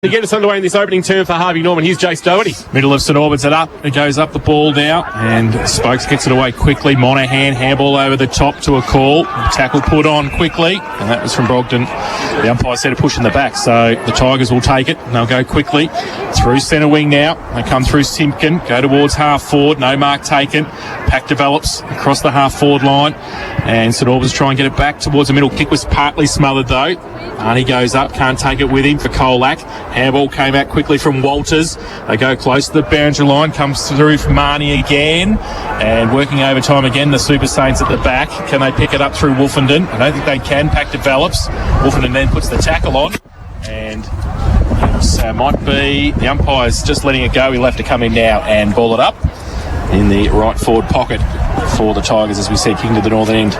To get us underway in this opening term for Harvey Norman, here's Jace Doherty. Middle of St Albans it up. It goes up the ball now, and Spokes gets it away quickly. Monahan, handball over the top to a call. Tackle put on quickly, and that was from Brogden. The umpire said a push in the back, so the Tigers will take it, and they'll go quickly through centre wing now. They come through Simpkin, go towards half forward. No mark taken. Pack develops across the half forward line, and St Albans try and get it back towards the middle. Kick was partly smothered though. Arnie goes up, can't take it with him for Colac. Handball came out quickly from Walters. They go close to the boundary line, comes through from Marnie again, and working overtime again, the Super Saints at the back. Can they pick it up through Wolfenden? I don't think they can. Pack develops. Wolfenden then puts the tackle on, and it might be the umpire's just letting it go. He'll have to come in now and ball it up in the right forward pocket for the Tigers, as we see, kicking to the northern end.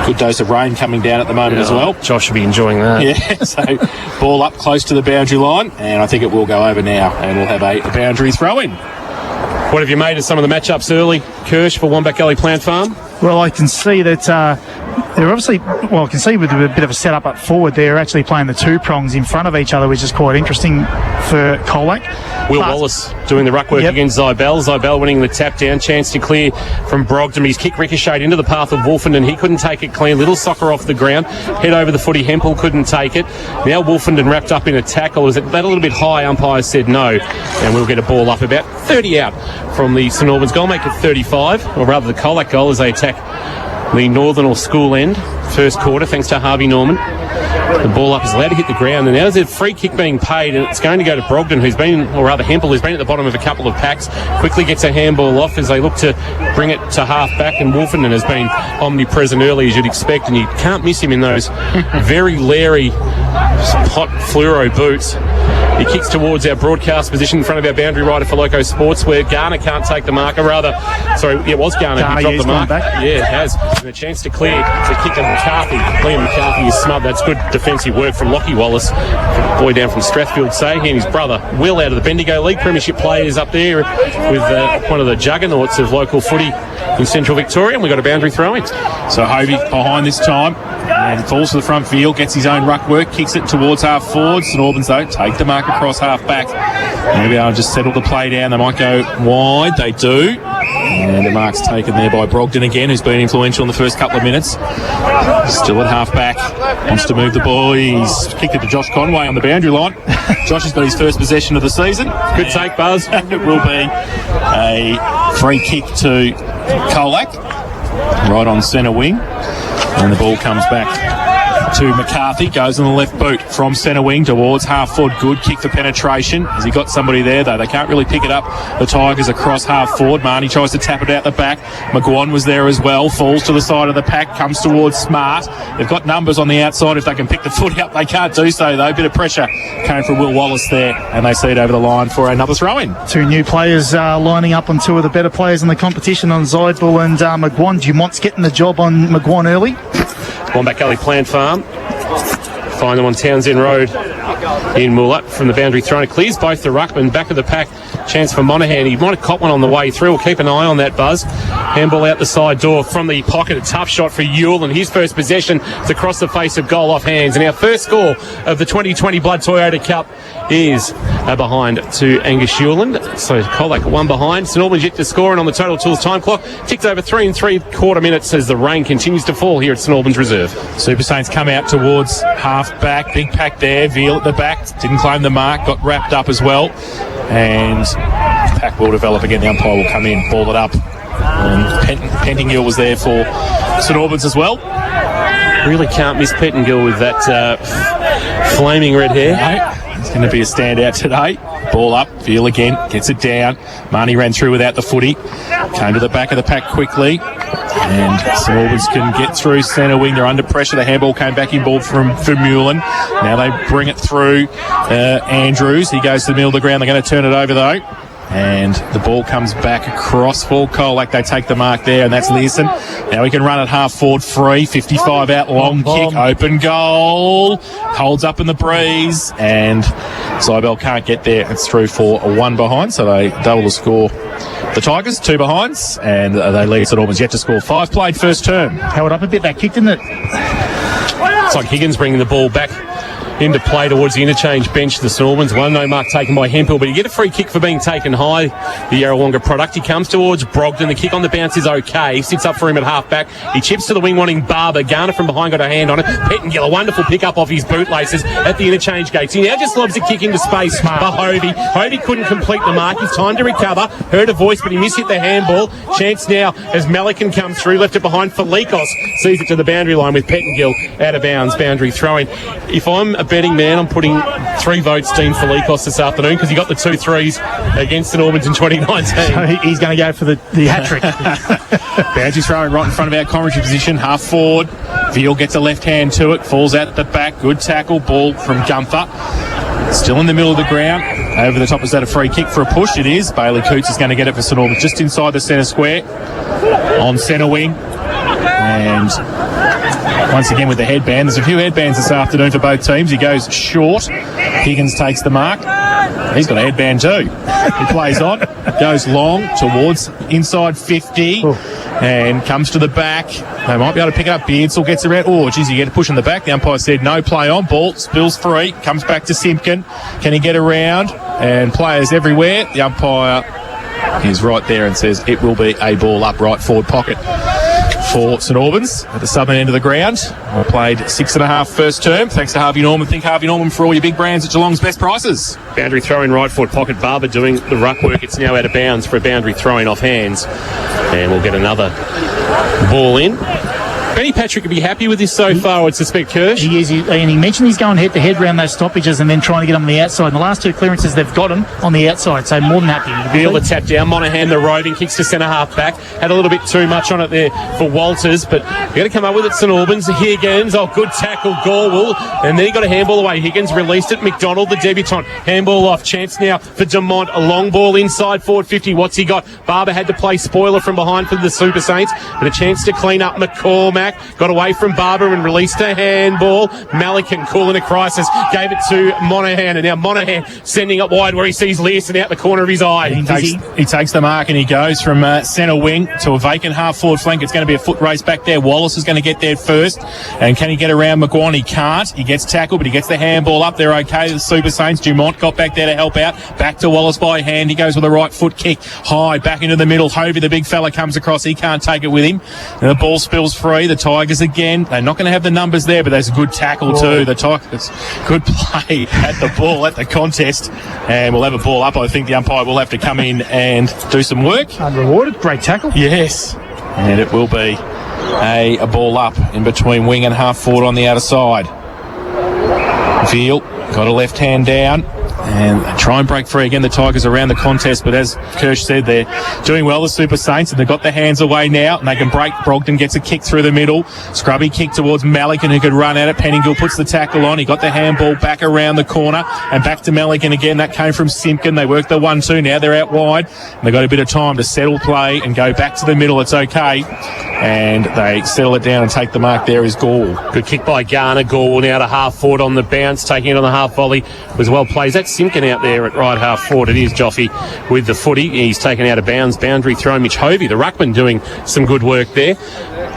Good dose of rain coming down at the moment as well. Josh should be enjoying that. Yeah, so ball up close to the boundary line, and I think it will go over now, and we'll have a boundary throw-in. What have you made of some of the matchups early, Kirsch, for Wombat Gully Plant Farm? Well, I can see that they're obviously, well, I can see with a bit of a setup up forward, they're actually playing the two prongs in front of each other, which is quite interesting for Colac. Will Wallace doing the ruck work against Zybel. Zybel winning the tap down, chance to clear from Brogden. His kick ricocheted into the path of Wolfenden. He couldn't take it clean. Little soccer off the ground. Head over the footy. Hempel couldn't take it. Now Wolfenden wrapped up in a tackle. Was it that a little bit high? Umpire said no. And we'll get a ball up about 30 out from the St Albans goal, make it 35, or rather the Colac goal as they attack the northern or school end. First quarter, thanks to Harvey Norman. The ball up is allowed to hit the ground, and now there's a free kick being paid, and it's going to go to Brogden, who's been, or rather Hempel, who's been at the bottom of a couple of packs. Quickly gets a handball off as they look to bring it to half back, and Wolfenden has been omnipresent early, as you'd expect, and you can't miss him in those very leery, hot fluoro boots. He kicks towards our broadcast position in front of our boundary rider for Loco Sports, where Garner can't take the mark, or rather, sorry, it was Garner who dropped the mark. Back. Yeah, it has. And a chance to clear to kick to McCarthy. Liam McCarthy is smothered. That's good defensive work from Lockie Wallace, boy down from Strathfield, say. He and his brother Will out of the Bendigo League. Premiership players up there with one of the juggernauts of local footy in Central Victoria, and we've got a boundary throw-in. So Hovey behind this time, and falls to the front field, gets his own ruck work, kicks it towards half forward. St Albans though take the mark across half back. Maybe I'll just settle the play down. They might go wide. They do. And the mark's taken there by Brogden again, who's been influential in the first couple of minutes. Still at half back. Wants to move the ball. He's kicked it to Josh Conway on the boundary line. Josh has got his first possession of the season. Good take, Buzz. It will be a free kick to Colac, right on centre wing. And the ball comes back to McCarthy, goes on the left boot from centre wing towards half forward. Good kick for penetration. Has he got somebody there though? They can't really pick it up. The Tigers across half forward. Marnie tries to tap it out the back. McGuan was there as well. Falls to the side of the pack. Comes towards Smart. They've got numbers on the outside. If they can pick the footy up, they can't do so though. Bit of pressure came from Will Wallace there, and they see it over the line for another throw-in. Two new players lining up on two of the better players in the competition on Zybel and McGuan. Dumont's getting the job on McGuan early. Wombat Gully Plant Farm. Find them on Townsend Road in Moollett from the boundary throw. It clears both the ruckman, back of the pack. Chance for Monahan. He might have caught one on the way through. We'll keep an eye on that, Buzz. Handball out the side door from the pocket. A tough shot for Ewell, and his first possession is across the face of goal off hands. And our first score of the 2020 Blood Toyota Cup is behind to Angus Hewland. So Colac one behind. St Albans yet to score, and on the Total Tools time clock ticked over 3 3/4 minutes as the rain continues to fall here at St Albans Reserve. Super Saints come out towards half back. Big pack there. Veal at the back. Didn't claim the mark. Got wrapped up as well. And pack will develop again. The umpire will come in, ball it up. And Pettingill was there for St Albans as well. Really can't miss Pettingill with that flaming red hair. No, it's going to be a standout today. Ball up, Veal again, gets it down. Marnie ran through without the footy. Came to the back of the pack quickly. And St Albans can get through centre wing. They're under pressure. The handball came back in ball from Vermeulen. Now they bring it through Andrews. He goes to the middle of the ground. They're going to turn it over though. And the ball comes back across for Colac. They take the mark there, and that's Learson. Now we can run it half forward free. 55 out, long kick, open goal. Holds up in the breeze, and Zybel can't get there. It's through for a 1 behind, so they double the score. The Tigers, 2 behinds, and they lead St Albans yet to score. 5 played first term. Held up a bit, that kick, didn't it? It's like Higgins bringing the ball back into play towards the interchange bench. The St Albans one, no mark taken by Hemphill, but you get a free kick for being taken high. The Yarrawonga product. He comes towards Brogden. The kick on the bounce is okay. Sits up for him at half back. He chips to the wing wanting Barber. Garner from behind got a hand on it. Pettingill, a wonderful pick up off his bootlaces at the interchange gates. He now just lobs a kick into space for Hovey. Hovey couldn't complete the mark. He's time to recover. Heard a voice, but he mishit the handball. Chance now as Malikan comes through. Left it behind for Likos. Sees it to the boundary line with Pettingill out of bounds. Boundary throwing. If I'm a betting man, I'm putting 3 votes Dean for Likos this afternoon because he got the 2 threes against St Albans in 2019. So he's going to go for the hat-trick. Boundary throwing right in front of our commentary position, half forward. Veal gets a left hand to it, falls out at the back. Good tackle, ball from Gunther. Still in the middle of the ground. Over the top, is that a free kick for a push? It is. Bailey Coots is going to get it for St Albans just inside the centre square. On centre wing. And once again with the headband. There's a few headbands this afternoon for both teams. He goes short. Higgins takes the mark. He's got a headband too. He plays on. Goes long towards inside 50. Ooh. And comes to the back. They might be able to pick it up. Beardsall gets around. Oh, geez, you get a push in the back. The umpire said no play on. Ball spills free. Comes back to Simpkin. Can he get around? And players everywhere. The umpire is right there and says it will be a ball up right forward pocket for St Albans at the southern end of the ground. I played 6.5 first term. Thanks to Harvey Norman. Think Harvey Norman for all your big brands at Geelong's best prices. Boundary throw in right forward pocket. Barber doing the ruck work. It's now out of bounds for a boundary throwing off hands. And we'll get another ball in. Benny Patrick would be happy with this so far, I would suspect, Kirsch. He is, and he mentioned he's going head-to-head around those stoppages and then trying to get them on the outside. And the last 2 clearances, they've got him on the outside, so more than happy. Veal the tap down. Monahan the roving, kicks to centre half back. Had a little bit too much on it there for Walters, but you've got to come up with it, St Albans. Higgins, good tackle, Gorwell. And then he got a handball away. Higgins released it. McDonald, the debutant. Handball off. Chance now for Dumont. A long ball inside forward 50. What's he got? Barber had to play spoiler from behind for the Super Saints, but a chance to clean up McCormack. Got away from Barber and released a handball. Malikan calling a crisis, gave it to Monahan, and now Monahan sending it wide where he sees Learson out the corner of his eye. He takes the mark and he goes from centre wing to a vacant half forward flank. It's going to be a foot race back there. Wallace is going to get there first, and can he get around McGuan? He can't. He gets tackled, but he gets the handball up there. Okay, the Super Saints. Dumont got back there to help out. Back to Wallace by hand. He goes with a right foot kick high back into the middle. Hovey, the big fella, comes across. He can't take it with him, and the ball spills free. The Tigers again. They're not going to have the numbers there, but there's a good tackle too. The Tigers, good play at the ball, at the contest, and we'll have a ball up. I think the umpire will have to come in and do some work. Unrewarded, great tackle. Yes, and it will be a ball up in between wing and half forward on the outer side. Veal got a left hand down. And they try and break free again, the Tigers around the contest, but as Kirsch said, they're doing well, the Super Saints, and they've got their hands away now, and they can break. Brogden gets a kick through the middle. Scrubby kick towards Malikan, who could run at it. Pettingill puts the tackle on. He got the handball back around the corner, and back to Malikan again. That came from Simpkin. They worked the 1-2. Now they're out wide, and they've got a bit of time to settle play and go back to the middle. It's okay. And they settle it down and take the mark. There is Gorwell. Good kick by Garner. Gorwell now to half forward on the bounce, taking it on the half volley. Was well played. That's Simpkin out there at right half forward. It is Joffe with the footy. He's taken out of bounds. Boundary throw. Mitch Hovey, the ruckman, doing some good work there.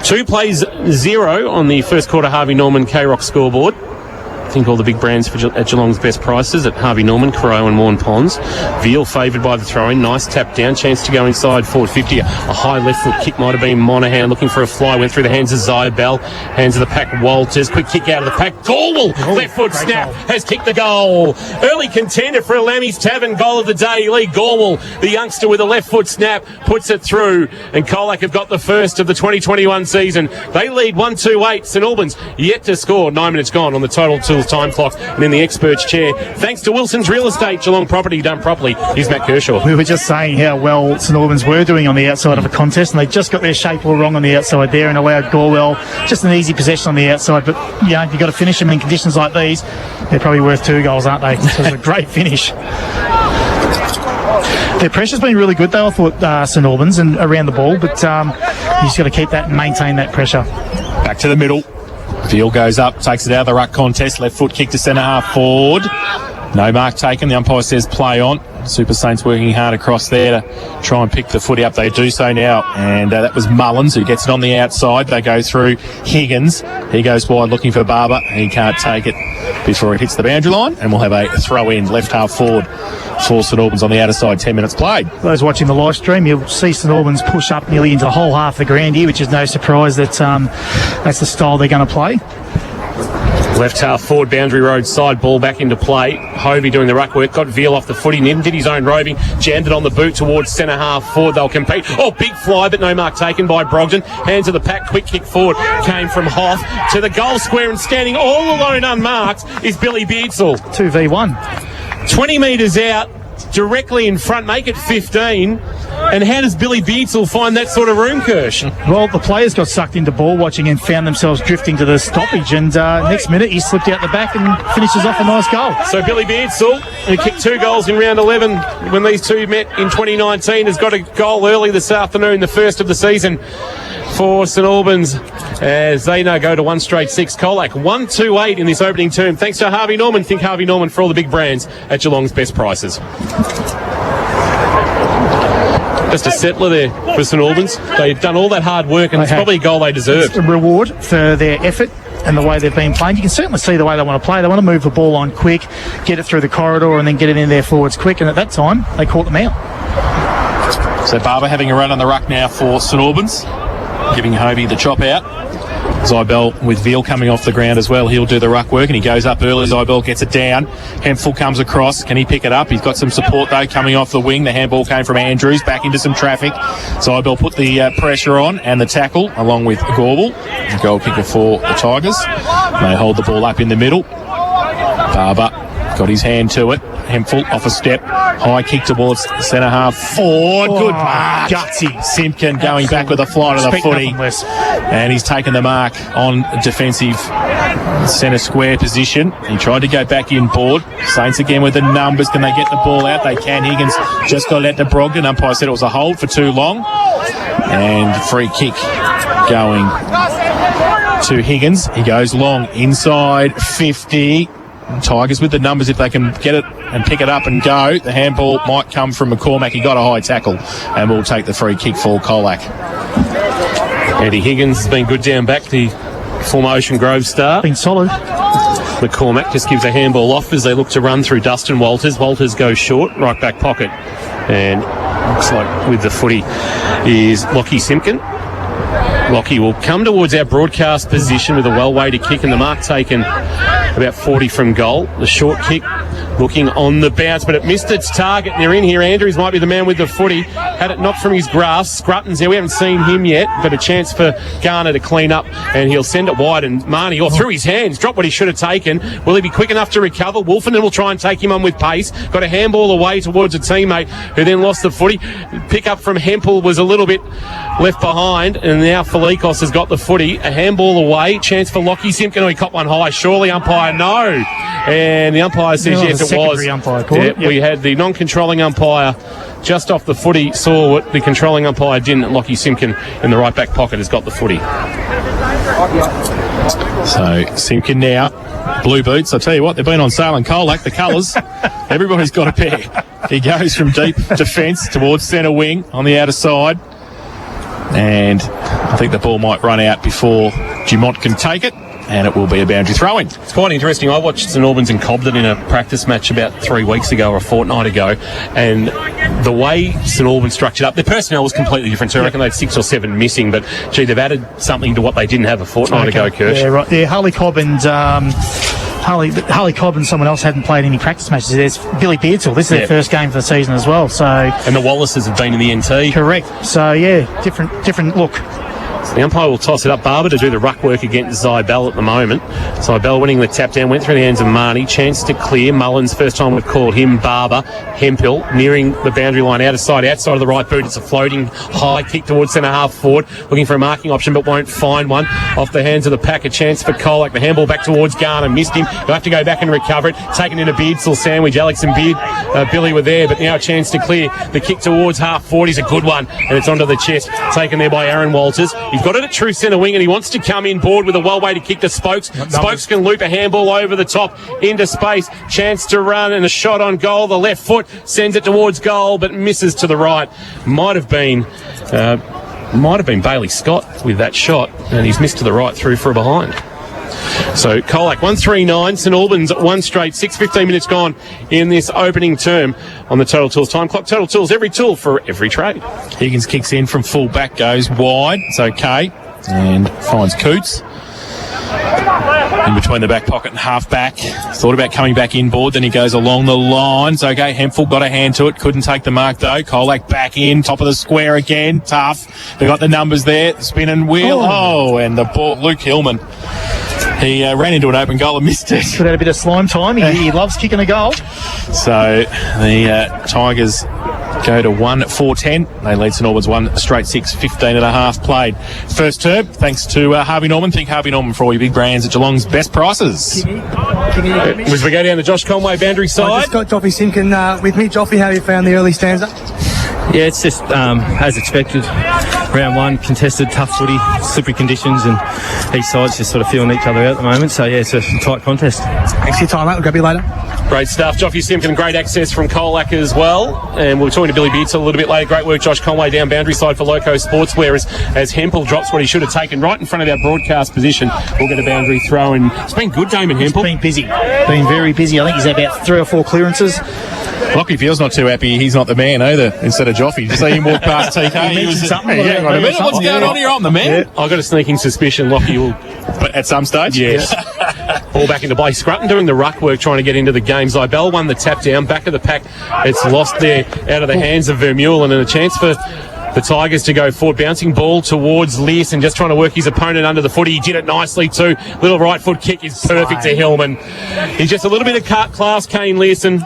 2 plays 0 on the first quarter Harvey Norman K-Rock scoreboard. I think all the big brands at Geelong's best prices at Harvey Norman, Crowe and Warren Ponds. Veal favoured by the throw-in. Nice tap down. Chance to go inside forward 50. A high left foot kick might have been Monahan looking for a fly. Went through the hands of Zybel. Hands of the pack, Walters. Quick kick out of the pack. Gorwell. Left foot snap. Has kicked the goal. Early contender for a Lammy's Tavern goal of the day. Lee Gorwell, the youngster with a left foot snap, puts it through. And Colac have got the first of the 2021 season. They lead 1-2-8. St Albans yet to score. 9 minutes gone on the total tools time clock and in the experts chair. Thanks to Wilson's Real Estate, Geelong property done properly. Here's Matt Kershaw. We were just saying how well St Albans were doing on the outside of a contest, and they just got their shape all wrong on the outside there and allowed Gorwell just an easy possession on the outside. But you know, you've got to finish them in conditions like these. They're probably worth 2 goals, aren't they? So it was a great finish. Their pressure's been really good though, I thought, St Albans, and around the ball, but you just got to keep that and maintain that pressure. Back to the middle. Veal goes up, takes it out of the ruck contest. Left foot kick to centre half forward. No mark taken. The umpire says play on. Super Saints working hard across there to try and pick the footy up. They do so now, and that was Mullins who gets it on the outside. They go through Higgins. He goes wide looking for Barber. He can't take it before it hits the boundary line, and we'll have a throw in left half forward for St Albans on the outer side. 10 minutes played. Those watching the live stream, you'll see St Albans push up nearly into the whole half of the ground here, which is no surprise that that's the style they're going to play. Left half forward, boundary road side, ball back into play. Hovey doing the ruck work, got Veal off the footy, Niven did his own roving, jammed it on the boot towards centre half forward. They'll compete. Oh, big fly, but no mark taken by Brogden. Hands of the pack, quick kick forward, came from Hoff to the goal square, and standing all alone unmarked is Billy Beardsall. 2v1. 20 metres out, directly in front, make it 15. And how does Billy Beardsall find that sort of room, Kirsch? Well, the players got sucked into ball watching and found themselves drifting to the stoppage, and next minute he slipped out the back and finishes off a nice goal. So Billy Beardsall, who kicked 2 goals in round 11 when these two met in 2019, has got a goal early this afternoon, the first of the season for St Albans, as they now go to 1 straight 6. Colac 1-2-8 in this opening term. Thanks to Harvey Norman. Think Harvey Norman for all the big brands at Geelong's best prices. Just a settler there for St Albans. They've done all that hard work, and it's probably a goal they deserved. It's a reward for their effort and the way they've been playing. You can certainly see the way they want to play. They want to move the ball on quick, get it through the corridor, and then get it in their forwards quick. And at that time, they caught them out. So Barber having a run on the ruck now for St Albans, giving Hovey the chop out. Zybel with Veal coming off the ground as well. He'll do the ruck work, and he goes up early. Zybel gets it down. Hemphill comes across. Can he pick it up? He's got some support though coming off the wing. The handball came from Andrews back into some traffic. Zybel put the pressure on and the tackle along with Gorbel, the goal kicker for the Tigers. They hold the ball up in the middle. Barber got his hand to it. Hemphill off a step. High kick towards centre half forward. Good mark. Gutsy. Simpkin going back with a fly to the footy. And he's taken the mark on defensive centre square position. He tried to go back in board. Saints again with the numbers. Can they get the ball out? They can. Higgins just got it to Brogden. Umpire said it was a hold for too long. And free kick going to Higgins. He goes long inside 50. Tigers with the numbers if they can get it and pick it up and go. The handball might come from McCormack. He got a high tackle and will take the free kick for Colac. Eddie Higgins has been good down back, the former Ocean Grove star. Been solid. McCormack just gives a handball off as they look to run through Dustin Walters. Walters goes short, right back pocket. And looks like with the footy is Lockie Simpkin. Lockie will come towards our broadcast position with a well-weighted kick, and the mark taken about 40 from goal. The short kick looking on the bounce, but it missed its target. They're in here. Andrews might be the man with the footy. Had it knocked from his grasp. Scrutton's there. We haven't seen him yet, but a chance for Garner to clean up, and he'll send it wide. And Marnie, through his hands, dropped what he should have taken. Will he be quick enough to recover? Wolfenden will try and take him on with pace. Got a handball away towards a teammate who then lost the footy. Pick up from Hempel was a little bit left behind, and now Felikos has got the footy. A handball away. Chance for Lockie Simpkin. He caught one high. Surely, umpire, no. And the umpire says yes, it was. Umpire Yep. We had the non-controlling umpire just off the footy, saw what the controlling umpire didn't. Lockie Simpkin in the right back pocket has got the footy. So Simpkin now, blue boots. I tell you what, they've been on sale in Colac, the colours. Everybody's got a pair. He goes from deep defence towards centre wing on the outer side. And I think the ball might run out before Dumont can take it. And it will be a boundary throw-in. It's quite interesting. I watched St Albans and Cobden in a practice match about 3 weeks ago or a fortnight ago, and the way St Albans structured up, their personnel was completely different. So I reckon they had 6 or 7 missing, but gee, they've added something to what they didn't have a fortnight ago, Kirsch. Yeah, right. Yeah, Harley Cobb and someone else hadn't played any practice matches. There's Billy Beardsall. This is their first game for the season as well. So, and the Wallaces have been in the NT. Correct. So yeah, different look. The umpire will toss it up. Barber to do the ruck work against Zybel at the moment. Zybel winning the tap down, went through the hands of Marnie. Chance to clear. Mullins, first time we've called him. Barber. Hemphill nearing the boundary line outside of the right boot. It's a floating high kick towards centre half forward. Looking for a marking option but won't find one. Off the hands of the pack. A chance for Colac. The handball back towards Garner. Missed him. He'll have to go back and recover it. Taken in a Beardsall sandwich. Alex and Billy were there, but now a chance to clear. The kick towards half forward is a good one, and it's onto the chest. Taken there by Aaron Walters. He He's got it at true centre wing, and he wants to come in board with a well-weighted kick to Spokes. Spokes can loop a handball over the top into space. Chance to run and a shot on goal. The left foot sends it towards goal, but misses to the right. Might have been Bailey Scott with that shot, and he's missed to the right through for a behind. So Colac 139, St Albans 1 straight, 15 minutes gone in this opening term on the Total Tools time clock. Total Tools, every tool for every trade. Higgins kicks in from full back, goes wide. It's okay. And finds Coots. In between the back pocket and half back. Thought about coming back inboard, then he goes along the lines. Okay, Hemphill got a hand to it. Couldn't take the mark though. Colac back in, top of the square again. Tough. They got the numbers there. Spin and wheel. Oh, and the ball, Luke Hillman. He ran into an open goal and missed it. Could have had a bit of slime time. He loves kicking a goal. So the Tigers go to 1-4-10. They lead St Albans 1 straight 6, 15 and a half played. First term, thanks to Harvey Norman. Think Harvey Norman for all your big brands at Geelong's best prices. As we go down to Josh Conway, boundary side. I just got Joffy Simpkin with me. Joffy, how have you found the early stanza? Yeah, it's just as expected. Round one, contested, tough footy, slippery conditions, and each side's just sort of feeling each other out at the moment. So, yeah, it's a tight contest. Thanks for your time, mate. We'll grab you later. Great stuff. Joffy Simpkin, great access from Colac as well. And we're talking to Billy Beatts a little bit later. Great work, Josh Conway, down boundary side for Loco Sportswear as Hempel drops what he should have taken right in front of our broadcast position. We'll get a boundary throw. And it's been good, Damon Hempel. He's been busy. Been very busy. I think he's had about 3 or 4 clearances. Lockie feels not too happy. He's not the man either. Instead of Joffy, just see him walk past TK. He was something. Hang on a minute. What's going on here? I'm the man. Yeah. I've got a sneaking suspicion Lockie will. But at some stage, yes. Ball back into play. Scrutton doing the ruck work, trying to get into the game. Zybell won the tap down. Back of the pack. It's lost there out of the hands of Vermeulen, and a chance for the Tigers to go forward. Bouncing ball towards Learson and just trying to work his opponent under the footy. He did it nicely too. Little right foot kick is perfect to Hillman. He's just a little bit of class, Kane Learson.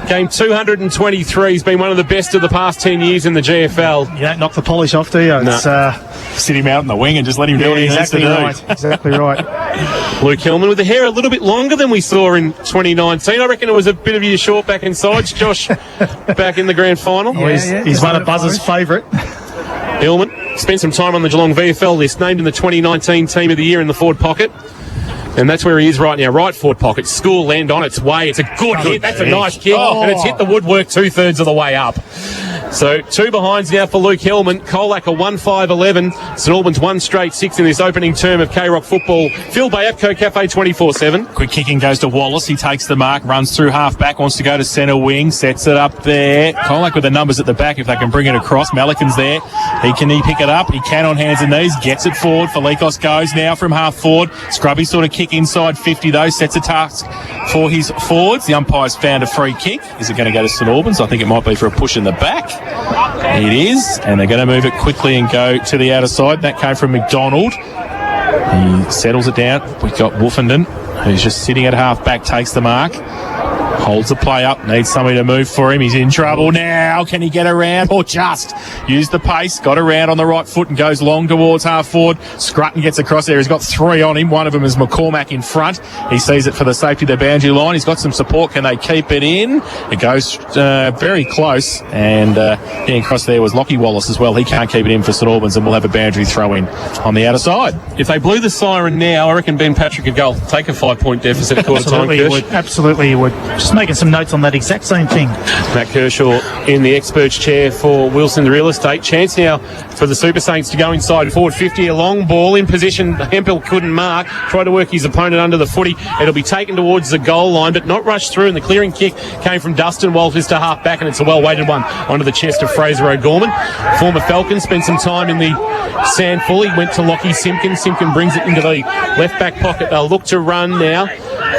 Game 223. He's been one of the best of the past 10 years in the GFL. You don't knock the polish off, do you? No. It's, sit him out in the wing and just let him do what he needs to do. Right. Exactly right. Luke Hillman with the hair a little bit longer than we saw in 2019. I reckon it was a bit of your short back and sides, Josh, back in the grand final. He's one of Buzz's favourite. Hillman spent some time on the Geelong VFL list, named in the 2019 Team of the Year in the forward pocket. And that's where he is right now, right forward pocket. School land on its way. It's a good hit. That's a nice kick. And it's hit the woodwork 2/3 of the way up. So 2 behinds now for Luke Hillman. Colac a 1-5-11. St Albans 1 straight 6 in this opening term of K-Rock football. Phil by Epco Cafe 24/7. Quick kicking goes to Wallace. He takes the mark, runs through half back, wants to go to centre wing, sets it up there. Colac with the numbers at the back if they can bring it across. Malikan's there. Can he pick it up? He can on hands and knees. Gets it forward. Felikos goes now from half forward. Scrubby sort of kick inside 50 though. Sets a task for his forwards. The umpire's found a free kick. Is it going to go to St Albans? I think it might be for a push in the back. It is, and they're going to move it quickly and go to the outer side. That came from McDonald. He settles it down. We've got Woofenden, who's just sitting at half back, takes the mark. Holds the play up, needs somebody to move for him. He's in trouble now. Can he get around or just use the pace? Got around on the right foot and goes long towards half forward. Scrutton gets across there. He's got 3 on him. One of them is McCormack in front. He sees it for the safety of the boundary line. He's got some support. Can they keep it in? It goes very close. And getting across there was Lockie Wallace as well. He can't keep it in for St Albans, and we'll have a boundary throw in on the outer side. If they blew the siren now, I reckon Ben Patrick could go take a 5-point deficit at quarter time. Absolutely, he would. Just making some notes on that exact same thing. Matt Kershaw in the expert's chair for Wilson Real Estate. Chance now for the Super Saints to go inside forward 50. A long ball in position. Hempel couldn't mark. Tried to work his opponent under the footy. It'll be taken towards the goal line, but not rushed through. And the clearing kick came from Dustin Walters to half back, and it's a well-weighted one onto the chest of Fraser O'Gorman. Former Falcon spent some time in the sand fully. Went to Lockie Simpkin. Simpkin brings it into the left back pocket. They'll look to run now.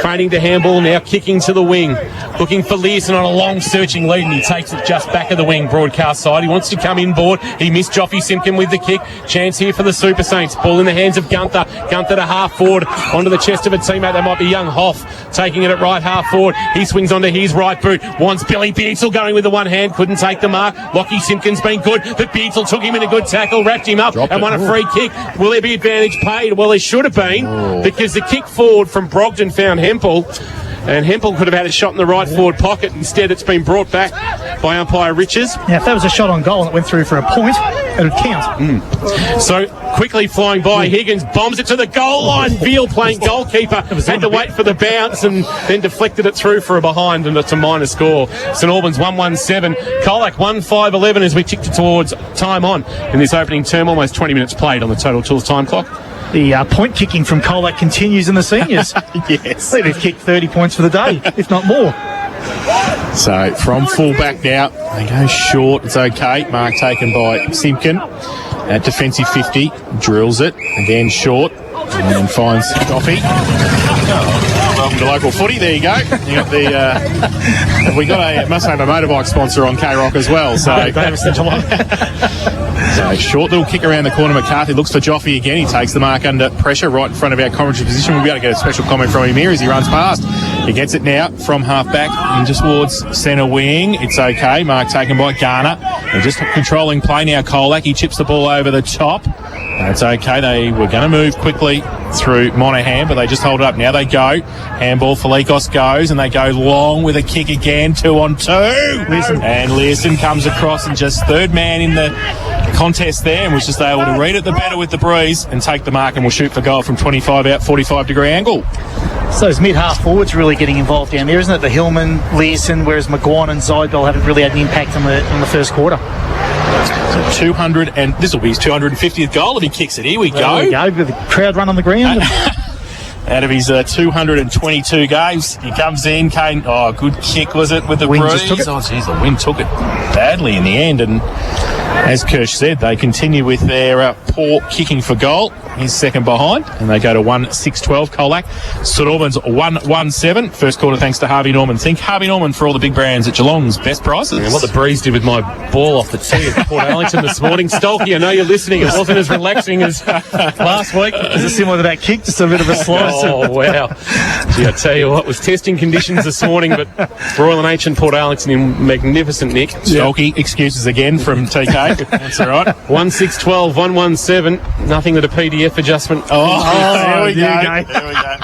Feigning to handball now, kicking to the wing. Looking for Learson on a long searching lead, and he takes it just back of the wing, broadcast side. He wants to come inboard. He missed Joffy Simpkin with the kick. Chance here for the Super Saints. Ball in the hands of Gunther. Gunther to half forward onto the chest of a teammate. That might be young Hoff taking it at right half forward. He swings onto his right boot. Wants Billy Beatle going with the one hand. Couldn't take the mark. Lockie Simpkin's been good, but Beatle took him in a good tackle, wrapped him up, and won a free kick. Will there be advantage paid? Well, there should have been, because the kick forward from Brogden found Hempel. And Hempel could have had a shot in the right forward pocket. Instead, it's been brought back by umpire Riches. Now, if that was a shot on goal and it went through for a point, it would count. So quickly flying by, Higgins bombs it to the goal line. Veal playing goalkeeper had to wait for the bounce and then deflected it through for a behind, and it's a minor score. St Albans 1-1-7, Colac 1-5-11 as we tick towards time on in this opening term. Almost 20 minutes played on the Total Tools time clock. The point kicking from Colac continues in the seniors. Yes. They've kicked 30 points for the day, if not more. So from full back now, they go short. It's okay. Mark taken by Simpkin. At defensive 50, drills it. Again short. And then finds Coffee. Welcome to local footy. There you go. You got the. We got must have a motorbike sponsor on K-Rock as well. So. So short little kick around the corner. McCarthy looks for Joffy again. He takes the mark under pressure right in front of our commentary position. We'll be able to get a special comment from him here as he runs past. He gets it now from half back and just towards centre wing. It's okay. Mark taken by Garner. They're just controlling play now. Colac. He chips the ball over the top. That's okay. They were going to move quickly through Monahan, but they just hold it up. Now they go. Handball, Felikos goes, and they go long with a kick again. 2-on-2. And Learson comes across and just third man in the contest there and was just able to read it the better with the breeze and take the mark, and will shoot for goal from 25 out, 45-degree angle. So those mid-half forwards really getting involved down there, isn't it? The Hillman, Learson, whereas McGuan and Zybel haven't really had an impact on the first quarter. So 200, and this will be his 250th goal if he kicks it. Here we go. There we go, with the crowd run on the ground. Out of his 222 games, he comes in. Kane, good kick was it with the Wind breeze? just took it. Oh, geez, the wind took it badly in the end. And as Kirsch said, they continue with their poor kicking for goal. He's second behind, and they go to 1-6-12. Colac. St Albans 1-1-7. First quarter thanks to Harvey Norman. Think Harvey Norman for all the big brands at Geelong's best prices. And what the breeze did with my ball off the tee at Port Arlington this morning. Stolky, I know you're listening. It wasn't as relaxing as last week. Is it similar to that kick? Just a bit of a slice. Oh, wow. Gee, I tell you what, was testing conditions this morning, but Royal and H and Port Arlington in magnificent nick. Stolky, excuses again from TK. That's all right. 1-6-12, 1-1-7. Nothing that a PDF adjustment. There we go.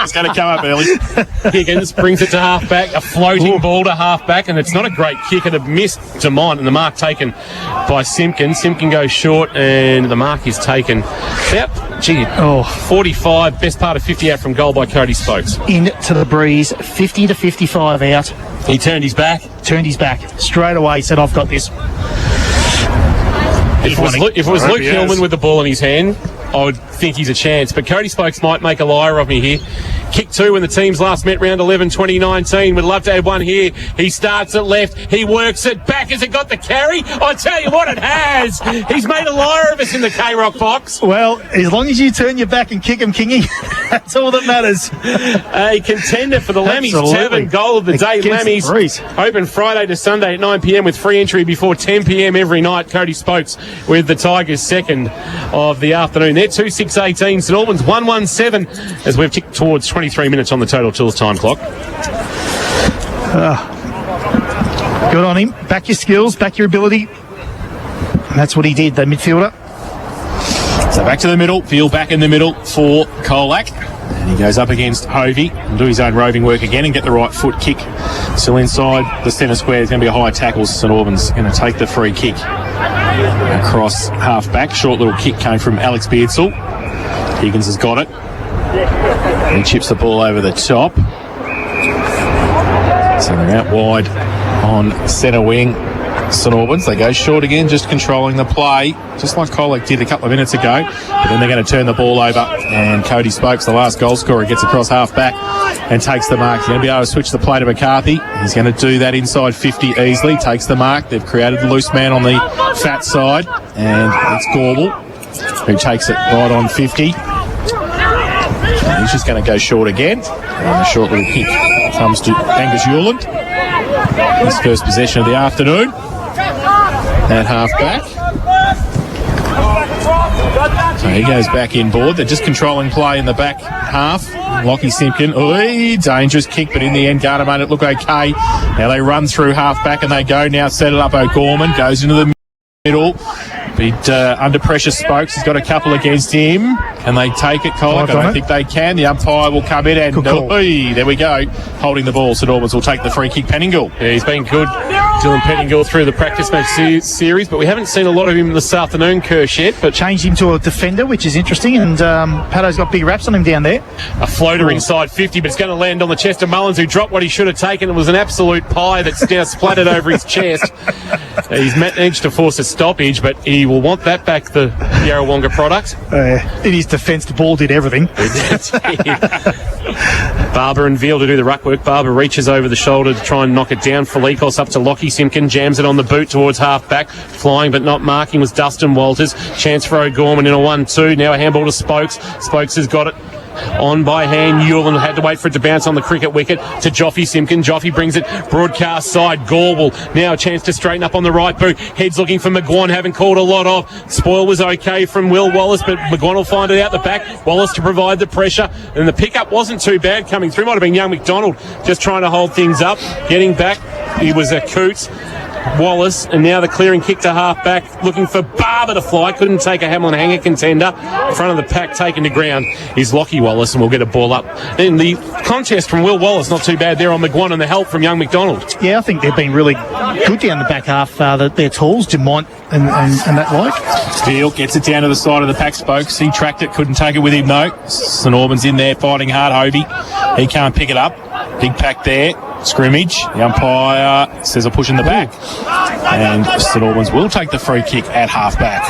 It's going to come up early. Higgins brings it to half-back, a floating ball to half-back, and it's not a great kick. It had missed Demont, and the mark taken by Simpkin. Simpkin goes short, and the mark is taken. Yep. 45, best part of 50 out from goal by Cody Spokes. Into the breeze, 50 to 55 out. He turned his back. Straight away, said, I've got this. If it was Luke Hillman with the ball in his hand, I would think he's a chance. But Cody Spokes might make a liar of me here. Kick two when the teams last met round 11 2019. We'd love to have one here. He starts at left. He works it back. Has it got the carry? I tell you what, it has. He's made a liar of us in the K-Rock box. Well, as long as you turn your back and kick him, Kingy, that's all that matters. A contender for the Lammies Turban goal of the day. Lammies open Friday to Sunday at 9 p.m. with free entry before 10 p.m. every night. Cody Spokes with the Tigers second of the afternoon. They're 2-6-18. St Albans 1-1-7 as we've ticked towards 23 minutes on the Total Tools time clock. Good on him. Back your skills, back your ability. And that's what he did, the midfielder. So back to the middle. Field back in the middle for Colac. And he goes up against Hovey and do his own roving work again and get the right foot kick. Still inside the centre square. There's going to be a high tackle. St Albans going to take the free kick across half back. Short little kick came from Alex Beardsall. Higgins has got it. And he chips the ball over the top. So they're out wide on centre wing. St Albans, they go short again, just controlling the play, just like Colac did a couple of minutes ago. But then they're going to turn the ball over, and Cody Spokes, the last goal scorer, gets across half back and takes the mark. He's going to be able to switch the play to McCarthy. He's going to do that inside 50 easily, takes the mark. They've created the loose man on the fat side, and it's Gorbel who takes it right on 50. And he's just going to go short again, and a short little kick comes to Angus Yuland. His first possession of the afternoon. At half back. So he goes back in board. They're just controlling play in the back half. Lockie Simpkin. Dangerous kick, but in the end, Garner made it look okay. Now they run through half back and they go now. Set it up. O'Gorman goes into the middle. But under pressure, Spokes. He's got a couple against him. Can they take it, Colac? I don't think they can. The umpire will come in and there we go. Holding the ball. St Albans will take the free kick. Penningle. Yeah, he's been good. Dylan Pettingill through the practice match series, but we haven't seen a lot of him this afternoon, Kirsch, yet. But changed him to a defender, which is interesting, and Paddo's got big raps on him down there. A floater inside 50, but it's going to land on the chest of Mullins, who dropped what he should have taken. It was an absolute pie that's now splattered over his chest. He's managed to force a stoppage, but he will want that back, the Yarrawonga product. In his defence, the ball did everything. Barber and Veal to do the ruck work. Barber reaches over the shoulder to try and knock it down. Felikos up to Lockie Simpkin, jams it on the boot towards half-back. Flying but not marking was Dustin Walters. Chance for O'Gorman in a 1-2. Now a handball to Spokes. Spokes has got it on by hand. Newland had to wait for it to bounce on the cricket wicket to Joffy Simpkin. Joffy brings it broadcast side. Gorwell now a chance to straighten up on the right boot. Heads looking for McGuan, haven't called a lot of. Spoil was okay from Will Wallace, but McGuan will find it out the back. Wallace to provide the pressure, and the pickup wasn't too bad coming through. Might have been young McDonald just trying to hold things up. Getting back, he was a Coots. Wallace, and now the clearing kick to half-back, looking for Barber to fly. Couldn't take a Hamlin hanger contender. In front of the pack, taken to ground is Lockie Wallace, and we'll get a ball up. And the contest from Will Wallace, not too bad there on McGuan, and the help from young McDonald. Yeah, I think they've been really good down the back half. Their tools, Dumont and that like. Steele gets it down to the side of the pack. Spokes, he tracked it, couldn't take it with him, no. St Albans in there fighting hard. Hobie, he can't pick it up. Big pack there. Scrimmage. The umpire says a push in the back. And St Albans will take the free kick at half-back.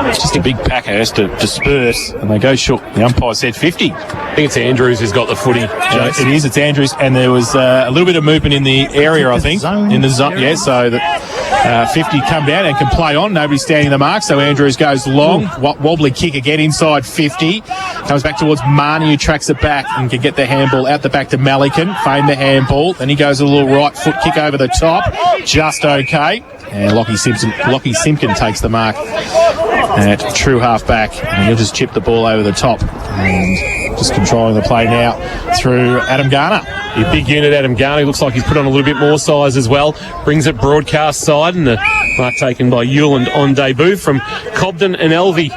It's just a big pack has to disperse, and they go short. The umpire said 50. I think it's Andrews who's got the footy. It is, it's Andrews, and there was a little bit of movement in the area, I think. In the zone, yeah, so that 50 come down and can play on. Nobody's standing the mark, so Andrews goes long. Wobbly kick again inside 50. Comes back towards Marnie, who tracks it back and can get the handball out the back to Malikan. Feign the handball. Then he goes a little right foot kick over the top. Just okay. And Lockie Simpkin takes the mark at true half-back. And he'll just chip the ball over the top. And just controlling the play now through Adam Garner. The big unit, Adam Garner. He looks like he's put on a little bit more size as well. Brings it broadcast side, and the mark taken by Hewland on debut from Cobden and Elvie.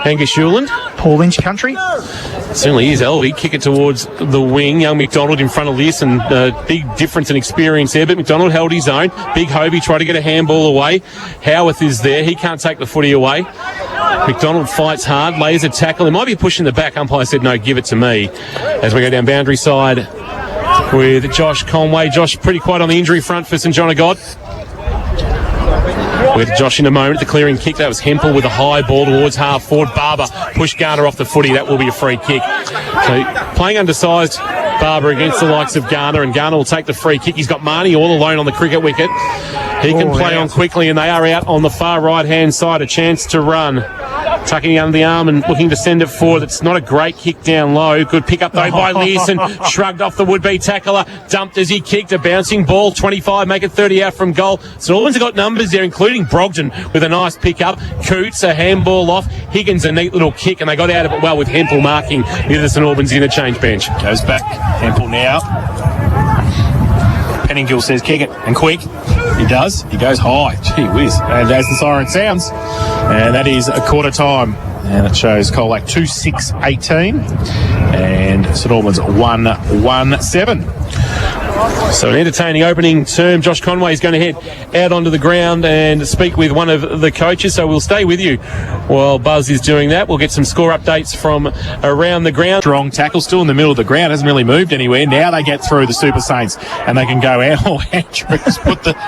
Angus Hewland. Paul Lynch country. Certainly is Elvie. Kick it towards the wing. Young McDonald in front of this, and big difference in experience there, but McDonald held his own. Big Hobie tried to get a handball away. Howarth is there. He can't take the footy away. McDonald fights hard, lays a tackle. He might be pushing the back. Umpire said, no, give it to me. As we go down boundary side with Josh Conway. Josh pretty quiet on the injury front for St John of God. With Josh in a moment, the clearing kick. That was Hempel with a high ball towards half forward. Barber pushed Garner off the footy. That will be a free kick. So playing undersized Barber against the likes of Garner, and Garner will take the free kick. He's got Marnie all alone on the cricket wicket. He can play on quickly, and they are out on the far right-hand side. A chance to run. Tucking under the arm and looking to send it forward. It's not a great kick down low. Good pick up though by Learson. Shrugged off the would-be tackler. Dumped as he kicked. A bouncing ball. 25, make it 30 out from goal. St Albans have got numbers there, including Brogden with a nice pick up. Coots, a handball off. Higgins, a neat little kick, and they got out of it well with Hempel marking near the St Albans interchange bench. Goes back. Hempel now. Pettingill says kick it, and quick. He does. He goes high. Gee whiz. And as the siren sounds, and that is a quarter time. And it shows Colac 2-6-18 and St Albans 1-1-7. So an entertaining opening term. Josh Conway is going to head out onto the ground and speak with one of the coaches. So we'll stay with you while Buzz is doing that. We'll get some score updates from around the ground. Strong tackle still in the middle of the ground. Hasn't really moved anywhere. Now they get through the Super Saints and they can go out. Oh, Andrews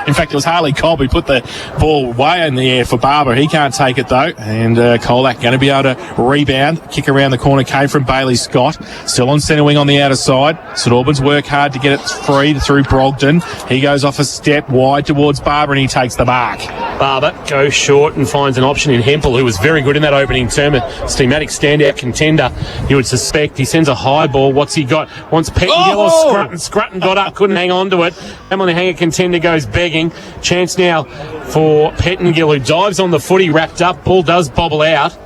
in fact, it was Harley Cobb who put the ball way in the air for Barber. He can't take it though. And Colac going to be able to rebound. Kick around the corner came from Bailey Scott. Still on centre wing on the outer side. St Albans work hard to get it free through Brogden. He goes off a step wide towards Barber and he takes the mark. Barber goes short and finds an option in Hempel, who was very good in that opening term. A schematic standout contender, you would suspect. He sends a high ball. What's he got? Wants Pettingill or Scrutton. Scrutton got up, couldn't hang on to it. Hamlin hanger contender goes begging. Chance now for Pettingill, who dives on the footy, wrapped up. Ball does bobble out.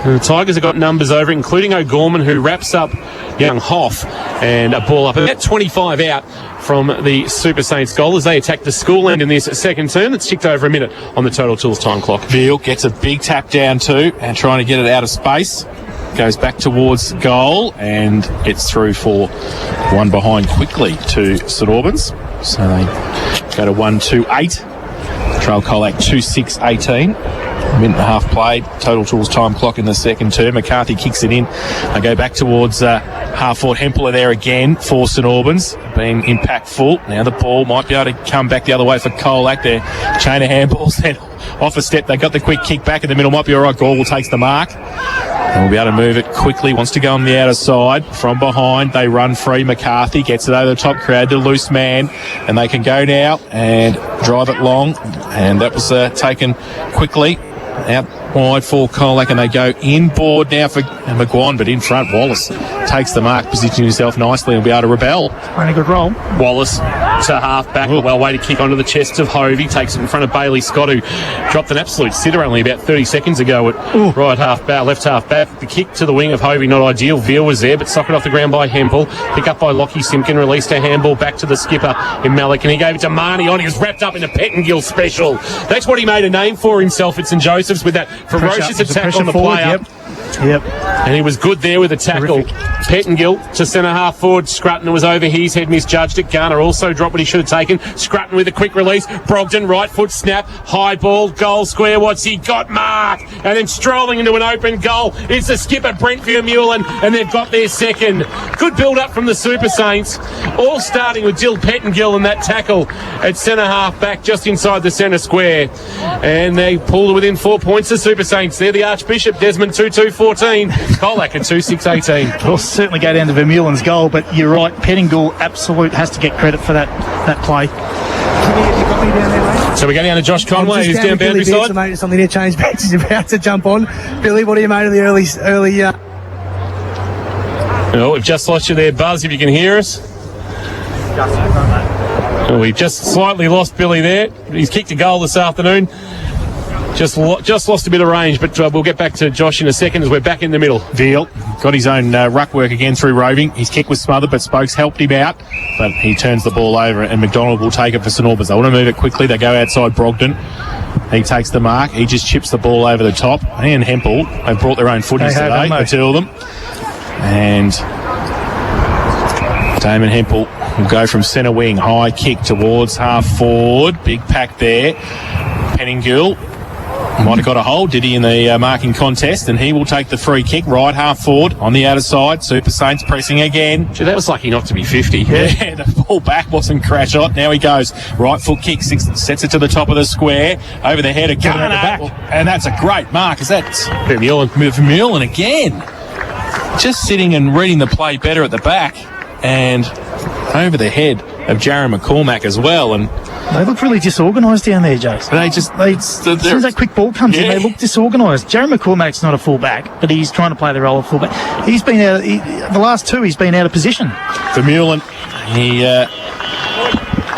And the Tigers have got numbers over, including O'Gorman, who wraps up young Hoff, and a ball up about 25 out from the Super Saints goal as they attack the school end in this second term. It's ticked over a minute on the Total Tools time clock. Veal gets a big tap down too and trying to get it out of space. goes back towards goal, and it's through for one behind quickly to St Albans. So they go to 1-2-8. Trail Colac 2-6-18. Minute and a half played. Total tools time clock in the second term. McCarthy kicks it in. They go back towards half-forward. Hempel are there again for St Albans, being impactful. Now the ball might be able to come back the other way for Colac. Their chain of handballs. Then off a step, they got the quick kick back in the middle. Might be all right. Gorwell takes the mark. And we'll be able to move it quickly. Wants to go on the outer side. From behind, they run free. McCarthy gets it over the top crowd to loose man. And they can go now and drive it long. And that was taken quickly. Out wide for Colac, and they go inboard now for McGuan, but in front Wallace takes the mark, positioning himself nicely and will be able to rebel. Playing a good role. Wallace to half back, a well way to kick onto the chest of Hovey, takes it in front of Bailey Scott, who dropped an absolute sitter only about 30 seconds ago at right half back, left half back. The kick to the wing of Hovey, not ideal. Veal was there, but socked off the ground by Hempel. Pick up by Lockie Simpkin, released a handball back to the skipper in Malik, and he gave it to Marnie on. He was wrapped up in a Pettingill special. That's what he made a name for himself at St Joseph's, with that ferocious attack on the play-up. Yep. And he was good there with a tackle. Terrific. Pettingill to centre half forward. Scrutton was over his head, misjudged it. Garner also dropped what he should have taken. Scrutton with a quick release. Brogdon, right foot snap. High ball, goal square. What's he got? Mark. And then strolling into an open goal. It's the skipper, Brent Vermeulen, and they've got their second. Good build up from the Super Saints. All starting with Jill Pettingill and that tackle at centre half back just inside the centre square. And they pulled within 4 points, the Super Saints. They're the Archbishop. Desmond 2-2-14. Colac at 2-6-18. We'll certainly go down to Vermeulen's goal, but you're right, Pettingill absolute has to get credit for that play. So we go down to Josh Conway, who's down boundary side. Mate, something to change back. He's about to jump on. Billy, what do you made of the early? Oh, we've just lost you there, Buzz, if you can hear us. Oh, we've just slightly lost Billy there. He's kicked a goal this afternoon. Just lost a bit of range, but we'll get back to Josh in a second as we're back in the middle. Veal got his own ruck work again through roving. His kick was smothered, but Spokes helped him out. But he turns the ball over, and McDonald will take it for St Albans. They want to move it quickly. They go outside Brogdon. He takes the mark. He just chips the ball over the top. He and Hempel, they've brought their own footies today, the two of them. And Damon Hempel will go from centre wing. High kick towards half forward. Big pack there. Pettingill might have got a hold, did he, in the marking contest, and he will take the free kick right half forward on the outer side. Super Saints pressing again. Gee, that was lucky not to be 50. Yeah, the ball back wasn't crash hot. Now he goes right foot kick, sets it to the top of the square, over the head of Garner, and that's a great mark. Is that Vermeulen again? Just sitting and reading the play better at the back, and over the head of Jaron McCormack as well, and they look really disorganised down there, Jace. As soon as that quick ball comes in, they look disorganised. Jaron McCormack's not a full-back, but he's trying to play the role of full-back. He's been out. The last two, he's been out of position. Vermeulen,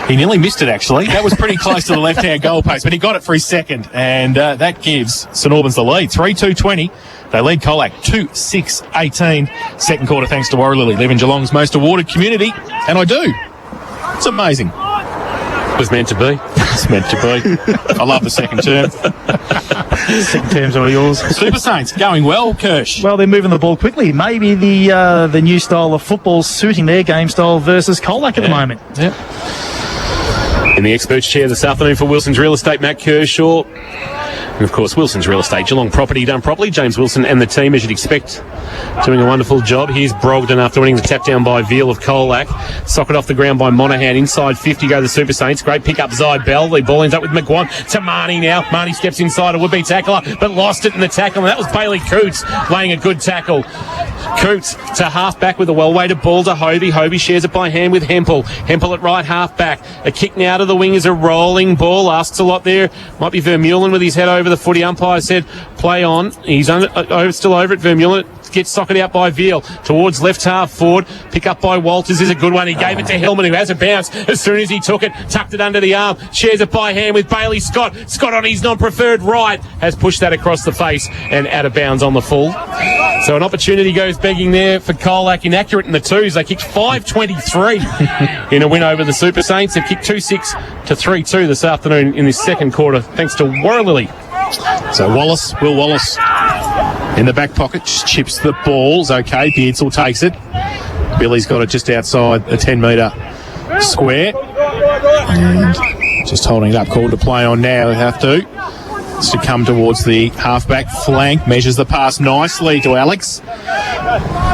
he nearly missed it, actually. That was pretty close to the left-hand goal post, but he got it for his second, and that gives St Albans the lead. 3-2-20. They lead Colac 2-6-18. Second quarter, thanks to Warralilly. Live in Geelong's most awarded community, and I do. It's amazing. It was meant to be. It's meant to be. I love the second term. Second term's all yours. Super Saints going well, Kirsch. Well, they're moving the ball quickly. Maybe the new style of football suiting their game style versus Colac at the moment. In the experts chair this afternoon for Wilson's Real Estate, Matt Kershaw. And of course, Wilson's Real Estate, Geelong property done properly. James Wilson and the team, as you'd expect, doing a wonderful job. Here's Brogdon after winning the tap down by Veal of Colac. Socket off the ground by Monaghan. Inside 50 go the Super Saints. Great pick up Zybell. The ball ends up with McGuan to Marnie now. Marnie steps inside a would-be tackler, but lost it in the tackle. And that was Bailey Coots laying a good tackle. Coots to half back with a well-weighted ball to Hovey. Hovey shares it by hand with Hempel. Hempel at right half back. A kick now to the wing is a rolling ball. Asks a lot there. Might be Vermeulen with his head over the footy. Umpire said play on. He's still over at Vermeulen. Gets socket out by Veal towards left half forward. Pick up by Walters is a good one. He gave it to Hillman, who has a bounce as soon as he took it. Tucked it under the arm. Shares it by hand with Bailey Scott. Scott on his non-preferred right has pushed that across the face and out of bounds on the full. So an opportunity goes begging there for Colac. Inaccurate in the twos. They kicked 5:23 in a win over the Super Saints. They've kicked 2-6 to 3-2 this afternoon in this second quarter, thanks to Warralilly. So Will Wallace In the back pocket, just chips the balls. Okay, Beardsall takes it. Billy's got it just outside the 10-metre square. And just holding it up, called to play on now. We have to. It's to come towards the halfback flank. Measures the pass nicely to Alex.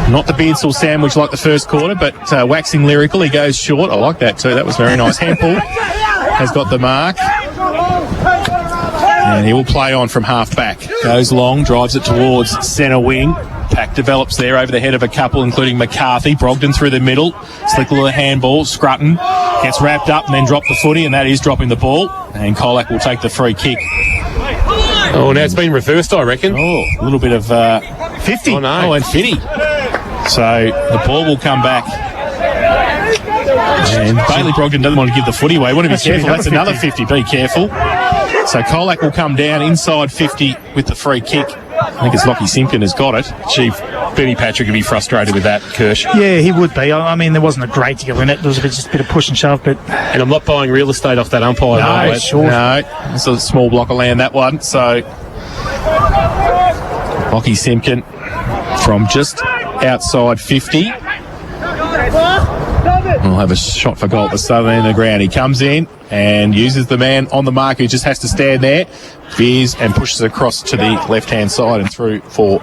Not the Beardsall sandwich like the first quarter, but waxing lyrical. He goes short. I like that too. That was very nice. Hempel has got the mark. And he will play on from half-back. Goes long, drives it towards centre wing. Pack develops there over the head of a couple, including McCarthy. Brogden through the middle. Slick little handball. Scrutton gets wrapped up and then dropped the footy, and that is dropping the ball. And Colac will take the free kick. Oh, now it's been reversed, I reckon. Oh, a little bit of 50. Oh, no. Oh, and 50. So the ball will come back. And Bailey Brogden doesn't want to give the footy away. Want to be careful. That's another 50. Be careful. So Colac will come down inside 50 with the free kick. I think it's Lockie Simpkin has got it. Chief Benny Patrick would be frustrated with that, Kirsch. Yeah, he would be. I mean, there wasn't a great deal in it. There was just a bit of push and shove, but... And I'm not buying real estate off that umpire. No, sure. No, it's a small block of land, that one. So Lockie Simpkin from just outside 50. We'll have a shot for goal at the southern end of the ground. He comes in and uses the man on the mark who just has to stand there, veers and pushes across to the left-hand side and through for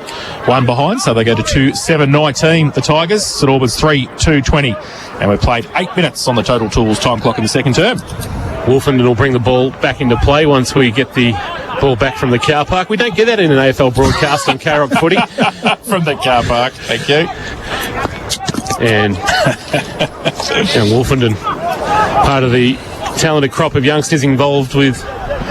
one behind. So they go to 2-7-19, the Tigers. St Albans 3-2-20. And we've played 8 minutes on the Total Tools time clock in the second term. Wolfenden will bring the ball back into play once we get the ball back from the car park. We don't get that in an AFL broadcast on Colac footy. From the car park, thank you. And Wolfenden, part of the talented crop of youngsters involved with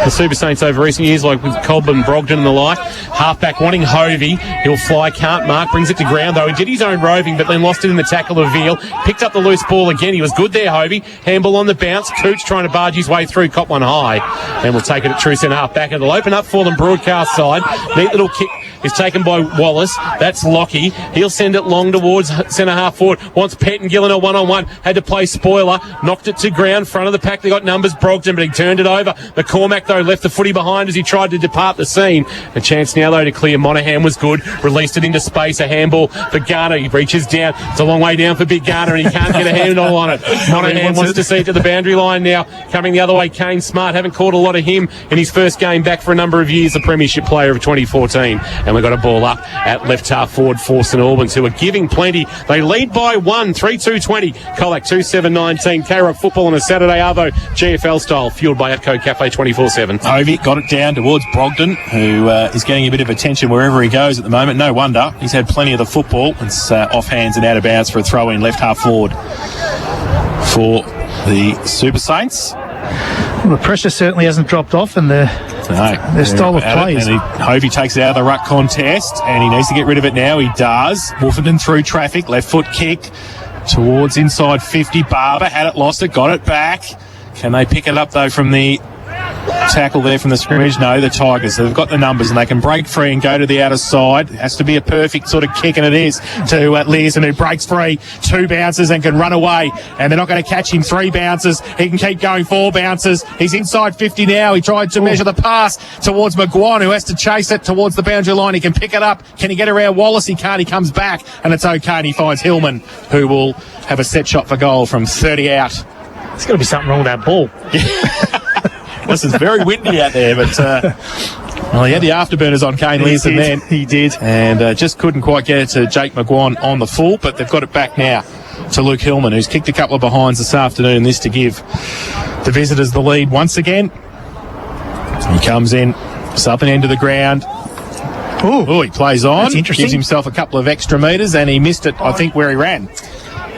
the Super Saints over recent years, like with Cobb and Brogden and the like. Halfback wanting Hovey. He'll fly, can't mark, brings it to ground though. He did his own roving, but then lost it in the tackle of Veal. Picked up the loose ball again. He was good there, Hovey. Handball on the bounce. Cooch trying to barge his way through, caught one high. And we'll take it at true centre half back. It'll open up for them broadcast side. Neat little kick is taken by Wallace. That's Lockie. He'll send it long towards centre half forward. Wants Pettingillen a one-on-one. Had to play spoiler. Knocked it to ground. Front of the pack. They got numbers. Brogden, but he turned it over. McCormack, though, left the footy behind as he tried to depart the scene. A chance now, though, to clear. Monaghan was good. Released it into space. A handball for Garner. He reaches down. It's a long way down for Big Garner, and he can't get a handle on it. Monaghan wants to see it to the boundary line now. Coming the other way, Kane Smart. Haven't caught a lot of him in his first game back for a number of years. The Premiership player of 2014. And we've got a ball up at left half forward for St Albans, who are giving plenty. They lead by 1, 3-2-20. Colac 2-7-19. K-Rock football on a Saturday Arvo GFL style, fueled by Atco Cafe 24/7. Hovey got it down towards Brogden, who is getting a bit of attention wherever he goes at the moment. No wonder. He's had plenty of the football. It's off hands and out of bounds for a throw in left half forward for the Super Saints. Well, the pressure certainly hasn't dropped off, and their style of play is... Hovey takes it out of the ruck contest, and he needs to get rid of it now. He does. Wolfenden through traffic, left foot kick towards inside 50. Barber had it, lost it, got it back. Can they pick it up, though, from the tackle there from the scrimmage? No, the Tigers. They've got the numbers and they can break free and go to the outer side. It has to be a perfect sort of kick, and it is to Learson, who breaks free. 2 bounces and can run away, and they're not going to catch him. 3 bounces. He can keep going. 4 bounces. He's inside 50 now. He tried to measure the pass towards McGuire, who has to chase it towards the boundary line. He can pick it up. Can he get around Wallace? He can't. He comes back, and it's okay, and he finds Hillman, who will have a set shot for goal from 30 out. There's got to be something wrong with that ball. This is very windy out there, but well, he had the afterburners on Kane Learson then. He did. And just couldn't quite get it to Jake McGuire on the full, but they've got it back now to Luke Hillman, who's kicked a couple of behinds this afternoon. This to give the visitors the lead once again. He comes in, southern end of the ground. Oh, he plays on. That's interesting. Gives himself a couple of extra metres, and he missed it, I think, where he ran.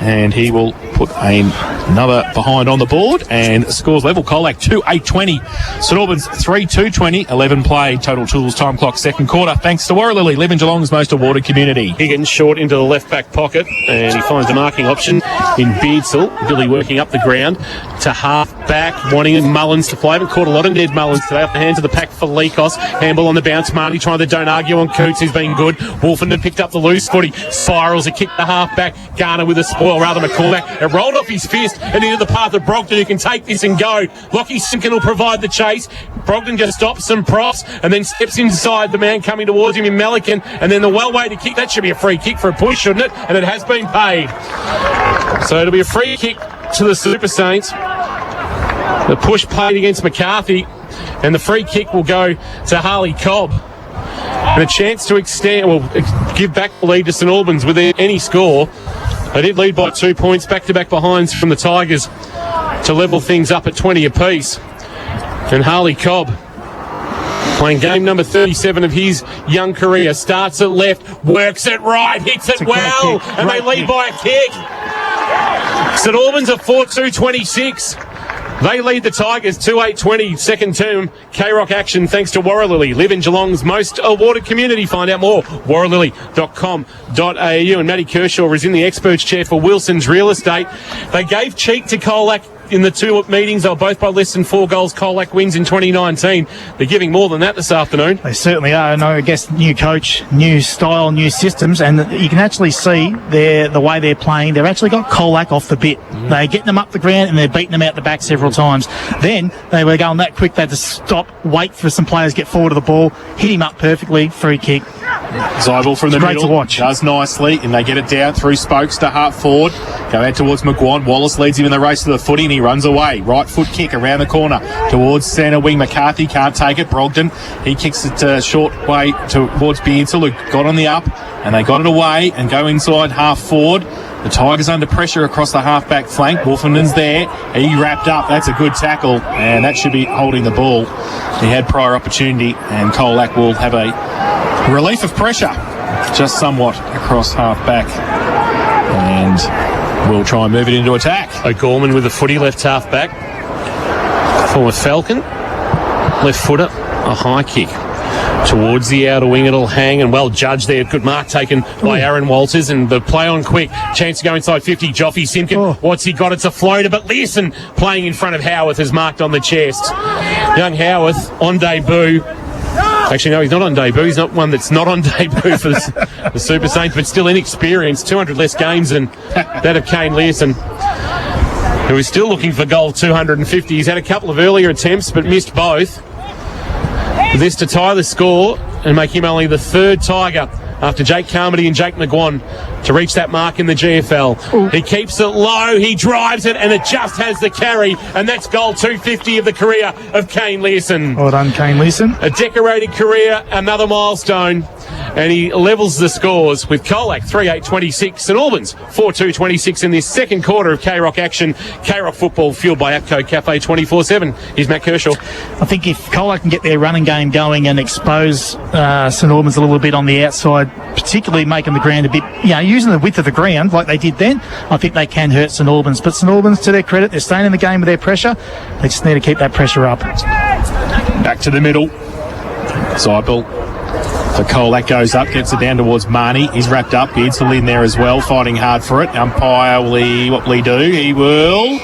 And he will put another behind on the board, and scores level. Colac 2-8-20. St Albans 3-2-20. 11 played. Total Tools time clock second quarter. Thanks to Warralilly, live in Geelong's most awarded community. Higgins short into the left back pocket, and he finds the marking option in Beardsall. Billy working up the ground to half back, wanting Mullins to play. Haven't caught a lot of Ned Mullins today. Off the hands of the pack for Likos. Handball on the bounce. Marty trying to don't argue on Coots, who's been good. Wolfenden picked up the loose footy. Spirals a kick to half back. Garner with a spoil, rather McCormack. It rolled off his fist and into the path of Brogden, who can take this and go. Lockie Simpkin will provide the chase. Brogdon just stops some props and then steps inside the man coming towards him in Melican, and then the well-weighted kick. That should be a free kick for a push, shouldn't it? And it has been paid. So it'll be a free kick to the Super Saints. The push played against McCarthy, and the free kick will go to Harley Cobb. And a chance to give back the lead to St Albans with any score. They did lead by 2 points, back-to-back behinds from the Tigers to level things up at 20 apiece. And Harley Cobb, playing game number 37 of his young career, starts at left, works it right, hits it well, and they lead by a kick. St Albans are 4-2-26. They lead the Tigers 2-8-20, second term K-Rock action thanks to Warralilly. Live in Geelong's most awarded community. Find out more, warralilly.com.au. And Matty Kershaw is in the experts chair for Wilson's Real Estate. They gave cheek to Colac in the two meetings. They were both by less than 4 goals. Colac wins in 2019. They're giving more than that this afternoon. They certainly are. And I guess new coach, new style, new systems, and you can actually see the way they're playing. They've actually got Colac off the bit. They're getting them up the ground and they're beating them out the back several times. Then they were going that quick. They had to stop, wait for some players to get forward of the ball, hit him up perfectly, free kick. Zybel from the great middle to watch. Does nicely, and they get it down through Spokes to half forward. Go out towards McGuan. Wallace leads him in the race to the footy, and he runs away. Right foot kick around the corner towards centre wing. McCarthy can't take it. Brogdon, he kicks it short way towards Beansell, who got on the up, and they got it away and go inside half forward. The Tigers under pressure across the half-back flank. Wolfenden's there. He wrapped up. That's a good tackle, and that should be holding the ball. He had prior opportunity, and Colac will have a relief of pressure just somewhat across half-back, and we'll try and move it into attack. O'Gorman with the footy, left half-back. Former Falcon. Left footer, a high kick. Towards the outer wing, it'll hang, and well judged there. Good mark taken by Aaron Walters, and the play on quick. Chance to go inside 50. Joffy Simpkin, what's he got? It's a floater, but Learson playing in front of Howarth has marked on the chest. Young Howarth on debut. Actually, no, he's not on debut. He's not one that's not on debut for the Super Saints, but still inexperienced. 200 less games than that of Kane Learson, who is still looking for goal 250. He's had a couple of earlier attempts, but missed both. This to tie the score and make him only the third Tiger after Jake Carmody and Jake McGuan to reach that mark in the GFL. Ooh. He keeps it low, he drives it, and it just has the carry, and that's goal 250 of the career of Kane Learson. Well done, Kane Learson. A decorated career, another milestone, and he levels the scores with Colac 3-8-26, St Albans 4-2-26 in this second quarter of K-Rock action. K-Rock football fueled by APCO Cafe 24/7. Here's Matt Kershaw. I think if Colac can get their running game going and expose St Albans a little bit on the outside, particularly making the ground a bit, using the width of the ground like they did then, I think they can hurt St Albans. But St Albans, to their credit, they're staying in the game with their pressure. They just need to keep that pressure up. Back to the middle. Zybel. So Colac goes up, gets it down towards Marnie. He's wrapped up. Beardsall in there as well, fighting hard for it. Umpire, what will he do? He will...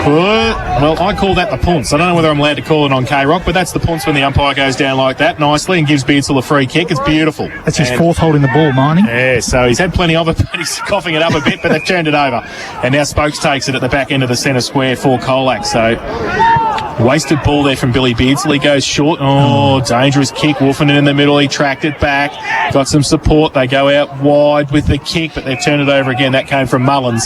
Well, I call that the punts. I don't know whether I'm allowed to call it on K-Rock, but that's the punts when the umpire goes down like that nicely and gives Beardsall a free kick. It's beautiful. That's his fourth holding the ball, Marnie. Yeah, so he's had plenty of it, but he's coughing it up a bit, but they've turned it over. And now Spokes takes it at the back end of the centre square for Colac. So wasted ball there from Billy Beardsall. He goes short. Oh, dangerous kick. Wolfenden in the middle. He tracked it back. Got some support. They go out wide with the kick, but they've turned it over again. That came from Mullins.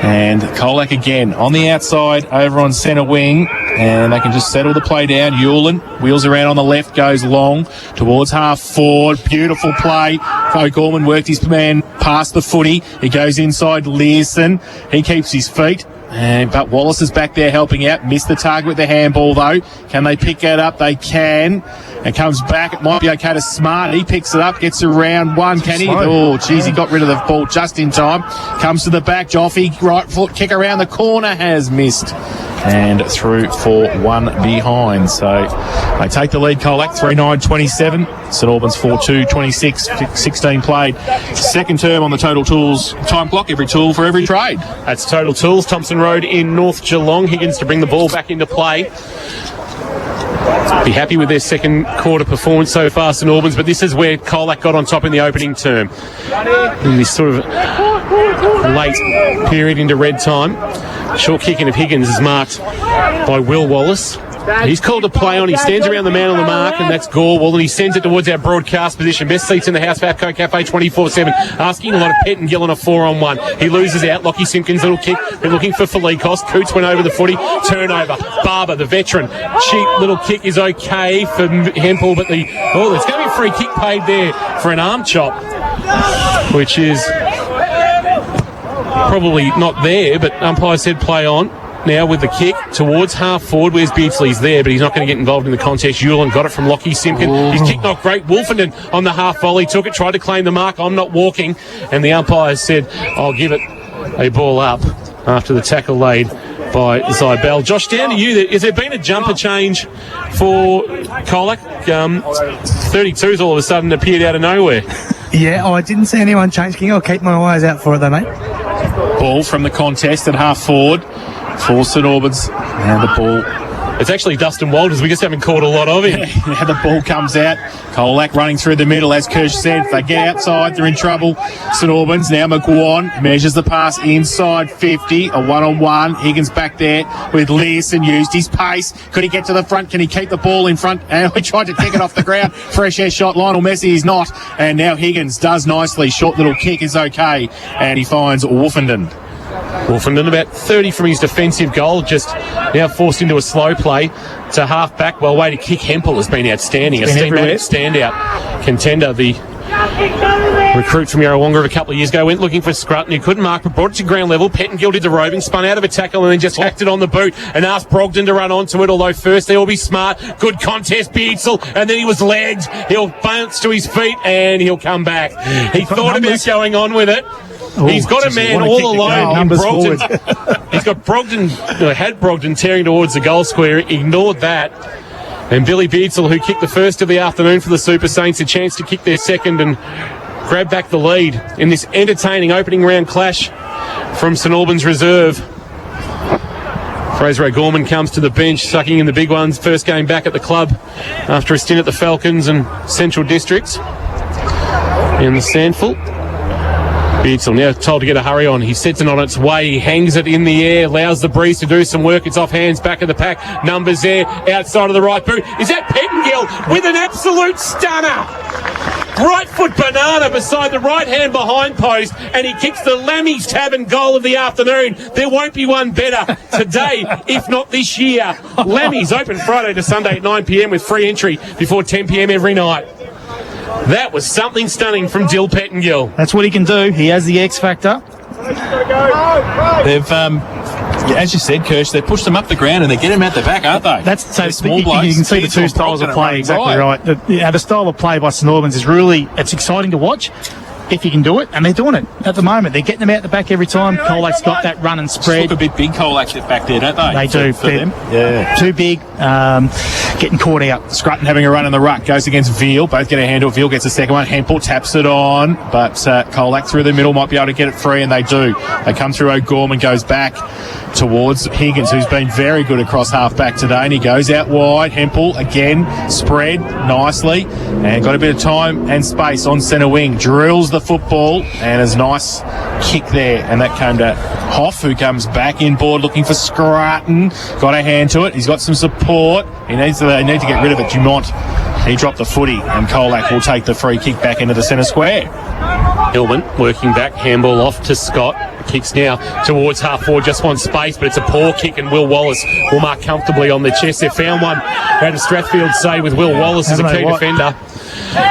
And Colac again on the outside over on centre wing, and they can just settle the play down. Hewlin wheels around on the left, goes long towards half forward. Beautiful play. O'Gorman worked his man past the footy. He goes inside Learson. He keeps his feet. But Wallace is back there helping out. Missed the target with the handball though. Can they pick that up? They can. And comes back. It might be okay to Smart. He picks it up, gets around one. Can he? Oh, geez, he got rid of the ball just in time. Comes to the back. Joffy, right foot kick around the corner, has missed. And through for one behind. So they take the lead, Colac 3-9-27. St Albans 4-2-26. 16 played. Second term on the Total Tools time clock. Every tool for every trade. That's Total Tools, Thompson Road in North Geelong. Higgins to bring the ball back into play. Be happy with their second quarter performance so far, St Albans, but this is where Colac got on top in the opening term. In this sort of late period into red time. Short kicking of Higgins is marked by Will Wallace. He's called to play on. He stands around the man on the mark, and that's Gorwell, and he sends it towards our broadcast position. Best seats in the house for Apco Cafe 24/7. Asking a lot of Pettengill on a 4-on-1. He loses out. Lockie Simpkins, little kick. They're looking for Falikos. Coots went over the footy. Turnover. Barber, the veteran. Cheap little kick is okay for Hempel, but there's going to be a free kick paid there for an arm chop, which is probably not there, but umpire said play on. Now with the kick towards half forward. Where's Beardsley? He's there, but he's not going to get involved in the contest. Yulin got it from Lockie Simpkin. His kick not great. Wolfenden on the half volley took it, tried to claim the mark. I'm not walking. And the umpire said, I'll give it a ball up after the tackle laid by Zybell. Josh, down to you. Has there been a jumper change for Colac? 32's all of a sudden appeared out of nowhere. Yeah, I didn't see anyone change. King. I'll keep my eyes out for it though, mate. Ball from the contest at half forward for St Albans. And the ball. It's actually Dustin Walters. We just haven't caught a lot of him. Now the ball comes out. Colac running through the middle. As Kirsch said, if they get outside, they're in trouble. St Albans. Now McGuan measures the pass inside 50. A one-on-one. Higgins back there with Learson. Used his pace. Could he get to the front? Can he keep the ball in front? And we tried to kick it off the ground. Fresh air shot. Lionel Messi is not. And now Higgins does nicely. Short little kick is okay. And he finds Wolfenden. Wolfenden about 30 from his defensive goal, just now forced into a slow play to half back. Well, way to kick. Hempel has been outstanding. A standout contender. The recruit from Yarrawonga of a couple of years ago went looking for Scrutton, who couldn't mark, but brought it to ground level. Pettengill did the roving, spun out of a tackle and then just hacked it on the boot and asked Brogdon to run onto it, although first they will be smart. Good contest, Beardsall, and then he was legged. He'll bounce to his feet and he'll come back. He thought about going on with it. He's got a man all alone in Brogdon. He's got Brogdon, had Brogdon tearing towards the goal square, ignored that. And Billy Beardsall, who kicked the first of the afternoon for the Super Saints, a chance to kick their second and grab back the lead in this entertaining opening round clash from St Albans reserve. Fraser O'Gorman comes to the bench, sucking in the big ones. First game back at the club after a stint at the Falcons and Central Districts in the Sandful. Beardsall now told to get a hurry on. He sets it on its way. He hangs it in the air, allows the breeze to do some work. It's off hands, back of the pack. Numbers there, outside of the right boot. Is that Pettengill with an absolute stunner? Right foot banana beside the right hand behind post, and he kicks the Lammy's Tavern goal of the afternoon. There won't be one better today, if not this year. Lammy's open Friday to Sunday at 9 p.m. with free entry before 10 p.m. every night. That was something stunning from Dill Pettengill. That's what he can do. He has the X factor. They've, as you said, Kirsch, they pushed them up the ground and they get him out the back, aren't they? That's so small you can see the two styles of play. Exactly right. The style of play by St Albans is it's exciting to watch. If you can do it, and they're doing it at the moment. They're getting them out the back every time. Colac's got that run and spread. Look a bit big, Colac back there, don't they? They do. For them. Yeah. Too big, getting caught out. Scrutton having a run in the ruck, goes against Veal. Both get a handle. Veal gets a second one. Hempel taps it on, but Colac through the middle might be able to get it free, and they do. They come through O'Gorman, goes back towards Higgins, who's been very good across half-back today, and he goes out wide. Hempel, again, spread nicely, and got a bit of time and space on centre wing. Drills the football, and a nice kick there, and that came to Hoff, who comes back inboard looking for Scrutton. Got a hand to it. He's got some support. They need to get rid of it. Dumont, he dropped the footy, and Colac will take the free kick back into the centre square. Hillman working back, handball off to Scott. Kicks now towards half forward, just wants space, but it's a poor kick, and Will Wallace will mark comfortably on the chest. They found one out of Strathfield say with Will Wallace as a key defender.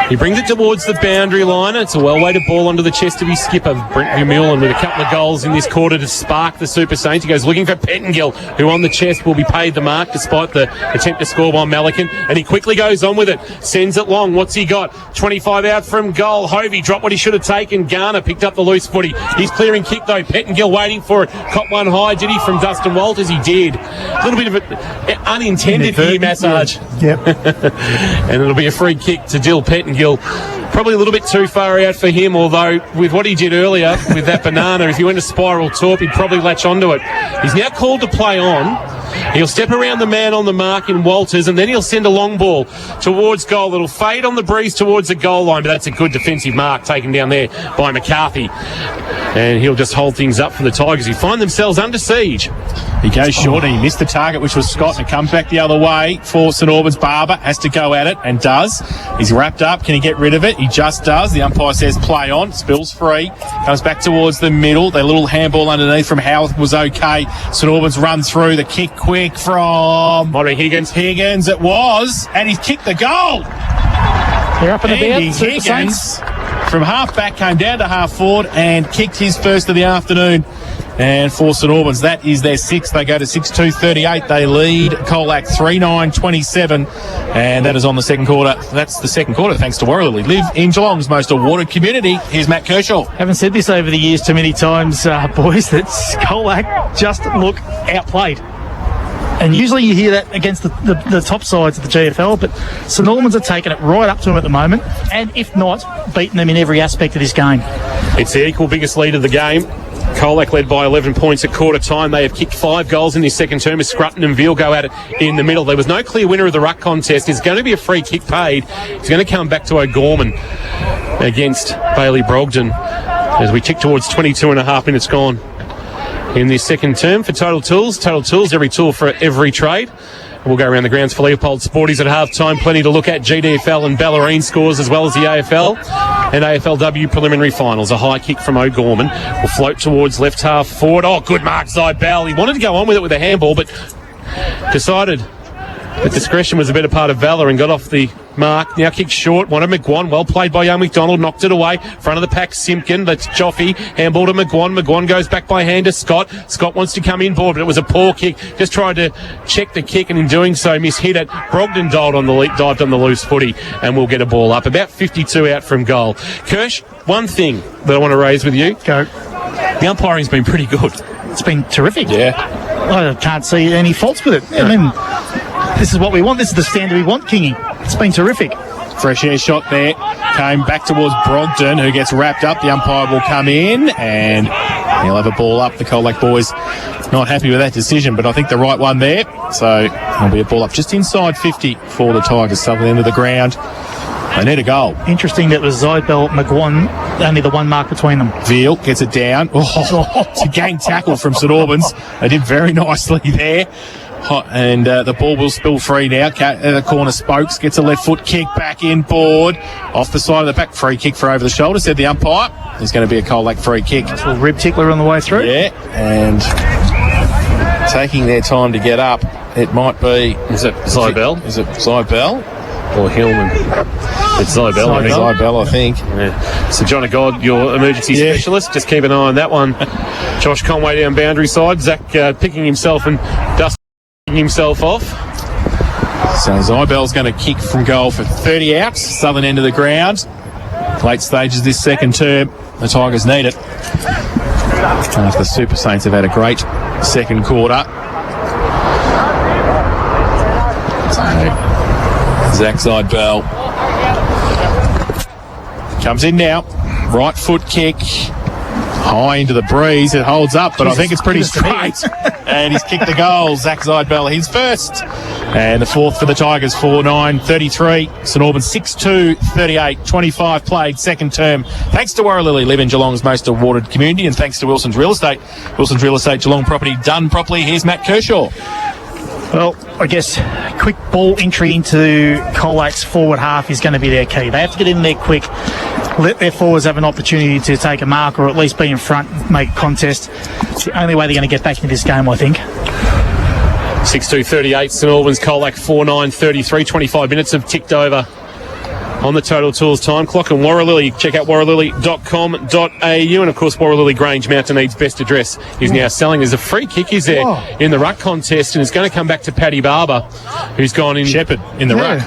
He brings it towards the boundary line. It's a well-weighted ball onto the chest of his skipper, Brent Vermeulen, with a couple of goals in this quarter to spark the Super Saints. He goes looking for Pettengill, who on the chest will be paid the mark despite the attempt to score by Melican, and he quickly goes on with it, sends it long. What's he got? 25 out from goal. Hovey dropped what he should have taken. Garner picked up the loose footy. He's clearing kick though. Pettengill waiting for it. Caught one high, did he, from Dustin Walters? He did. A little bit of an unintended ear massage. Yep. And it'll be a free kick to Dill Pettengill. Probably a little bit too far out for him, although with what he did earlier with that banana, if he went to spiral torp, he'd probably latch onto it. He's now called to play on. He'll step around the man on the mark in Walters, and then he'll send a long ball towards goal. It'll fade on the breeze towards the goal line, but that's a good defensive mark taken down there by McCarthy. And he'll just hold things up for the Tigers, who find themselves under siege. He goes short and he missed the target, which was Scott, and it comes back the other way for St Albans. Barber has to go at it and does. He's wrapped up. Can he get rid of it? He just does. The umpire says play on. Spills free. Comes back towards the middle. The little handball underneath from Howard was okay. St Albans run through. The kick quick from Higgins. Higgins it was. And he's kicked the goal. They're up and Andy about. Higgins from half back came down to half forward and kicked his first of the afternoon. And for St Albans, that is their sixth. They go to 6-2-38. They lead Colac 3-9-27. And that is on the second quarter. That's the second quarter, thanks to Warralilly. Live in Geelong's most awarded community. Here's Matt Kershaw. Haven't said this over the years too many times, boys, that Colac just look outplayed. And usually you hear that against the top sides of the GFL, but St Albans are taking it right up to them at the moment, and if not, beating them in every aspect of this game. It's the equal biggest lead of the game. Colac led by 11 points at quarter time. They have kicked 5 goals in this second term as Scrutton and Veal go at it in the middle. There was no clear winner of the ruck contest. There's going to be a free kick paid. It's going to come back to O'Gorman against Bailey Brogden as we tick towards 22 and a half minutes gone in this second term for Total Tools. Total Tools, every tool for every trade. We'll go around the grounds for Leopold Sporties at half-time. Plenty to look at. GDFL and Ballerine scores as well as the AFL and AFLW preliminary finals. A high kick from O'Gorman will float towards left half forward. Oh, good mark, Zybell. He wanted to go on with it with a handball, but decided that discretion was a better part of valour and got off the mark. Now kicked short. One of McGuan. Well played by young McDonald. Knocked it away. Front of the pack, Simpkin. That's Joffy. Handball to McGuan. McGuan goes back by hand to Scott. Scott wants to come in board, but it was a poor kick. Just tried to check the kick, and in doing so, mishit it. Brogden dived on the loose footy, and we'll get a ball up. About 52 out from goal. Kirsch, one thing that I want to raise with you. Go. The umpiring's been pretty good. It's been terrific. Yeah. I can't see any faults with it. I mean, this is what we want. This is the standard we want, Kingy. It's been terrific. Fresh air shot there. Came back towards Brogden, who gets wrapped up. The umpire will come in and he'll have a ball up. The Colac boys not happy with that decision, but I think the right one there. So there'll be a ball up just inside 50 for the Tigers, southern end of the ground. They need a goal. Interesting that was Zybell, McGuan, only the one mark between them. Veal gets it down. Oh, it's a gang tackle from St Albans. They did very nicely there. And the ball will spill free now. The corner Spokes gets a left foot kick back in board. Off the side of the back. Free kick for over the shoulder, said the umpire. There's going to be a Colac free kick. Nice little rib tickler on the way through. Yeah, and taking their time to get up. It might be... Is it Zybell? Is it Zybell? Or Hillman? It's Zybell, I think. Zybell, I think. Yeah. So John God, your emergency specialist, just keep an eye on that one. Josh Conway down boundary side. Zach picking himself and dusting himself off. So Zybell's going to kick from goal for 30 out, southern end of the ground. Late stages this second term. The Tigers need it. The Super Saints have had a great second quarter. Zach Zybell comes in now. Right foot kick. High into the breeze. It holds up, but I think it's pretty straight. And he's kicked the goal. Zach Zybell, he's first. And the fourth for the Tigers, 4-9-33. St Albans 6-2-38. 25 played, second term. Thanks to Warralilly, live in Geelong's most awarded community, and thanks to Wilson's Real Estate. Wilson's Real Estate, Geelong property done properly. Here's Matt Kershaw. Well, I guess quick ball entry into Colac's forward half is going to be their key. They have to get in there quick, let their forwards have an opportunity to take a mark or at least be in front, make a contest. It's the only way they're going to get back into this game, I think. 6-2-38, St Albans, Colac 4-9-33. 25 minutes have ticked over on the Total Tools time clock. And Warralilly, check out warralilly.com.au. And of course, Warralilly Grange, Mountain Ede's best address, is now selling. There's a free kick, is there, in the ruck contest, and it's going to come back to Paddy Barber, who's gone in Shepherd in the ruck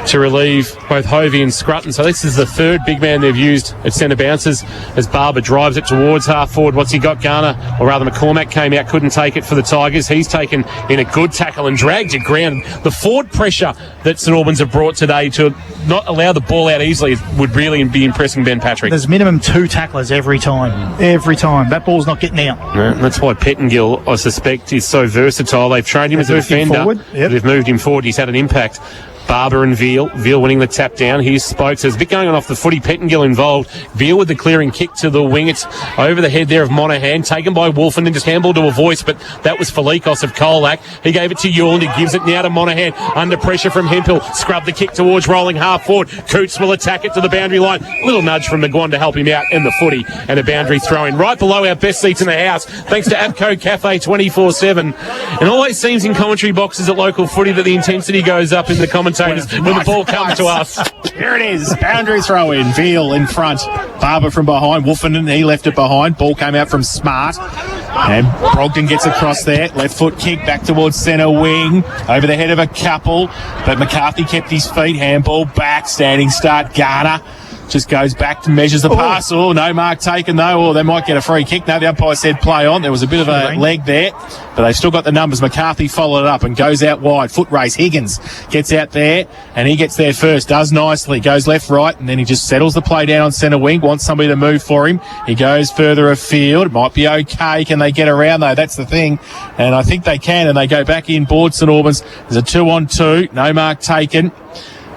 to relieve both Hovey and Scrutton. So this is the third big man they've used at centre bounces as Barber drives it towards half forward. What's he got? Garner, or rather McCormack, came out, couldn't take it for the Tigers. He's taken in a good tackle and dragged it ground. The forward pressure that St Albans have brought today to not allow the ball out easily would really be impressing Ben Patrick. There's minimum 2 tacklers every time. Every time. That ball's not getting out. Yeah, that's why Pettingill, I suspect, is so versatile. They've trained him as a defender. They've moved him forward. He's had an impact. Barber and Veal winning the tap down. Here's Spokes. There's a bit going on off the footy. Pettingill involved. Veal with the clearing kick to the wing. It's over the head there of Monahan, taken by Wolfen and just handballed to a voice, but that was Felikos of Colac. He gave it to Yuland. He gives it now to Monahan. Under pressure from Hemphill. Scrub the kick towards rolling half forward. Coots will attack it to the boundary line. Little nudge from McGuan to help him out in the footy, and a boundary throw in right below our best seats in the house, thanks to Abco Cafe 24/7. It always seems in commentary boxes at local footy that the intensity goes up in the commentators when the ball comes to us. Here it is. Boundary throw in. Veal in front. Barber from behind. Wolfenden, he left it behind. Ball came out from Smart. And Brogdon gets across there. Left foot kick back towards centre wing. Over the head of a couple. But McCarthy kept his feet. Handball back. Standing start. Garner just goes back to measures the pass. Oh, no mark taken though. Or they might get a free kick. No, the umpire said play on. There was a bit of a leg there, but they've still got the numbers. McCarthy followed it up and goes out wide. Foot race. Higgins gets out there and he gets there first. Does nicely. Goes left, right, and then he just settles the play down on centre wing. Wants somebody to move for him. He goes further afield. Might be okay. Can they get around though? That's the thing. And I think they can, and they go back in board St Albans. There's a 2-on-2. No mark taken.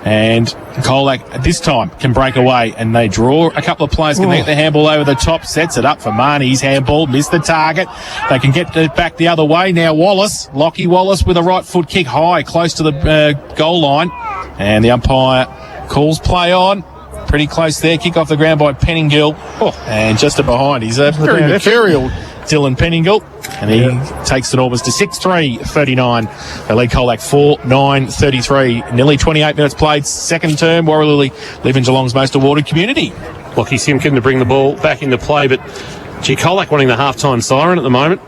And Colac at this time can break away, and they draw a couple of players, can get the handball over the top, sets it up for Marnie's handball, missed the target. They can get it back the other way. Now Lockie Wallace with a right foot kick high, close to the goal line, and the umpire calls play on. Pretty close there, kick off the ground by Pettingill, and just a behind. He's a very mercurial Dylan Pettingill, and he takes St Albans to 6-3-39. They lead Colac 4-9-33. Nearly 28 minutes played. Second term, Warralilly live in Geelong's most awarded community. Lockie Simpkin to bring the ball back into play, but Colac wanting the half-time siren at the moment.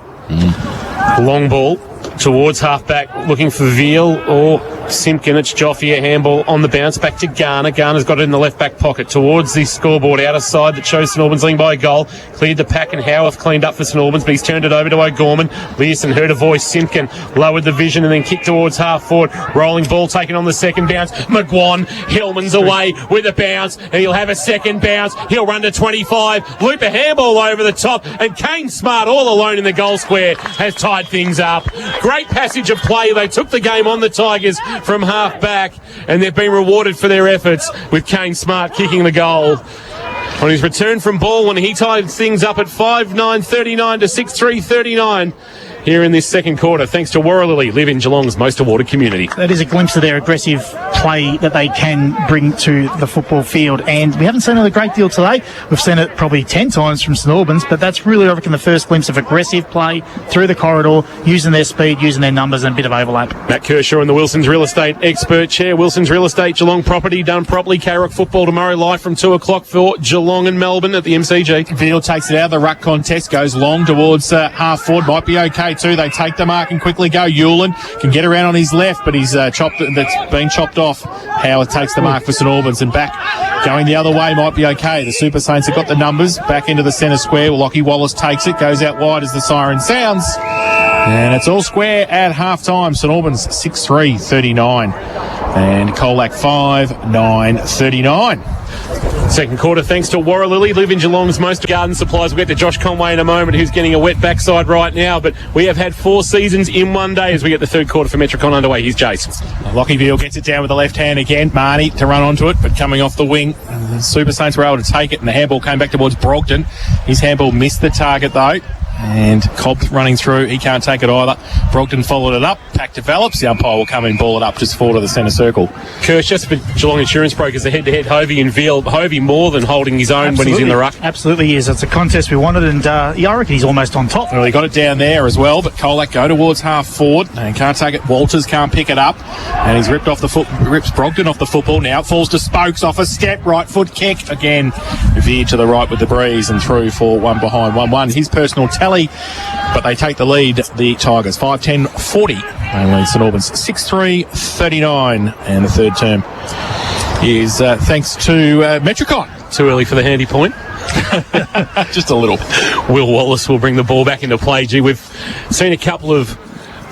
Long ball towards half-back, looking for Veal or Simpkin. It's Joffe, a handball on the bounce back to Garner. Garner's got it in the left-back pocket towards the scoreboard outer side that shows St Albans leading by a goal. Cleared the pack and Howarth cleaned up for St Albans, but he's turned it over to O'Gorman. Learson heard a voice. Simpkin lowered the vision and then kicked towards half-forward. Rolling ball taken on the second bounce. McGuan, Hillman's away with a bounce, and he'll have a second bounce. He'll run to 25. Loop a handball over the top, and Kane Smart all alone in the goal square has tied things up. Great passage of play. They took the game on the Tigers from half back, and they've been rewarded for their efforts with Kane Smart kicking the goal on his return from ball when he tied things up at 5-9-39 to 6-3-39 here in this second quarter, thanks to Warralilly, live in Geelong's most awarded community. That is a glimpse of their aggressive play that they can bring to the football field, and we haven't seen it a great deal today. We've seen it probably 10 times from St Albans, but that's really, I reckon, the first glimpse of aggressive play through the corridor, using their speed, using their numbers, and a bit of overlap. Matt Kershaw in the Wilson's Real Estate Expert Chair. Wilson's Real Estate, Geelong property, done properly. Carrick football tomorrow, live from 2 o'clock for Geelong and Melbourne at the MCG. Veal takes it out of the ruck contest, goes long towards half forward. Might be okay too. They take the mark and quickly go. Yuland can get around on his left, but he's that's been chopped off. Howard takes the mark for St Albans, and back going the other way might be okay. The Super Saints have got the numbers back into the centre square. Lockie Wallace takes it, goes out wide as the siren sounds, and it's all square at half time. St Albans 6-3-39 and Colac 5-9-39. Second quarter, thanks to Warralilly, live in Geelong's most garden supplies. We'll get to Josh Conway in a moment, who's getting a wet backside right now, but we have had 4 seasons in one day as we get the third quarter for Metricon underway. Here's Jace. Lockie Veal gets it down with the left hand again. Marnie to run onto it, but coming off the wing. The Super Saints were able to take it, and the handball came back towards Brogdon. His handball missed the target though, and Cobb running through. He can't take it either. Brogdon followed it up. Pack develops. The umpire will come in, ball it up just forward of the centre circle. Kirsch, just for Geelong Insurance Brokers, the head-to-head Hovey and Veal. Hovey more than holding his own when he's in the ruck. Absolutely he is. It's a contest we wanted, and I reckon he's almost on top. Well, he got it down there as well, but Colac go towards half forward and can't take it. Walters can't pick it up, and he's rips Brogdon off the football. Now it falls to Spokes off a step, right foot kick again. Veered to the right with the breeze and through for one behind 1-1. His personal tally, but they take the lead, the Tigers 5-10-40. They lead St Albans 6-3-39, and the third term is thanks to Metricon. Too early for the handy point. Just a little. Will Wallace will bring the ball back into play. Gee, we've seen a couple of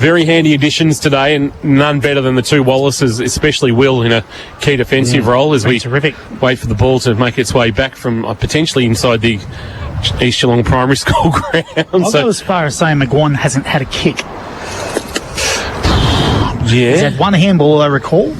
very handy additions today, and none better than the two Wallaces, especially Will in a key defensive role as we terrific. wait for the ball to make its way back from potentially inside the East Geelong Primary School ground. I'll go as far as saying McGuan hasn't had a kick. He's had one handball, I recall.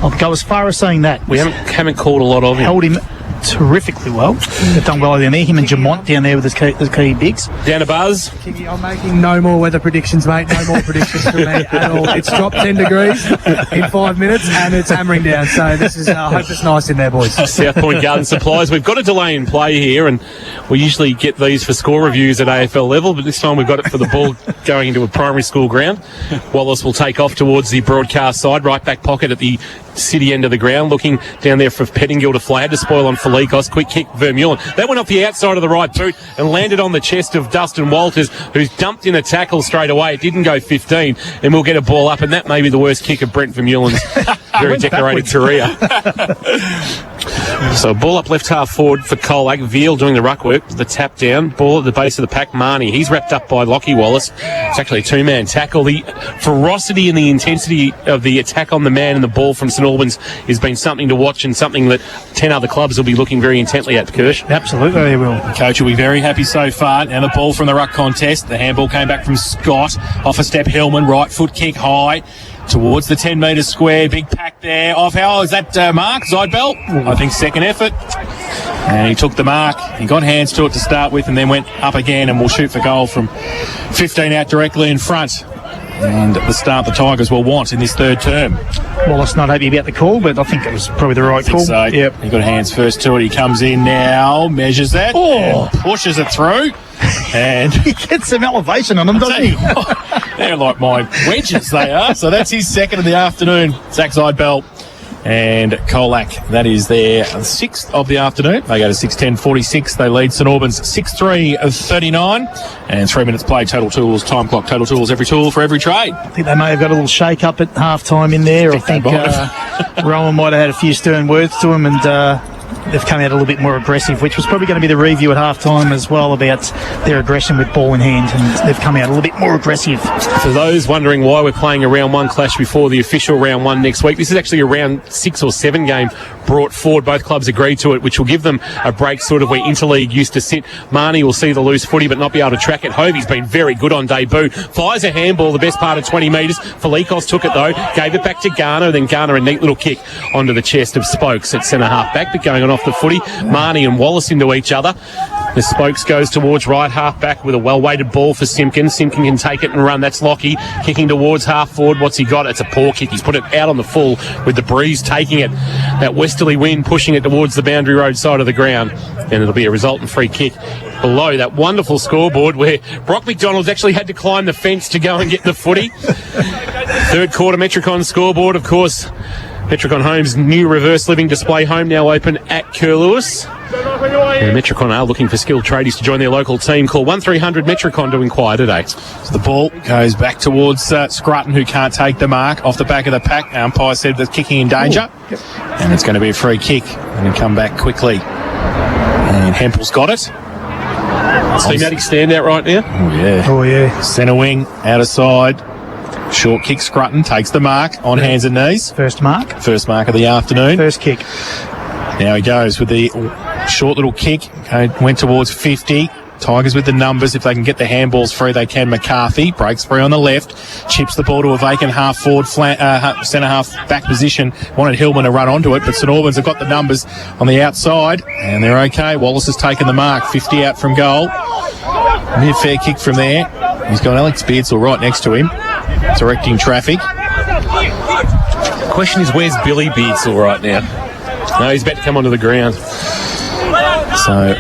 I'll go as far as saying that. We haven't called a lot of him. Held him terrifically well. They've done well down there. Him and Jamont down there with his key bigs. Down to Buzz. Kiki, I'm making no more weather predictions, mate. No more predictions from me at all. It's dropped 10 degrees in 5 minutes and it's hammering down. So this is, I hope it's nice in there, boys. South Point Garden Supplies. We've got a delay in play here, and we usually get these for score reviews at AFL level, but this time we've got it for the ball going into a primary school ground. Wallace will take off towards the broadcast side, right back pocket at the city end of the ground, looking down there for Pettingill to fly. Had to spoil on Felikos. Quick kick, Vermeulen. That went off the outside of the right boot and landed on the chest of Dustin Walters, who's dumped in a tackle straight away. It didn't go 15, and we'll get a ball up, and that may be the worst kick of Brent Vermeulen's very decorated career. So ball up left half forward for Colac. Veal doing the ruck work. The tap down. Ball at the base of the pack. Marnie. He's wrapped up by Lockie Wallace. It's actually a two-man tackle. The ferocity and the intensity of the attack on the man and the ball from St Albans has been something to watch, and something that 10 other clubs will be looking very intently at, Kirsch. Absolutely, they will. Coach will be very happy so far. Now the ball from the ruck contest. The handball came back from Scott. Off a step, Hillman. Right foot kick high towards the 10-metre square. Big pack there. Off how is that Mark Zeidbelt? I think second effort. And he took the mark. He got hands to it to start with and then went up again and will shoot for goal from 15 out directly in front. And the start the Tigers will want in this third term. Wallace not happy about the call, but I think it was probably the right call. So. Yep. He got hands first to it. He comes in now, measures that, and pushes it through. And He gets some elevation on them, doesn't he? they're like my wedges, they are. So that's his second of the afternoon. Zach Zeidbelt and Colac. That is their sixth of the afternoon. They go to 6:10:46. They lead St Albans 6-3 of 39. And 3 minutes play. Total Tools, time clock. Total Tools, every tool for every trade. I think they may have got a little shake-up at half-time in there. I think Rowan might have had a few stern words to him, and they've come out a little bit more aggressive, which was probably going to be the review at half-time as well about their aggression with ball in hand, and they've come out a little bit more aggressive. For those wondering why we're playing a round one clash before the official round one next week, this is actually a round 6 or 7 game brought forward. Both clubs agreed to it, which will give them a break sort of where Interleague used to sit. Marnie will see the loose footy but not be able to track it. Hovey's been very good on debut. Fires a handball the best part of 20 metres. Felikos took it though, gave it back to Garner, then Garner a neat little kick onto the chest of Spokes at centre half back, but going on off the footy. Marnie and Wallace into each other. The Spokes goes towards right half back with a well-weighted ball for Simpkin. Simpkin can take it and run. That's Lockie kicking towards half forward. What's he got? It's a poor kick. He's put it out on the full with the breeze taking it. That westerly wind pushing it towards the Boundary Road side of the ground. And it'll be a resultant free kick below that wonderful scoreboard where Brock McDonald's actually had to climb the fence to go and get the footy. Third quarter Metricon scoreboard, of course. Metricon Home's new reverse living display home now open at Curlewis. And Metricon are looking for skilled tradies to join their local team. Call 1300 Metricon to inquire today. So the ball goes back towards Scrutton, who can't take the mark off the back of the pack. Umpire said the kicking in danger. And it's going to be a free kick and come back quickly. And Hempel's got it. Thematic standout right now. Oh, yeah. Centre wing, outer side. Short kick, Scrutton takes the mark on hands and knees. First mark. First mark of the afternoon. First kick. Now he goes with the short little kick. Went towards 50. Tigers with the numbers. If they can get the handballs free, they can. McCarthy breaks free on the left. Chips the ball to a vacant half forward, centre half back position. Wanted Hillman to run onto it, but St Albans have got the numbers on the outside, and they're okay. Wallace has taken the mark. 50 out from goal. Near fair kick from there. He's got Alex Beardsall right next to him, directing traffic. The question is, where's Billy Beardsall right now? No, he's about to come onto the ground. So,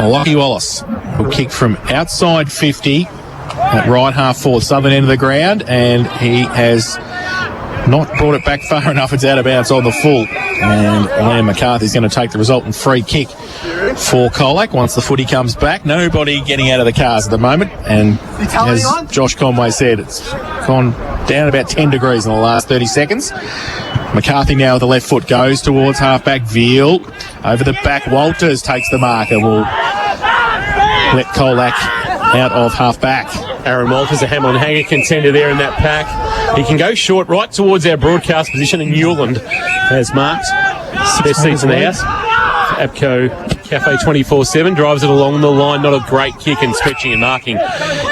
Lockie Wallace will kick from outside 50 at right half forward, southern end of the ground, and he has not brought it back far enough. It's out of bounds on the full, and Liam McCarthy's going to take the resultant free kick for Colac once the footy comes back. Nobody getting out of the cars at the moment, and as Josh Conway said, it's gone down about 10 degrees in the last 30 seconds. McCarthy now with the left foot goes towards half-back. Veal over the back. Walters takes the mark and will let Colac out of half-back. Aaron Walters, a Hamlin Hanger contender there in that pack. He can go short right towards our broadcast position, and Newland has marked their seats in the house. Abco Cafe 24/7 drives it along the line. Not a great kick, and stretching and marking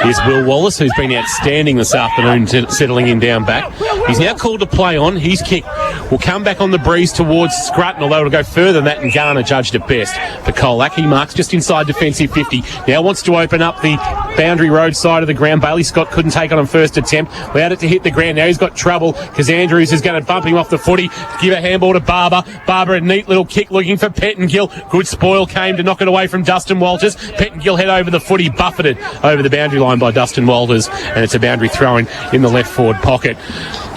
is Will Wallace, who's been outstanding this afternoon, settling in down back. He's now called to play on. His kick will come back on the breeze towards Scrutton, although it'll go further than that, and Garner judged it best for Colac. He marks just inside defensive 50. Now wants to open up the boundary road side of the ground. Bailey Scott couldn't take it on first attempt. Allowed it to hit the ground. Now he's got trouble because Andrews is going to bump him off the footy. Give a handball to Barber. Barber, a neat little kick looking for Pettengill. Good spoil came to knock it away from Dustin Walters. Pettengill head over the footy, buffeted over the boundary line by Dustin Walters, and it's a boundary throw-in in the left forward pocket.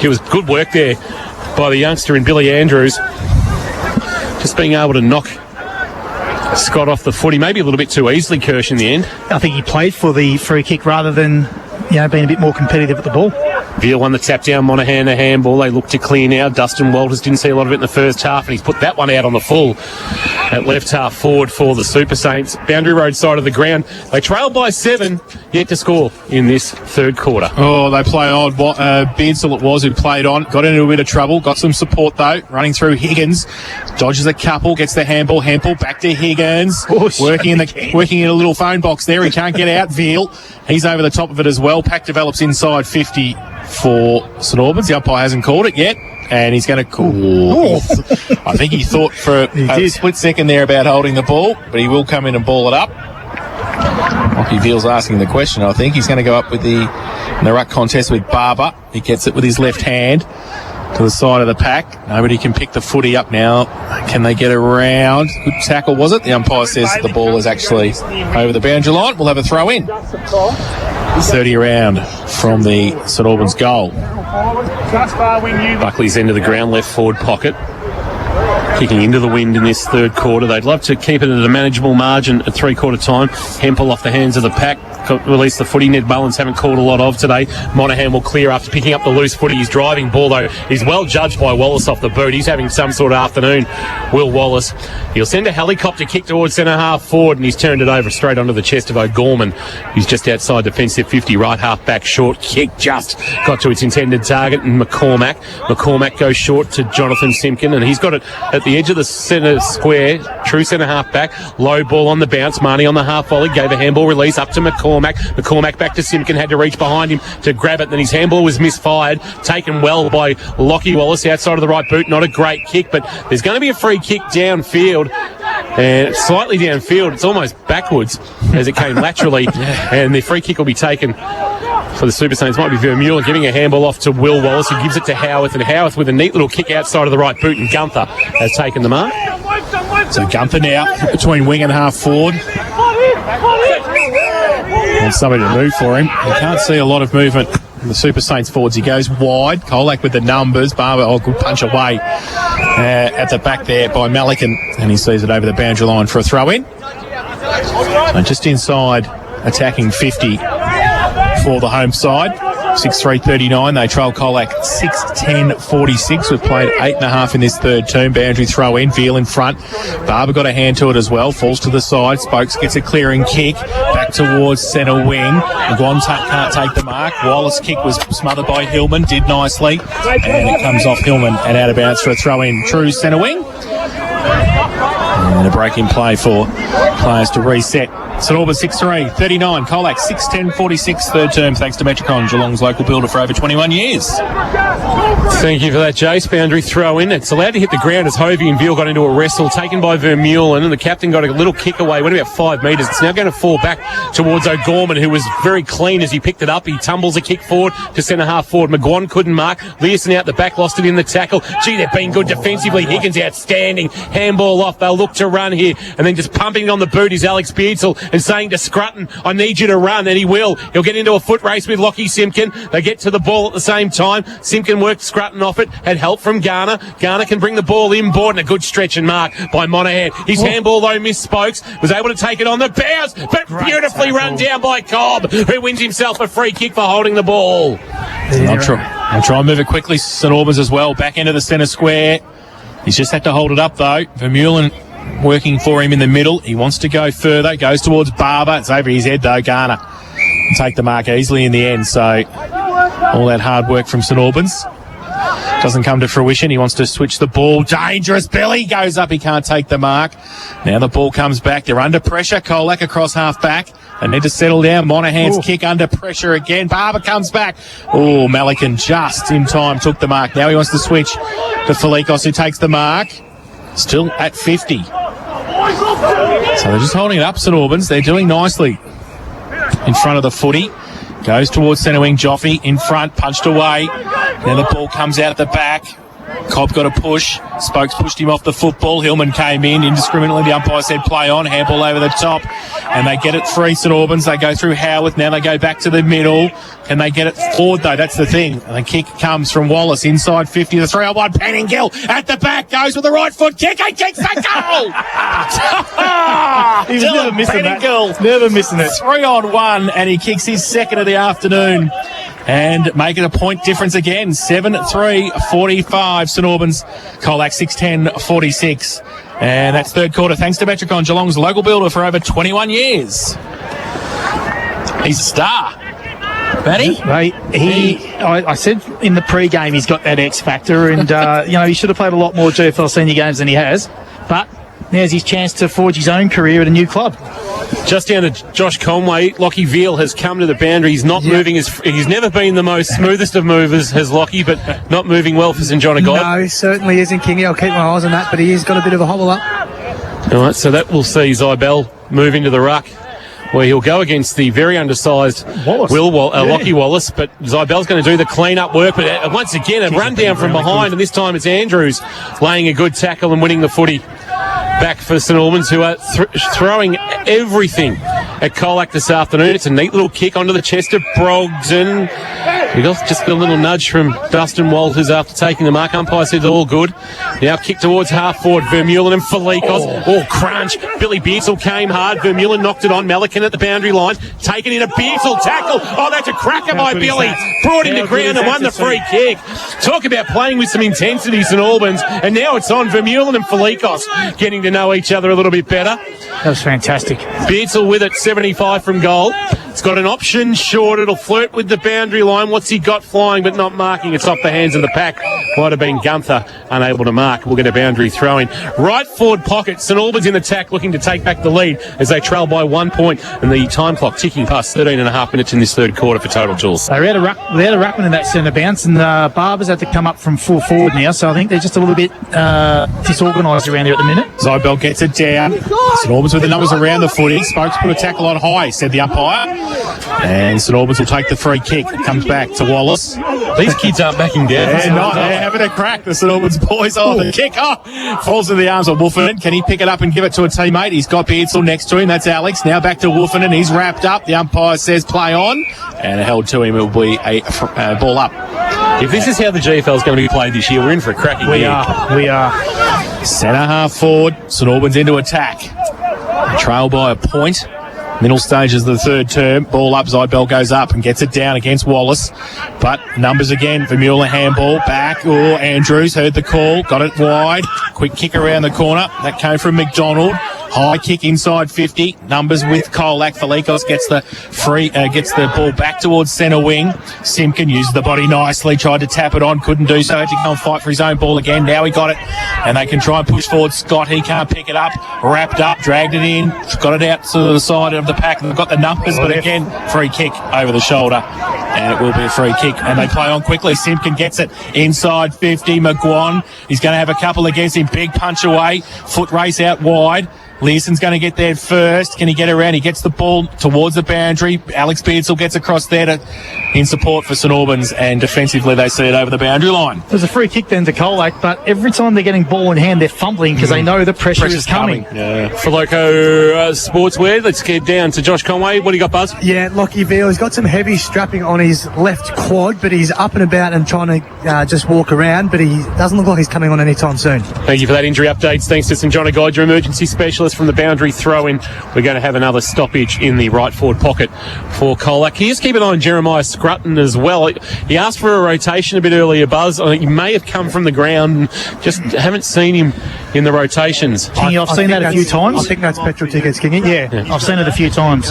It was good work there by the youngster in Billy Andrews, just being able to knock Scott off the footy, maybe a little bit too easily, Kirsch, in the end. I think he played for the free kick rather than, being a bit more competitive at the ball. Veal won the tap down, Monaghan a handball. They look to clear now. Dustin Walters didn't see a lot of it in the first half, and he's put that one out on the full at left half forward for the Super Saints. Boundary road side of the ground. They trailed by 7, yet to score in this third quarter. Oh, they play on. Beansell it was who played on. Got into a bit of trouble. Got some support, though. Running through Higgins. Dodges a couple. Gets the handball. Hempel back to Higgins. Working in a little phone box there. He can't get out. Veal. He's over the top of it as well. Pack develops inside 50 for St Albans. The umpire hasn't called it yet, and he's going to call. I think he thought for a split second there about holding the ball, but he will come in and ball it up. Lockie Veal's asking the question. I think he's going to go up with in the ruck contest with Barber. He gets it with his left hand to the side of the pack. Nobody can pick the footy up now. Can they get around? Good tackle, was it? The umpire says the ball is actually over the boundary line. We'll have a throw in. 30 around from the St Albans goal. Buckley's into the ground, left forward pocket. Kicking into the wind in this third quarter. They'd love to keep it at a manageable margin at three-quarter time. Hempel off the hands of the pack. Release the footy. Ned Mullins haven't called a lot of today. Monaghan will clear after picking up the loose footy. His driving ball, though, is well judged by Wallace off the boot. He's having some sort of afternoon, Will Wallace. He'll send a helicopter kick towards centre half forward, and he's turned it over straight onto the chest of O'Gorman, who's just outside defensive 50. Right half back short kick just got to its intended target, and McCormack goes short to Jonathan Simpkin, and he's got it at the edge of the centre square. True centre half back. Low ball on the bounce. Marnie on the half volley gave a handball release up to McCormack. Back to Simpkin, had to reach behind him to grab it, then his handball was misfired, taken well by Lockie Wallace outside of the right boot. Not a great kick, but there's going to be a free kick downfield, and slightly downfield. It's almost backwards as it came laterally, and the free kick will be taken for the Super Saints. Might be Vermeulen giving a handball off to Will Wallace, who gives it to Howarth, and Howarth with a neat little kick outside of the right boot, and Gunther has taken the mark. So Gunther now between wing and half forward. And somebody to move for him. You can't see a lot of movement in the Super Saints forwards. He goes wide. Colac with the numbers. Barber, good punch away at the back there by Malikan, and he sees it over the boundary line for a throw in. And just inside attacking 50 for the home side. 6-3-39. They trail Colac 6-10-46. We've played 8.5 in this third term. Boundary throw in. Veal in front. Barber got a hand to it as well. Falls to the side. Spokes gets a clearing kick. Back towards centre wing. Guantak can't take the mark. Wallace kick was smothered by Hillman. Did nicely. And it comes off Hillman and out of bounds for a throw in. True centre wing. And a break in play for players to reset. St Albans 6-3-39. Colac 6-10-46. Third term thanks to Metricon, Geelong's local builder for over 21 years. Thank you for that, Jace. Boundary throw in. It's allowed to hit the ground as Hovey and Veal got into a wrestle, taken by Vermeulen, and the captain got a little kick away, went about 5 metres. It's now going to fall back towards O'Gorman, who was very clean as he picked it up. He tumbles a kick forward to centre half forward. McGuan couldn't mark. Learson out the back, lost it in the tackle. Gee, they've been good defensively. Higgins outstanding. Handball off. They'll look to run here, and then just pumping on the boot is Alex Beardsell and saying to Scrutton, I need you to run, and he will. He'll get into a foot race with Lockie Simpkin. They get to the ball at the same time. Simpkin worked Scrutton off it, had help from Garner. Garner can bring the ball inboard, and a good stretch and mark by Monaghan. His handball, though, missed Spokes, was able to take it on the bounce, but beautifully run down by Cobb, who wins himself a free kick for holding the ball. I'll try and move it quickly. St Albans as well, back into the centre square. He's just had to hold it up, though. Vermeulen working for him in the middle. He wants to go further. Goes towards Barber. It's over his head, though. Garner take the mark easily in the end. So all that hard work from St Albans doesn't come to fruition. He wants to switch the ball. Dangerous. Billy goes up. He can't take the mark. Now the ball comes back. They're under pressure. Colac across half back. They need to settle down. Monahan's kick under pressure again. Barber comes back. Oh, Malikan just in time took the mark. Now he wants to switch to Felikos, who takes the mark. Still at 50. So they're just holding it up, St Albans. They're doing nicely in front of the footy. Goes towards centre wing. Joffe in front, punched away. Then the ball comes out the back. Cobb got a push. Spokes pushed him off the football. Hillman came in indiscriminately. The umpire said play on. Handball over the top. And they get it free, St Albans. They go through Howarth. Now they go back to the middle. Can they get it forward, though? That's the thing. And the kick comes from Wallace inside 50. The 3-on-1. Penningill at the back. Goes with the right foot kick. He kicks the goal! He was never missing Penningill. that. Never missing it. 3-on-1. And he kicks his second of the afternoon. And make it a point difference again. 7-3-45 St Albans. Colac 6-10-46. And that's third quarter. Thanks to Metricon, Geelong's local builder for over 21 years. He's a star. Matty? Mate, I said in the pre-game he's got that X factor, and he should have played a lot more GFL senior games than he has. But now's his chance to forge his own career at a new club. Just down to Josh Conway. Lockie Veal has come to the boundary. He's not moving he's never been the most smoothest of movers, has Lockie, but not moving well for St John of God. No, he certainly isn't, Kingy. I'll keep my eyes on that, but he has got a bit of a hobble up. All right, so that will see Zybell move into the ruck, where he'll go against the very undersized Wallace. Lockie Wallace, but Zybell's going to do the clean-up work. But once again, a run down from behind, and this time it's Andrews laying a good tackle and winning the footy back for St Albans, who are throwing everything at Colac this afternoon. It's a neat little kick onto the chest of Brogden. We just got a little nudge from Dustin Walters after taking the mark. Umpire said all good. Now kick towards half forward. Vermeulen and Felikos. Oh, crunch. Billy Bearsall came hard. Vermeulen knocked it on. Malikan at the boundary line. Taken in a Bearsall tackle. Oh, that's a cracker by Billy. Brought him to ground and won the free kick. Talk about playing with some intensity, St Albans. And now it's on Vermeulen and Felikos getting to know each other a little bit better. That was fantastic. Bearsall with it, 75 from goal. It's got an option short. It'll flirt with the boundary line. What's he got flying but not marking? It's off the hands of the pack. Might have been Gunther unable to mark. We'll get a boundary throw in. Right forward pocket. St Albans in attack looking to take back the lead as they trail by 1 point, and the time clock ticking past 13.5 minutes in this third quarter for total, Jules. They had a ruckman in that centre bounce, and Barbers had to come up from full forward now, so I think they're just a little bit disorganised around there at the minute. Zybell gets it down. St Albans with the numbers around the footy. Spokes put a tackle on high, said the umpire. And St Albans will take the free kick. It comes back to Wallace. These kids aren't backing down. They're having a crack, the St Albans boys. Oh, the kick falls in the arms of Wolfenden. Can he pick it up and give it to a teammate? He's got Beardsall next to him. That's Alex. Now back to Wolfenden. He's wrapped up. The umpire says play on. And held to him. It will be a ball up. If this is how the GFL is going to be played this year, we're in for a cracking year. We are. Centre half forward. St Albans into attack. Trail by a point. Middle stages of the third term. Ball up. Zybell goes up and gets it down against Wallace. But numbers again. Vermeulen handball. Back. Oh, Andrews heard the call. Got it wide. Quick kick around the corner. That came from McDonald. High kick inside 50. Numbers with Colac. Felikos gets the ball back towards centre wing. Simpkin used the body nicely. Tried to tap it on. Couldn't do so. Had to go and fight for his own ball again. Now he got it. And they can try and push forward. Scott, he can't pick it up. Wrapped up. Dragged it in. Got it out to the side of the pack. They've got the numbers. But again, free kick over the shoulder. And it will be a free kick. And they play on quickly. Simpkin gets it inside 50. McGuan. He's going to have a couple against him. Big punch away. Foot race out wide. Leeson's going to get there first. Can he get around? He gets the ball towards the boundary. Alex Beardsall gets across there in support for St Albans, and defensively they see it over the boundary line. There's a free kick then to Colac, but every time they're getting ball in hand, they're fumbling because they know the pressure is coming. Yeah. For Loco Sportswear, let's get down to Josh Conway. What do you got, Buzz? Yeah, Lockie Veal, he's got some heavy strapping on his left quad, but he's up and about and trying to just walk around, but he doesn't look like he's coming on anytime soon. Thank you for that injury updates. Thanks to St John of God, your emergency specialist. scoreless from the boundary throw-in. We're going to have another stoppage in the right forward pocket for Colac. Can you just keep an eye on Jeremiah Scrutton as well? He asked for a rotation a bit earlier, Buzz. He may have come from the ground and just haven't seen him in the rotations. Kingy, I've seen that a few times. I think that's petrol tickets, Kingy. Yeah, I've seen it a few times.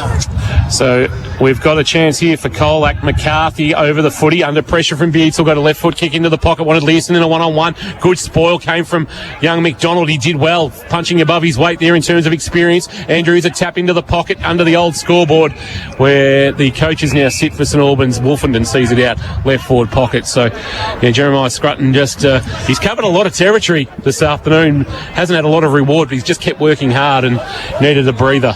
So we've got a chance here for Colac. McCarthy over the footy, under pressure from Beatzel, got a left foot kick into the pocket, wanted Learson in a one-on-one. Good spoil came from young McDonald. He did well, punching above his weight there in terms of experience. Andrews a tap into the pocket under the old scoreboard where the coaches now sit for St Albans. Wolfenden sees it out, left forward pocket. So yeah, Jeremiah Scrutton just, he's covered a lot of territory this afternoon. Hasn't had a lot of reward, but he's just kept working hard and needed a breather.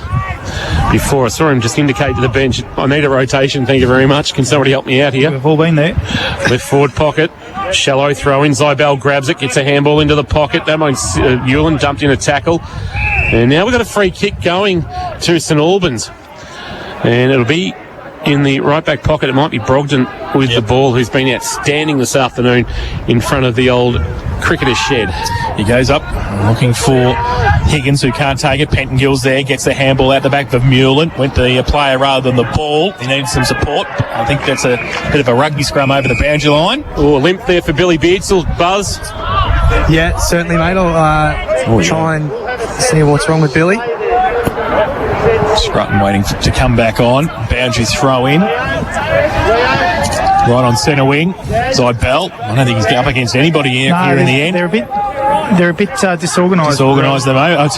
Before I saw him just indicate to the bench, I need a rotation, thank you very much. Can somebody help me out here? We've all been there. Left forward pocket, shallow throw in. Zybel grabs it, gets a handball into the pocket. That means Ewan dumped in a tackle. And now we've got a free kick going to St Albans. And it'll be in the right back pocket. It might be Brogden with the ball, who's been outstanding this afternoon in front of the old cricketer's shed. He goes up looking for Higgins, who can't take it. Pentangill's there, gets the handball out the back of Mulan. Went to the player rather than the ball. He needs some support. I think that's a bit of a rugby scrum over the boundary line. Oh, a limp there for Billy Beardsall. Buzz? Yeah, certainly, mate. I'll try and see what's wrong with Billy. Scrutton waiting to come back on. Boundary throw in. Right on centre wing. Zybel. I don't think he's up against anybody here in the end. They're a bit disorganised. Disorganised them out.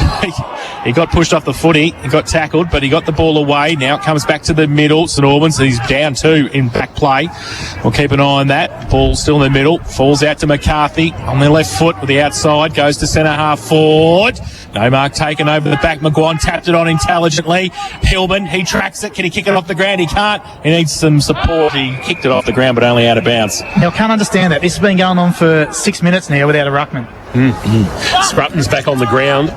He got pushed off the footy. He got tackled, but he got the ball away. Now it comes back to the middle. St Albans, he's down 2 in back play. We'll keep an eye on that. Ball still in the middle. Falls out to McCarthy on the left foot with the outside. Goes to centre half forward. No mark taken over the back. McGuan tapped it on intelligently. Hillman, he tracks it. Can he kick it off the ground? He can't. He needs some support. He kicked it off the ground, but only out of bounds. Now, I can't understand that. This has been going on for 6 minutes now without a ruckman. Scrutton's back on the ground.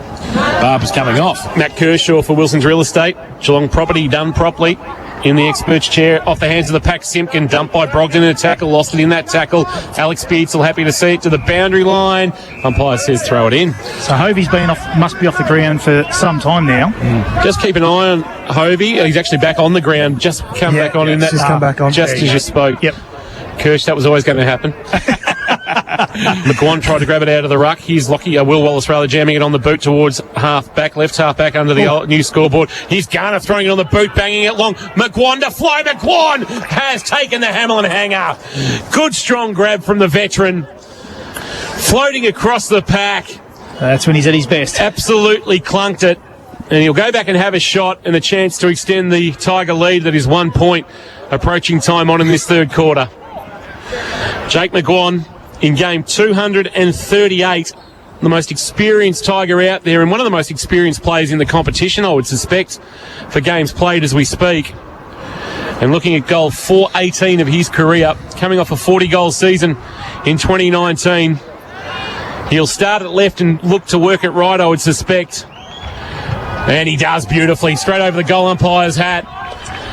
Barber's coming off. Matt Kershaw for Wilson's Real Estate. Geelong property done properly. In the expert's chair, off the hands of the pack. Simpkin dumped by Brogden in a tackle, lost it in that tackle. Alex Beatzel happy to see it to the boundary line. Umpire says throw it in. So Hovey's been off, must be off the ground for some time now. Just keep an eye on Hovey. He's actually back on the ground. Just come back on in that. Just come back on. Just as you spoke. Yep. Kirsch, that was always going to happen. McGuan tried to grab it out of the ruck. Here's Will Wallace rather jamming it on the boot towards left half back under the old new scoreboard. Here's Garner throwing it on the boot, banging it long. McGuan to fly. McGuan has taken the Hamlin hanger. Good strong grab from the veteran. Floating across the pack. That's when he's at his best. Absolutely clunked it. And he'll go back and have a shot and a chance to extend the Tiger lead that is 1 point approaching time on in this third quarter. Jake McGuan in game 238, the most experienced Tiger out there and one of the most experienced players in the competition, I would suspect, for games played as we speak. And looking at goal 418 of his career, coming off a 40-goal season in 2019. He'll start at left and look to work at right, I would suspect. And he does beautifully, straight over the goal umpire's hat.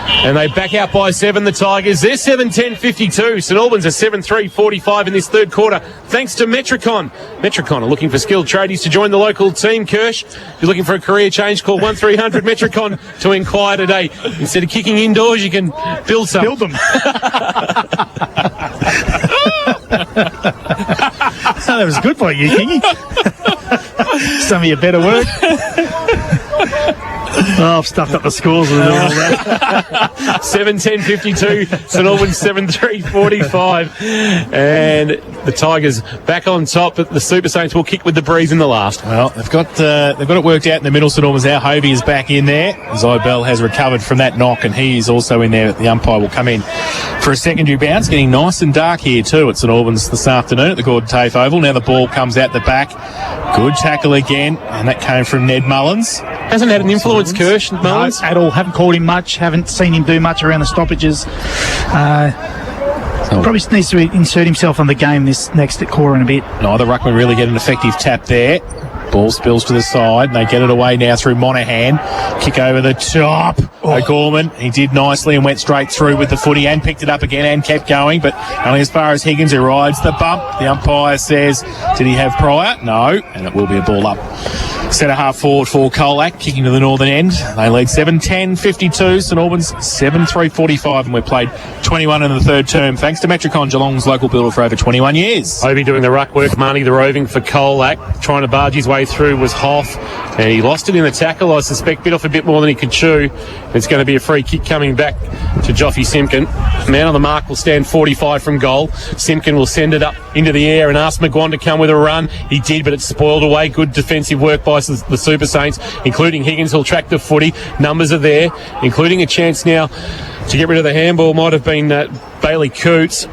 And they back out by 7, the Tigers. They're 7-10-52. St Albans are 7-3-45 in this third quarter, thanks to Metricon. Metricon are looking for skilled tradies to join the local team, Kirsch. If you're looking for a career change, call 1300 Metricon to inquire today. Instead of kicking indoors, you can build some. Build them. That was good by you, Kingy. Some of your better work. Oh, I've stuffed up the scores with all that. 7-10-52, St Albans 7-3-45. And the Tigers back on top, but the Super Saints will kick with the breeze in the last. Well, they've got it worked out in the middle. St Albans now. Hovey is back in there. Zybel has recovered from that knock, and he is also in there. The umpire will come in for a secondary bounce. Getting nice and dark here too at St Albans this afternoon at the Gordon Tafe Oval. Now the ball comes out the back. Good tackle again, and that came from Ned Mullins. Hasn't had an influence, Kirsch, Mullins? No, at all. Haven't called him much. Haven't seen him do much around the stoppages. Probably needs to insert himself on the game this next quarter in a bit. Neither ruckman really get an effective tap there. Ball spills to the side, and they get it away now through Monahan. Kick over the top. O'Gorman, he did nicely and went straight through with the footy and picked it up again and kept going, but only as far as Higgins, who rides the bump. The umpire says, did he have prior? No, and it will be a ball up. Centre half forward for Colac, kicking to the northern end. They lead 7-10-52. St Albans 7-3-45, and we've played 21 in the third term. Thanks to Metricon, Geelong's local builder for over 21 years. Obi doing the ruck work, Marnie the roving for Colac. Trying to barge his way through was Hoff, and he lost it in the tackle, I suspect, bit off a bit more than he could chew. It's going to be a free kick coming back to Joffy Simpkin. Man on the mark will stand 45 from goal. Simpkin will send it up into the air and ask McGuan to come with a run. He did, but it's spoiled away. Good defensive work by the Super Saints, including Higgins, who'll track the footy. Numbers are there, including a chance now to get rid of the handball. Might have been Bailey Coots.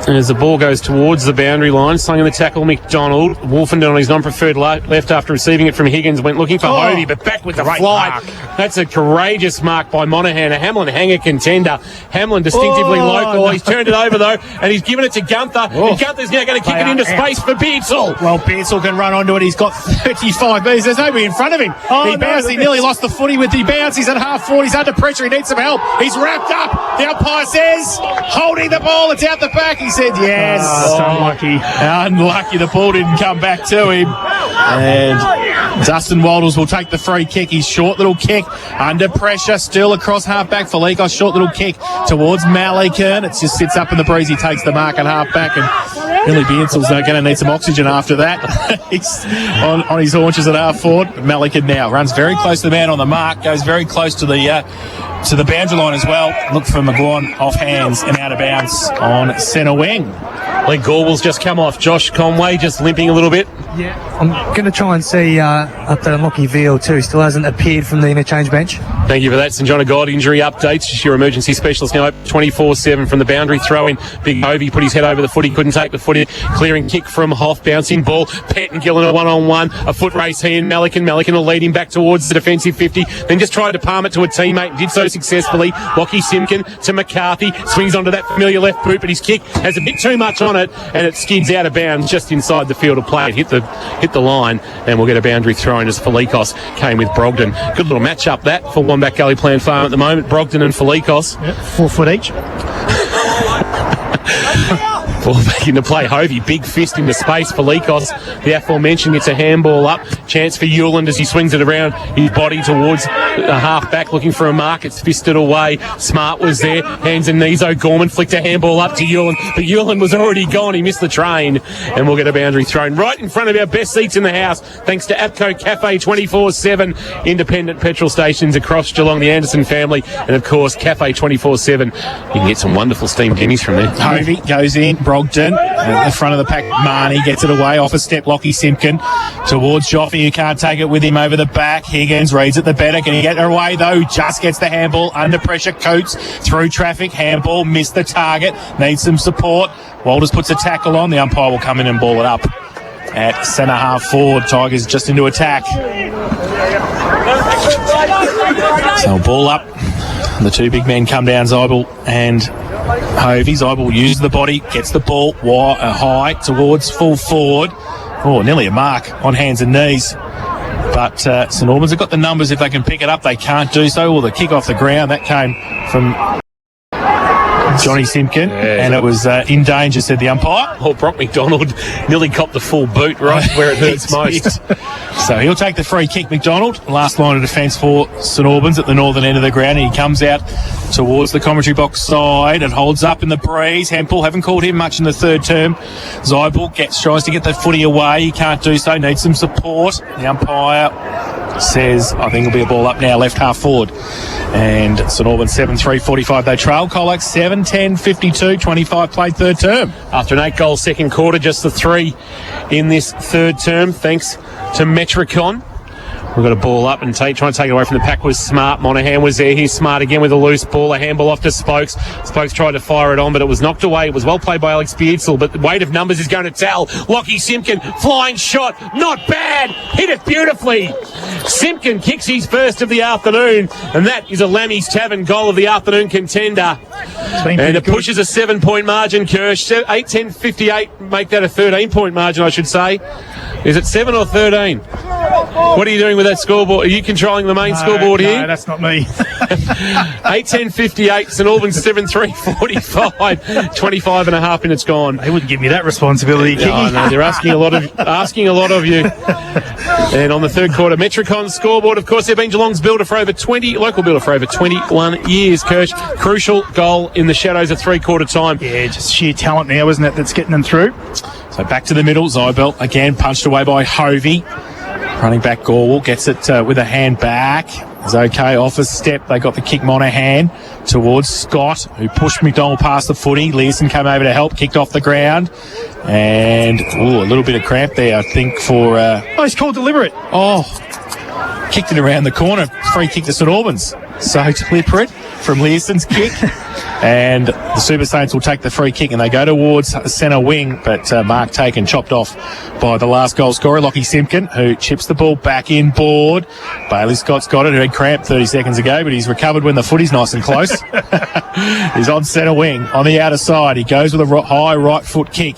And as the ball goes towards the boundary line, slung in the tackle, McDonald. Wolfenden on his non-preferred left after receiving it from Higgins, went looking for Hovey, but back with the fly. Mark. That's a courageous mark by Monahan, a Hamlin hanger contender. Hamlin distinctively local. He's turned it over, though, and he's given it to Gunther. And Gunther's now going to kick it into space for Beardsall. Well, Beardsall can run onto it. He's got 35 metres. There's nobody in front of him. He bounced. He nearly lost the footy with the bounce. He's at half forward. He's under pressure. He needs some help. He's wrapped up. The umpire says, holding the ball. It's out the back. He said yes. Unlucky. Unlucky. The ball didn't come back to him. And Dustin Waldles will take the free kick. His short little kick under pressure, still across half-back for Leakos. Short little kick towards Malikan. It just sits up in the breeze. He takes the mark at half-back, and Billy Beardsall's going to need some oxygen after that. He's on his haunches at half-forward. Malikan now runs very close to the man on the mark, goes very close to the boundary line as well. Look for McGuan off hands and out of bounds on centre wing. Lee Gorwell's just come off. Josh Conway just limping a little bit. Yeah, I'm going to try and see up that Lockie Veal too. Still hasn't appeared from the interchange bench. Thank you for that. St John of God injury updates. Just your emergency specialist now 24/7 from the boundary throw-in. Big Hovey put his head over the footy, couldn't take the footy. Clearing kick from Hoff, bouncing ball. Pett and Gillen a one-on-one. A foot race here and Malikan will lead him back towards the defensive 50. Then just tried to palm it to a teammate. Did so successfully. Lockie Simpkin to McCarthy. Swings onto that familiar left boot, but his kick has a bit too much on it, and it skids out of bounds just inside the field of play. It hit the line, and we'll get a boundary throw in as Felikos came with Brogden. Good little match up that for Wombat Gully Plan Farm at the moment. Brogden and Felikos. Yep, 4 foot each. Ball back into play. Hovey, big fist into space for Leakos. The aforementioned gets a handball up. Chance for Hewland as he swings it around his body towards a half-back looking for a mark. It's fisted away. Smart was there. Hands and knees. O'Gorman flicked a handball up to Hewland, but Hewland was already gone. He missed the train, and we'll get a boundary thrown right in front of our best seats in the house, thanks to APCO Cafe 24/7, independent petrol stations across Geelong, the Anderson family, and of course Cafe 24/7. You can get some wonderful steamed guineas from there. Hovey goes in. Brogden at the front of the pack. Marnie gets it away off a step. Lockie Simpkin towards Joffy, who can't take it with him over the back. Higgins reads it the better. Can he get it away though? Just gets the handball under pressure. Coates through traffic. Handball missed the target. Needs some support. Walters puts a tackle on. The umpire will come in and ball it up at centre half forward. Tigers just into attack. So ball up. The two big men come down, Zybel and Hovey. Zybel uses the body, gets the ball high towards full forward. Oh, nearly a mark on hands and knees. But St Albans have got the numbers. If they can pick it up, they can't do so. Well, the kick off the ground, that came from Johnny Simpkin, and it was in danger, said the umpire. Oh, Brock McDonald nearly copped the full boot right where it hurts most. So he'll take the free kick, McDonald. Last line of defence for St Albans at the northern end of the ground. And he comes out towards the commentary box side and holds up in the breeze. Hempel, haven't called him much in the third term. Zybel tries to get the footy away. He can't do so, needs some support. The umpire says, I think it'll be a ball up now, left half forward. And St Albans 7-3-45. They trail Colac 7-10-52, 25 played third term. After an 8-goal second quarter, just the 3 in this third term, thanks to Metricon. We've got a ball up and trying to take it away from the pack was Smart. Monahan was there. He's Smart again with a loose ball. A handball off to Spokes. Spokes tried to fire it on, but it was knocked away. It was well played by Alex Beardsall, but the weight of numbers is going to tell. Lockie Simpkin, flying shot. Not bad. Hit it beautifully. Simpkin kicks his first of the afternoon, and that is a Lammy's Tavern goal of the afternoon contender. And it pushes a 7-point margin, Kirsch. 8-10-58. Make that a 13-point margin, I should say. Is it 7 or 13? What are you doing with that scoreboard? Are you controlling the main scoreboard here? No, that's not me. 8:10:58. St Albans 7-3-45. 25 and a half minutes gone. They wouldn't give me that responsibility, Kiki. Oh, no, they're asking a lot of you. And on the third quarter, Metricon scoreboard, of course, they've been Geelong's builder for over 21 years. Kirsch, crucial goal in the shadows of three-quarter time. Yeah, just sheer talent now, isn't it, that's getting them through? So back to the middle. Zybel again punched away by Hovey. Running back Gorwell gets it with a hand back. It's okay off a step. They got the kick Monahan towards Scott, who pushed McDonald past the footy. Learson came over to help, kicked off the ground. And a little bit of cramp there, I think, for... he's called deliberate. Kicked it around the corner. Free kick to St Albans. So deliberate from Learson's kick. And the Super Saints will take the free kick and they go towards centre wing, but Mark Taken chopped off by the last goal scorer, Lockie Simpkin, who chips the ball back in board. Bailey Scott's got it, who had cramped 30 seconds ago, but he's recovered when the footy's nice and close. He's on centre wing, on the outer side. He goes with a high right foot kick.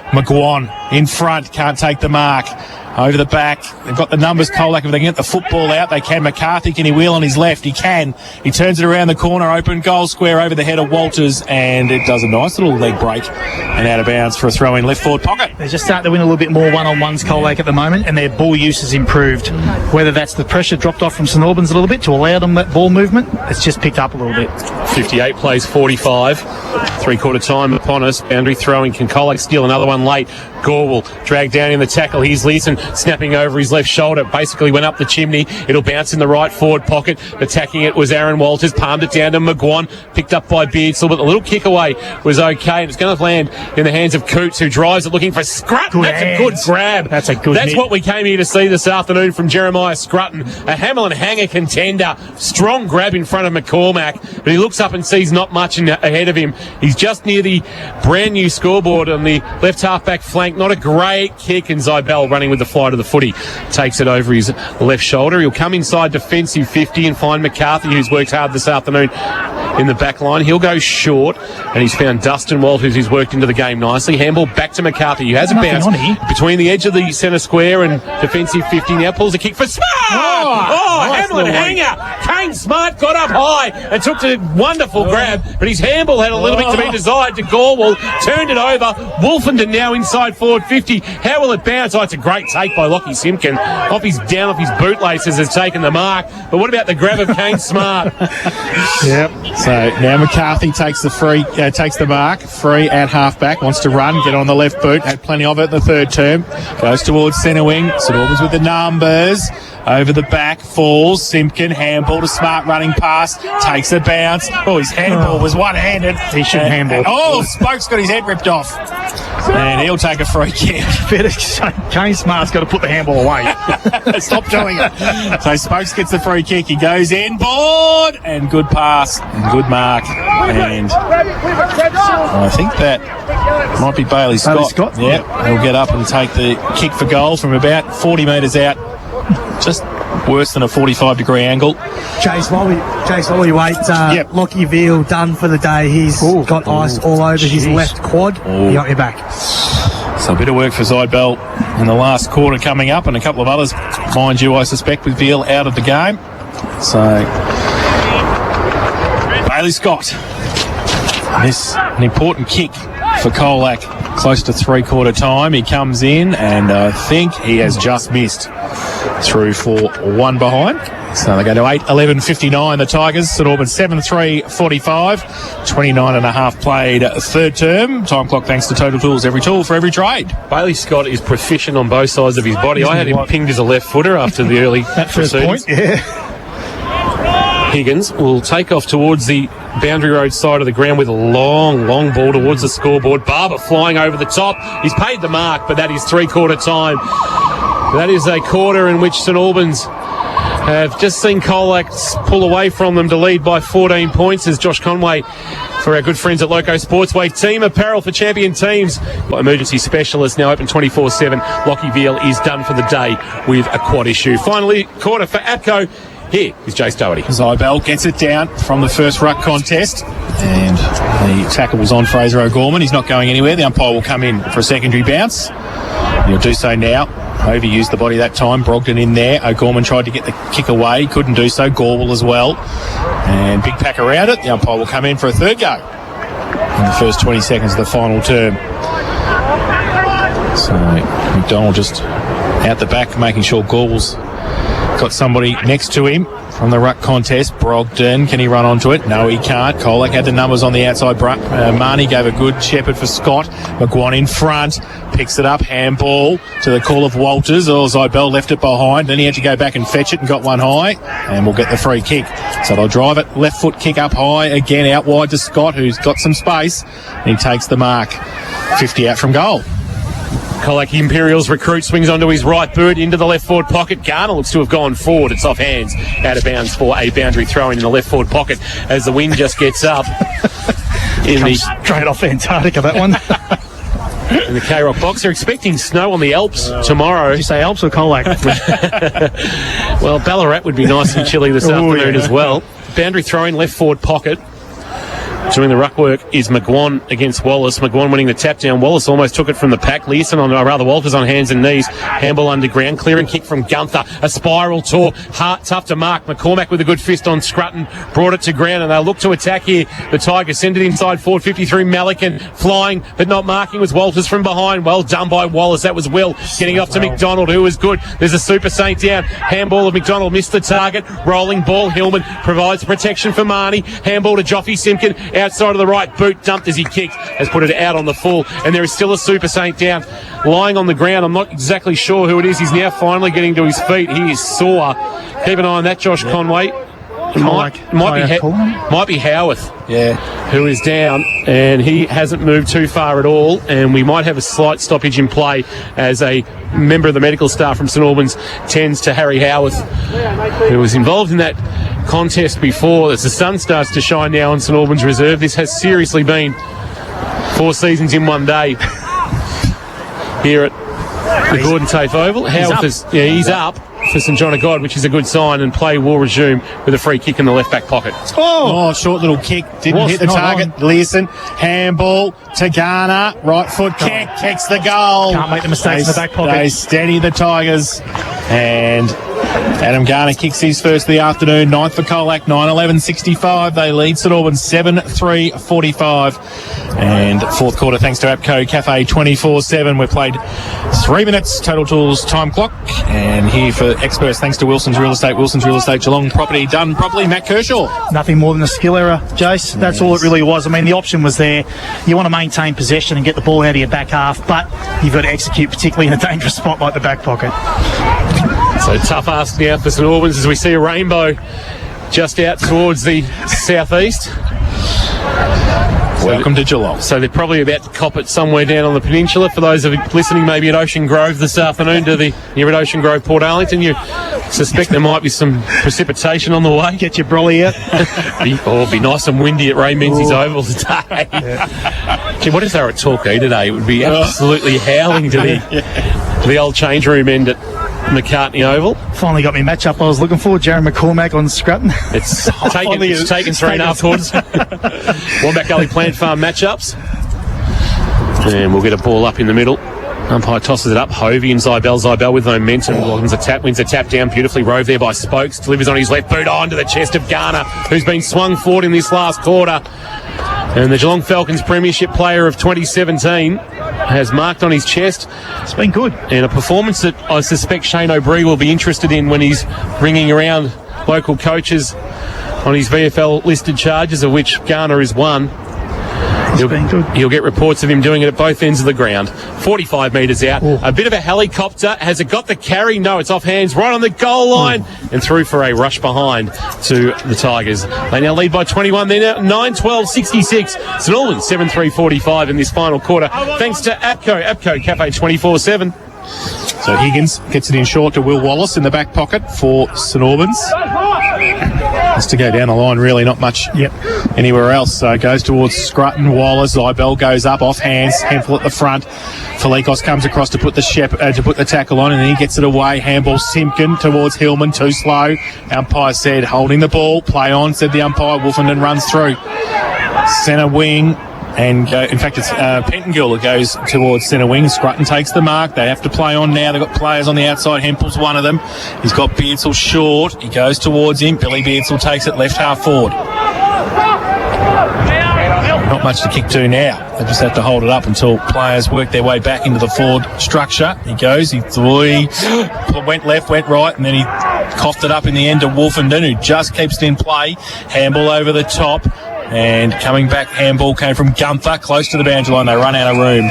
McGuan in front, can't take the mark. Over the back, they've got the numbers. Colac, if they can get the football out, they can. McCarthy, can he wheel on his left? He can. He turns it around the corner, open goal square over the head of Walters, and it does a nice little leg break and out of bounds for a throw in left forward pocket. They're just starting to win a little bit more one-on-ones, Colac, at the moment, and their ball use has improved. Whether that's the pressure dropped off from St Albans a little bit to allow them that ball movement, it's just picked up a little bit. 58 plays 45. Three-quarter time upon us. Boundary throwing. Can Colac steal another one late? Gorwell dragged down in the tackle. Here's Leeson snapping over his left shoulder. Basically went up the chimney. It'll bounce in the right forward pocket. Attacking it was Aaron Walters. Palmed it down to McGuan. Picked up by Beardsall, but the little kick away was okay. And it's going to land in the hands of Coots, who drives it looking for Scrutton. That's a good grab. That's a good That's hit. what we came here to see this afternoon from Jeremiah Scrutton. A Hamlin hanger contender. Strong grab in front of McCormack, but he looks up and sees not much ahead of him. He's just near the brand new scoreboard on the left half-back flank. Not a great kick, and Zybel running with the fly to the footy. Takes it over his left shoulder. He'll come inside defensive 50 and find McCarthy, who's worked hard this afternoon in the back line. He'll go short, and he's found Dustin Walters, who's worked into the game nicely. Handball back to McCarthy, who has a bounce between the edge of the centre square and defensive 50. Now pulls a kick for Smart! Nice Hamlin hanger! Kane Smart got up high and took a wonderful grab, but his handball had a little bit to be desired to Gorwell. Turned it over. Wolfenden now inside forward 50. How will it bounce? It's a great take by Lockie Simpkin. Off his bootlaces has taken the mark. But what about the grab of Kane Smart? Yep. So now McCarthy takes the mark. Free at half-back. Wants to run, get on the left boot. Had plenty of it in the third term. Goes towards centre wing. St Albans with the numbers. Over the back, falls. Simpkin, handball to Smart, running past. Takes a bounce. His handball was one-handed. He should handball. Spoke's got his head ripped off. And he'll take a free kick. Kane Smart's got to put the handball away. Stop doing it. So Spokes gets the free kick. He goes in, board, and good pass, and good mark. And I think that might be Bailey Scott. Yeah, he'll get up and take the kick for goal from about 40 metres out. Just worse than a 45-degree angle. Chase, while we wait, Lockie Veal done for the day. He's got ice all over his left quad. He got me back. So a bit of work for Zybel in the last quarter coming up, and a couple of others, mind you, I suspect, with Veal out of the game. So Bailey Scott. This an important kick for Colac. Close to three-quarter time. He comes in, and I think he has just missed through for one behind. So they go to 8:11:59. The Tigers. St Albans 7-3-45. 29 and a half played third term. Time clock thanks to Total Tools. Every tool for every trade. Bailey Scott is proficient on both sides of his body. I had him pinged as a left footer after the early proceedings. Point, yeah. Higgins will take off towards the boundary road side of the ground with a long ball towards the scoreboard. Barber flying over the top. He's paid the mark, but that is three-quarter time. That is a quarter in which St Albans have just seen Colac pull away from them to lead by 14 points as Josh Conway for our good friends at Loco Sportsway. Team apparel for champion teams. Emergency specialist now open 24/7. Lockie Veal is done for the day with a quad issue. Finally, quarter for APCO. Here is Jace Doherty. Zybel gets it down from the first ruck contest, and the tackle was on Fraser O'Gorman. He's not going anywhere. The umpire will come in for a secondary bounce. He'll do so now. Hovey used the body that time. Brogdon in there. O'Gorman tried to get the kick away. Couldn't do so. Gorwell as well. And big pack around it. The umpire will come in for a third go in the first 20 seconds of the final term. So McDonald just out the back, making sure Gorwell's got somebody next to him from the ruck contest. Brogdon, can he run onto it? No, he can't. Colac had the numbers on the outside. Marnie gave a good shepherd for Scott. McGuan in front, picks it up, handball to the call of Walters. Zybell left it behind, then he had to go back and fetch it and got one high, and we'll get the free kick. So they'll drive it, left foot kick up high, again out wide to Scott, who's got some space, and he takes the mark. 50 out from goal. Colac Imperials recruit, swings onto his right boot into the left forward pocket. Garner looks to have gone forward. It's off hands, out of bounds for a boundary throw in the left forward pocket as the wind just gets up. Straight off Antarctica, that one. In the K-Rock box, they're expecting snow on the Alps tomorrow. Did you say Alps or Colac? Well, Ballarat would be nice and chilly this afternoon as well. Boundary throw in left forward pocket. Doing the ruck work is McGuan against Wallace. McGuan winning the tap down. Wallace almost took it from the pack. Learson Walters on hands and knees. Handball underground. Clearing kick from Gunther. A spiral tour. Tough to mark. McCormack with a good fist on Scrutton. Brought it to ground and they'll look to attack here. The Tigers send it inside forward. 53 Malikan flying but not marking was Walters from behind. Well done by Wallace. That was Will getting off to McDonald, who was good. There's a Super Saint down. Handball of McDonald missed the target. Rolling ball. Hillman provides protection for Marnie. Handball to Joffy Simpkin. Outside of the right boot, dumped as he kicked, has put it out on the full, and there is still a Super Saint down, lying on the ground. I'm not exactly sure who it is. He's now finally getting to his feet. He is sore. Keep an eye on that, Josh Conway. Might be Howarth, who is down, and he hasn't moved too far at all, and we might have a slight stoppage in play as a member of the medical staff from St Albans tends to Harry Howarth, who was involved in that contest before. As the sun starts to shine now on St Albans reserve, this has seriously been 4 seasons in one day here at the Gordon Tafe Oval. Howarth he's up for St John of God, which is a good sign, and play will resume with a free kick in the left back pocket. Oh, short little kick, didn't hit the target. Learson, handball to Garner, right foot kick, kicks the goal. Can't make the mistakes in the back pocket. They steady the Tigers, and Adam Garner kicks his first of the afternoon. 9th for Colac, 9-11-65. They lead St Albans 7-3-45. And fourth quarter, thanks to APCO Cafe 24/7. We've played 3 minutes, Total Tools time clock. And here for experts, thanks to Wilson's Real Estate, Geelong property done properly. Matt Kershaw. Nothing more than a skill error, Jace. That's all it really was. I mean, the option was there. You want to maintain possession and get the ball out of your back half, but you've got to execute, particularly in a dangerous spot like the back pocket. So tough ask now for St Albans as we see a rainbow just out towards the southeast. Welcome to Geelong. So they're probably about to cop it somewhere down on the peninsula. For those of you listening maybe at Ocean Grove this afternoon, you're at Ocean Grove, Port Arlington, you suspect there might be some precipitation on the way. Get your brolly out. It'd be nice and windy at Ray Menzies Oval today. Gee, what if they were at Torquay today? It would be absolutely howling to the old change room end at McCartney Oval. Finally got me match-up I was looking for. Jaron McCormack on Scrutton. It's taken 3.5 quarters. Wombat Gully Plant Farm matchups. And we'll get a ball up in the middle. Umpire tosses it up. Hovey and Zybell. Zybell with momentum. Wins a tap down beautifully. Rove there by Spokes. Delivers on his left boot onto the chest of Garner, who's been swung forward in this last quarter. And the Geelong Falcons Premiership Player of 2017 has marked on his chest. It's been good. And a performance that I suspect Shane O'Brien will be interested in when he's ringing around local coaches on his VFL listed charges, of which Garner is one. He'll get reports of him doing it at both ends of the ground. 45 metres out. Ooh. A bit of a helicopter. Has it got the carry? No, it's off hands. Right on the goal line. And through for a rush behind to the Tigers. They now lead by 21. They're now 9-12-66. St Albans 7-3-45 in this final quarter. Thanks to APCO Cafe 24/7. So Higgins gets it in short to Will Wallace in the back pocket for St Albans. Has to go down the line, really, not much anywhere else. So it goes towards Scrutton, Wallace. Zybell goes up, off hands, Hempel at the front. Felikos comes across to put the tackle on, and then he gets it away. Handball Simpkin towards Hillman, too slow. Umpire said, holding the ball, play on, said the umpire. Wolfenden runs through. Centre wing. And in fact, it's Pentongill that goes towards centre wing. Scrutton takes the mark. They have to play on now. They've got players on the outside. Hempel's one of them. He's got Beardsall short. He goes towards him. Billy Beardsall takes it left half forward. Not much to kick to now. They just have to hold it up until players work their way back into the forward structure. He goes. He went left, went right, and then he coughed it up in the end to Wolfenden, who just keeps it in play. Handball over the top. And coming back, handball came from Gunther, close to the boundary line. They run out of room,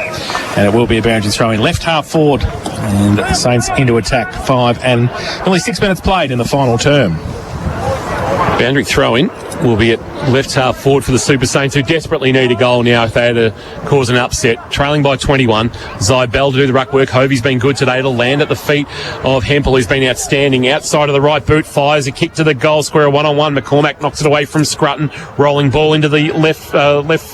and it will be a boundary throw in. Left half forward, and the Saints into attack. 5 and only 6 minutes played in the final term. Boundary throw-in will be at left half forward for the Super Saints, who desperately need a goal now if they had to cause an upset. Trailing by 21. Zybell to do the ruck work. Hovey's been good today. It'll land at the feet of Hempel, who's been outstanding. Outside of the right boot, fires a kick to the goal square. One-on-one. McCormack knocks it away from Scrutton. Rolling ball into the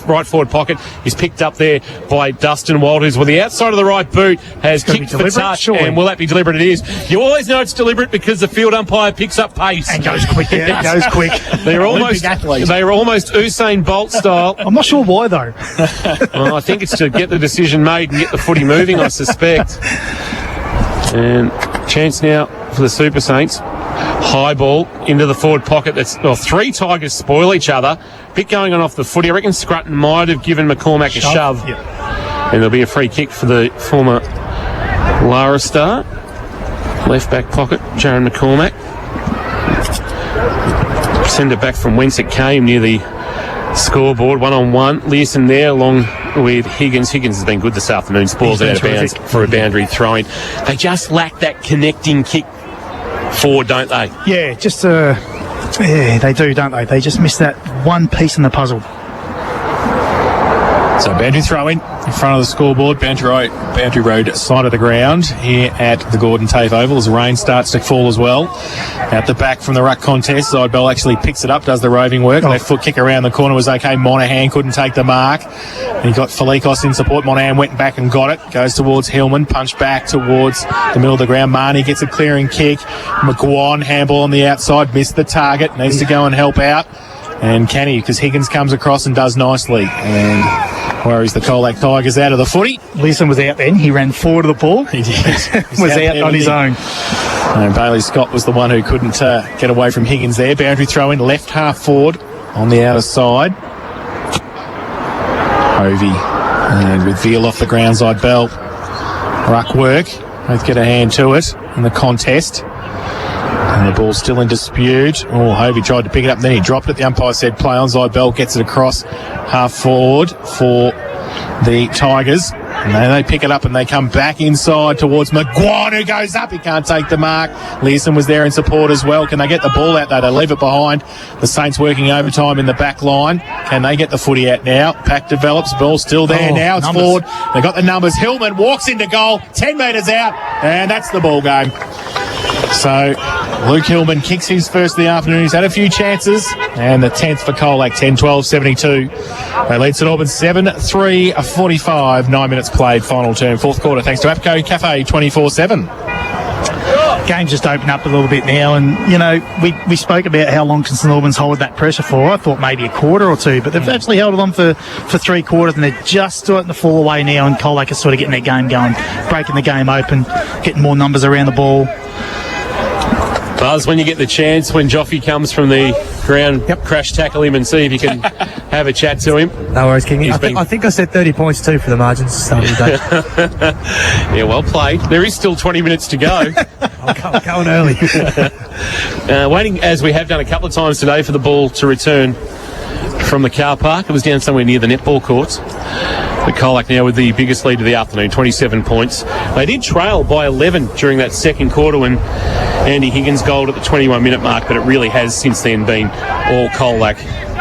right forward pocket. He's picked up there by Dustin Walters. Well, the outside of the right boot has kicked for touch. Surely. And will that be deliberate? It is. You always know it's deliberate because the field umpire picks up pace. And goes quick. Yeah, it goes quick. They're almost Usain Bolt style. I'm not sure why, though. Well, I think it's to get the decision made and get the footy moving, I suspect. And chance now for the Super Saints. High ball into the forward pocket. Three Tigers spoil each other. Bit going on off the footy. I reckon Scrutton might have given McCormack a shove. Yep. And there'll be a free kick for the former Lara star. Left back pocket, Jaron McCormack. Send it back from whence it came, near the scoreboard. 1-on-1. Learson there along with Higgins. Higgins has been good this afternoon. Spoils it out of bounds for a boundary throwing. They just lack that connecting kick forward, don't they? Yeah, they do, don't they? They just miss that one piece in the puzzle. So boundary throw in front of the scoreboard, boundary road side of the ground here at the Gordon TAFE Oval as rain starts to fall as well. At the back from the ruck contest, Zybell actually picks it up, does the roving work. Left foot kick around the corner was okay. Monahan couldn't take the mark. He got Felikos in support. Monahan went back and got it. Goes towards Hillman, punched back towards the middle of the ground. Marnie gets a clearing kick. McGuan, handball on the outside, missed the target, needs to go and help out. And can he? Because Higgins comes across and does nicely. And worries the Colac Tigers out of the footy. Leeson was out then. He ran forward to the ball. He did. was out on his own. And Bailey Scott was the one who couldn't get away from Higgins there. Boundary throw in left half forward on the outer side. Hovey. And with Veal off the ground, Zybell. Ruck work. Both get a hand to it in the contest. And the ball's still in dispute. Oh, Hovey tried to pick it up, then he dropped it. The umpire said play on. Zybell gets it across half forward for the Tigers. And then they pick it up and they come back inside towards McGuan, who goes up. He can't take the mark. Learson was there in support as well. Can they get the ball out, though? They leave it behind. The Saints working overtime in the back line. Can they get the footy out now? Pack develops. Ball still there now. It's numbers. Forward. They've got the numbers. Hillman walks into goal. 10 metres out. And that's the ball game. So Luke Hillman kicks his first of the afternoon. He's had a few chances. And the 10th for Colac, 10-12-72. They lead St Albans 7-3-45. 9 minutes played, final term, fourth quarter. Thanks to APCO Cafe 24/7. Game's just opened up a little bit now, and you know we spoke about how long can St Albans hold that pressure for. I thought maybe a quarter or two, but they've actually held it on for 3 quarters, and they're just starting to fall away now. And Colac is sort of getting their game going, breaking the game open, getting more numbers around the ball. Buzz, when you get the chance, when Joffy comes from the ground, crash tackle him and see if you can have a chat to him. No worries, King. I think I said 30 points too for the margins start of the day. Yeah, well played. There is still 20 minutes to go. I'm going early. Waiting, as we have done a couple of times today, for the ball to return from the car park. It was down somewhere near the netball courts. The Colac now with the biggest lead of the afternoon, 27 points. They did trail by 11 during that second quarter when Andy Higgins goaled at the 21-minute mark, but it really has since then been all Colac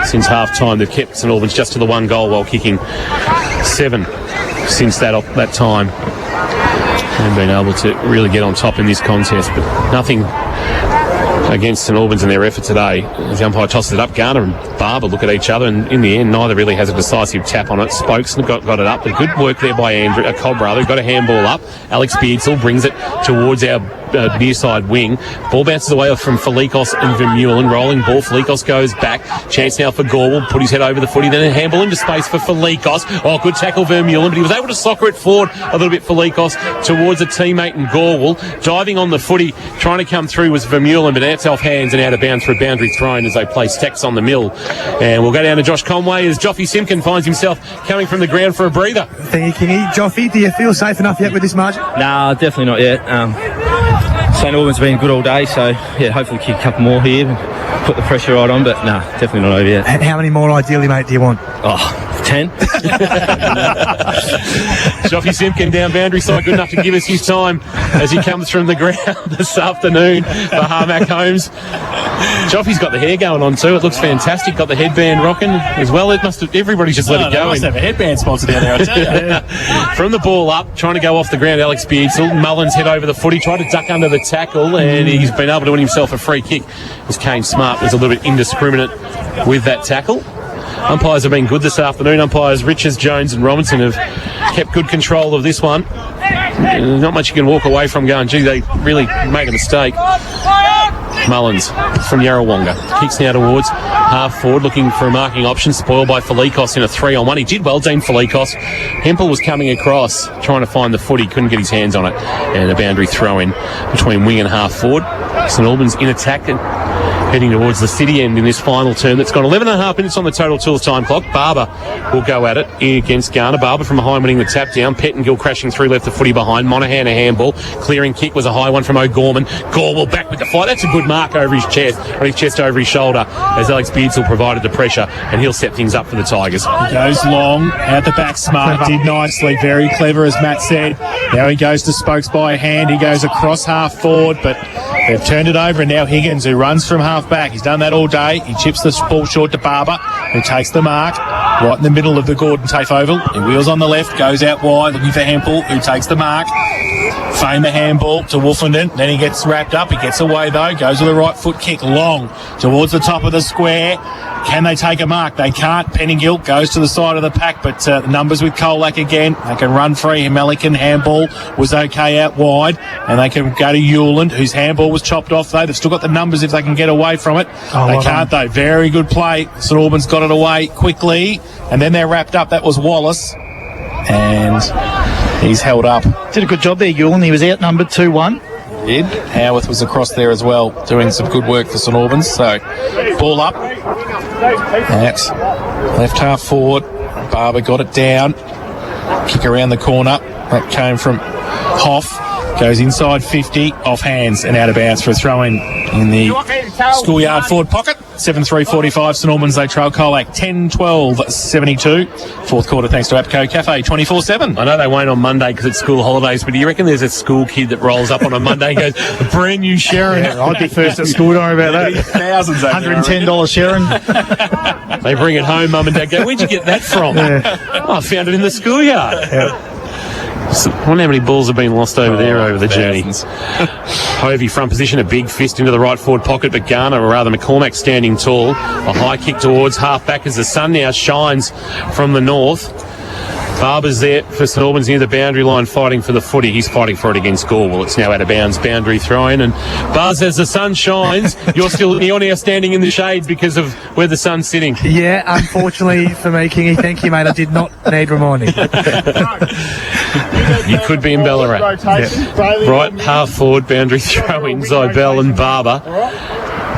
since half-time. They've kept St Albans just to the 1 goal while kicking 7 since that time. And been able to really get on top in this contest, but nothing against St Albans in their effort today. As the umpire tosses it up, Garner and Barber look at each other, and in the end, neither really has a decisive tap on it. Spokes got it up, but good work there by Cobra, who got a handball up. Alex Beardsall brings it towards our near side wing. Ball bounces away from Felikos and Vermeulen. Rolling ball. Felikos goes back. Chance now for Gorwell. Put his head over the footy. Then a handball into space for Felikos. Oh, good tackle Vermeulen, but he was able to soccer it forward a little bit. Felikos towards a teammate and Gorwell. Diving on the footy, trying to come through was Vermeulen, but that's off hands and out of bounds for a boundary thrown as they play stacks on the mill. And we'll go down to Josh Conway as Joffy Simpkin finds himself coming from the ground for a breather. Thank you, Kingy. Joffy, do you feel safe enough yet with this margin? Nah, definitely not yet. St Albans been good all day, so yeah, hopefully kick a couple more here and put the pressure right on, but nah, definitely not over yet. And how many more ideally, mate, do you want? 10. Joffy Simpkin down boundary side, good enough to give us his time as he comes from the ground this afternoon for Harmac Holmes. Joffy's got the hair going on too. It looks fantastic. Got the headband rocking as well. It must have, everybody's just let it go. Must have a headband sponsor down there, I tell you. From the ball up, trying to go off the ground, Alex Beardsall. Mullins head over the footy, tried to duck under the tackle, and he's been able to win himself a free kick. As Kane Smart was a little bit indiscriminate with that tackle. Umpires have been good this afternoon. Umpires Richards, Jones and Robinson have kept good control of this one. Not much you can walk away from going, gee, they really made a mistake. Mullins from Yarrawonga kicks now towards half forward, looking for a marking option, spoiled by Felikos in a 3-on-1. He did well, Dean Felikos. Hempel was coming across, trying to find the footy, couldn't get his hands on it, and a boundary throw in between wing and half forward. St Albans in attack and heading towards the city end in this final term. That's gone 11.5 minutes on the total tools time clock. Barber will go at it against Garner. Barber from behind winning the tap down. Pettingill crashing through, left the footy behind. Monaghan a handball. Clearing kick was a high one from O'Gorman. Gorwell back with the fight. That's a good mark over his chest over his shoulder as Alex Beardsall provided the pressure, and he'll set things up for the Tigers. He goes long, out the back, Smart did nicely, very clever as Matt said. Now he goes to Spokes by hand, he goes across half forward, but they've turned it over, and now Higgins, who runs from half back, he's done that all day. He chips the ball short to Barber, who takes the mark right in the middle of the Gordon TAFE oval. He wheels on the left, goes out wide, looking for Hempel, who takes the mark. Fein the handball to Wolfenden, then he gets wrapped up, he gets away though, goes with a right foot kick long towards the top of the square. Can they take a mark? They can't. Pettingill goes to the side of the pack, but the numbers with Colac again. They can run free. Melican handball was okay out wide, and they can go to Hewland, whose handball was chopped off though. They've still got the numbers if they can get away from it. They can't though. Very good play. St Albans got it away quickly, and then they're wrapped up. That was Wallace, and he's held up. Did a good job there, Hewland. He was outnumbered 2-1. Did. Howarth was across there as well, doing some good work for St Albans. So, ball up. That's left half forward. Barber got it down. Kick around the corner. That came from Hoff. Goes inside 50, off hands and out of bounds for a throw-in the schoolyard forward pocket. 7-3-45, St Albans, they trail Colac 10-12-72. Fourth quarter thanks to APCO Cafe 24/7. I know they won't on Monday because it's school holidays, but do you reckon there's a school kid that rolls up on a Monday and goes, a brand new Sharon? Yeah, I'd be first at school, don't worry about that. Thousands $110 Sharon. They bring it home, Mum and Dad go, where'd you get that from? Yeah. Oh, I found it in the schoolyard. Yeah. So, I wonder how many balls have been lost over there over the journey. Hovey front position, a big fist into the right forward pocket, but Garner, or rather McCormack, standing tall. A high kick towards half back as the sun now shines from the north. Barber's there for St Albans near the boundary line fighting for the footy. He's fighting for it against Gorwell. It's now out of bounds, boundary throw-in. And Buzz, as the sun shines, you're now standing in the shades because of where the sun's sitting. Yeah, unfortunately for me, Kingy, thank you, mate. I did not need reminding. You could be in Ballarat. Yeah. Right, half forward, boundary throw-in, Zybel and Barber.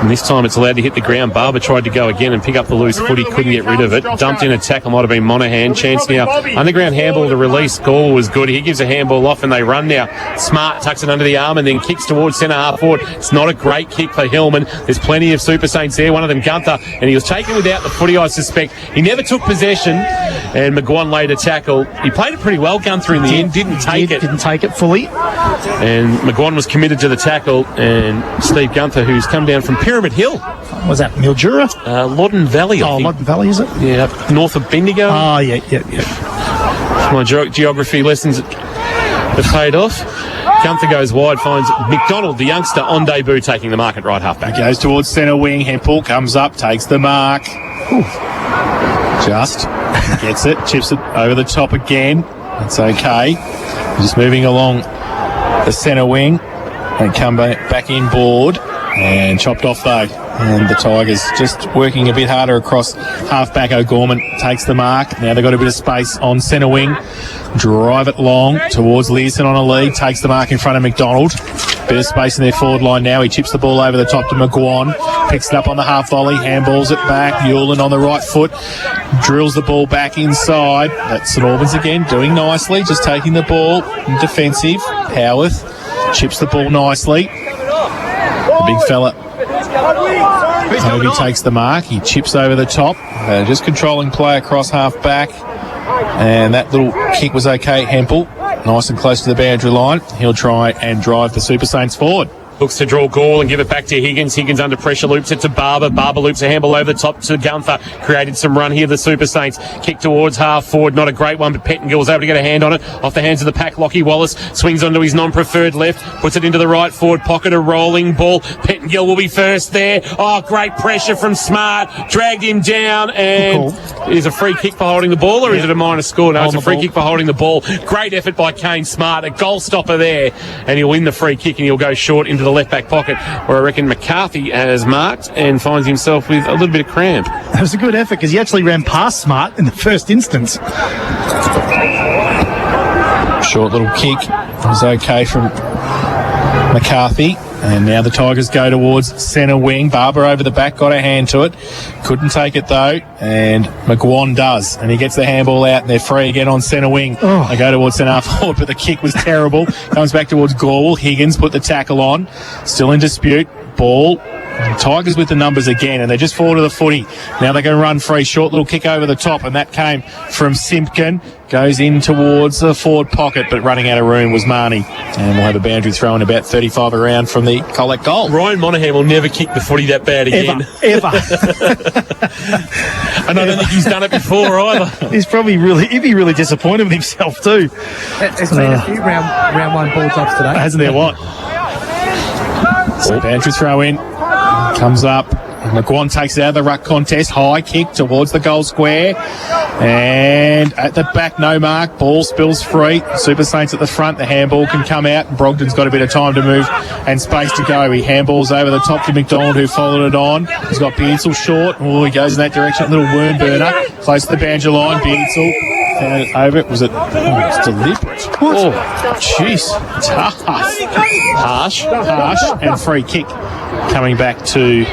And this time it's allowed to hit the ground. Barber tried to go again and pick up the loose footy, couldn't get rid of it. Dumped in a tackle, might have been Monaghan. Chance now, underground handball to release. Gore was good. He gives a handball off and they run now. Smart tucks it under the arm and then kicks towards centre half forward. It's not a great kick for Hillman. There's plenty of Super Saints there. One of them, Gunther, and he was taken without the footy, I suspect. He never took possession, and McGuan laid a tackle. He played it pretty well, Gunther, in the end. Didn't take it fully. And McGuan was committed to the tackle, and Steve Gunther, who's come down from Pyramid Hill. Was that Mildura? Loddon Valley, I think. Loddon Valley, is it? Yeah, up north of Bendigo. Oh, yeah. My geography lessons have paid off. Gunther goes wide, finds McDonald, the youngster, on debut, taking the mark at right half-back. Goes towards centre wing. Hempel comes up, takes the mark. Ooh. Just gets it, chips it over the top again. That's okay. Just moving along the centre wing. They come back inboard and chopped off though. And the Tigers just working a bit harder across half-back. O'Gorman takes the mark. Now they've got a bit of space on centre wing. Drive it long towards Learson on a lead. Takes the mark in front of McDonald. Bit of space in their forward line now. He chips the ball over the top to McGuan. Picks it up on the half volley. Handballs it back. Newland on the right foot. Drills the ball back inside. That's St Albans again doing nicely. Just taking the ball defensive. Howarth chips the ball nicely. The big fella Toby takes the mark. He chips over the top. Just controlling play across half back. And that little kick was okay, Hempel. Nice and close to the boundary line. He'll try and drive the Super Saints forward. Looks to draw Gall and give it back to Higgins. Higgins under pressure, loops it to Barber. Barber loops a handball over the top to Gunther. Created some run here, the Super Saints. Kick towards half forward. Not a great one, but Pettingill was able to get a hand on it. Off the hands of the pack, Lockie Wallace swings onto his non-preferred left. Puts it into the right forward pocket, a rolling ball. Pettingill will be first there. Oh, great pressure from Smart. Dragged him down, and is a free kick for holding the ball, or is it a minor score? No, it's a free kick for holding the ball. Great effort by Kane Smart. A goal stopper there, and he'll win the free kick, and he'll go short into the left back pocket, where I reckon McCarthy has marked and finds himself with a little bit of cramp. That was a good effort because he actually ran past Smart in the first instance. Short little kick was okay from McCarthy. And now the Tigers go towards centre wing. Barber over the back, got a hand to it. Couldn't take it though, and McGuan does. And he gets the handball out, and they're free again on centre wing. They go towards centre half forward, but the kick was terrible. Comes back towards Gorwell. Higgins put the tackle on. Still in dispute. Ball. Tigers with the numbers again, and they just fall to the footy. Now they're going to run free. Short little kick over the top, and that came from Simpkin. Goes in towards the forward pocket, but running out of room was Marnie. And we'll have a boundary throw in about 35 around from the Colac goal. Ryan Monaghan will never kick the footy that bad again. Ever. And I don't think he's done it before either. He'd be really disappointed with himself too. There's been a few round one ball drops today. Hasn't there what? So boundary throw in. Comes up. McGuan takes it out of the ruck contest. High kick towards the goal square. And at the back, no mark. Ball spills free. Super Saints at the front. The handball can come out. Brogden's got a bit of time to move and space to go. He handballs over the top to McDonald, who followed it on. He's got Beansell short. Oh, he goes in that direction. Little worm burner. Close to the boundary line. Beansell found it over it. Was it? Oh, it's deliberate. Oh, jeez. Tough. Harsh. And free kick coming back to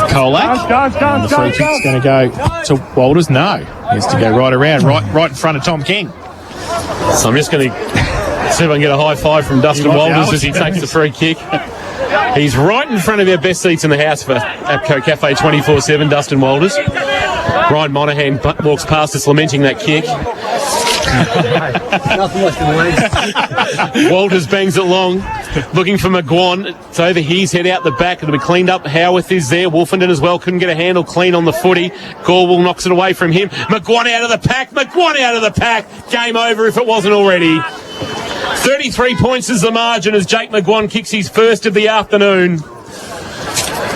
Colac. And the free kick's going to go to Walters. No, he has to go right around, right in front of Tom King. So I'm just going to see if I can get a high five from Dustin Walters as he takes the free kick. He's right in front of our best seats in the house for APCO Cafe 24/7, Dustin Walters. Ryan Monaghan walks past us lamenting that kick. Nothing less than legs. Walters bangs it long, looking for McGuan. It's over his head out the back. It'll be cleaned up. Howarth is there. Wolfenden as well. Couldn't get a handle clean on the footy. Gorwell knocks it away from him. McGuan out of the pack. McGuan out of the pack. Game over if it wasn't already. 33 points is the margin as Jake McGuan kicks his first of the afternoon.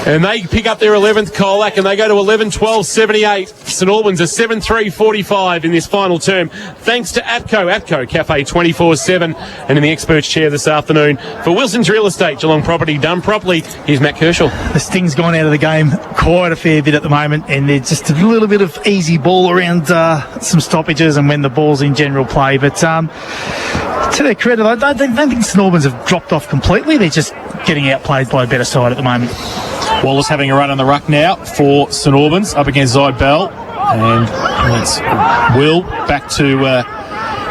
And they pick up their 11th Colac, and they go to 11-12-78. St Albans are 7-3-45 in this final term. Thanks to APCO Cafe 24/7, and in the experts chair this afternoon for Wilson's Real Estate, Geelong Property done properly. Here's Matt Kershaw. The sting's gone out of the game quite a fair bit at the moment, and there's just a little bit of easy ball around some stoppages and when the ball's in general play. But to their credit, I don't think St Albans have dropped off completely. They're just getting outplayed by a better side at the moment. Wallace having a run on the ruck now for St Albans up against Zybell, and it's Will back to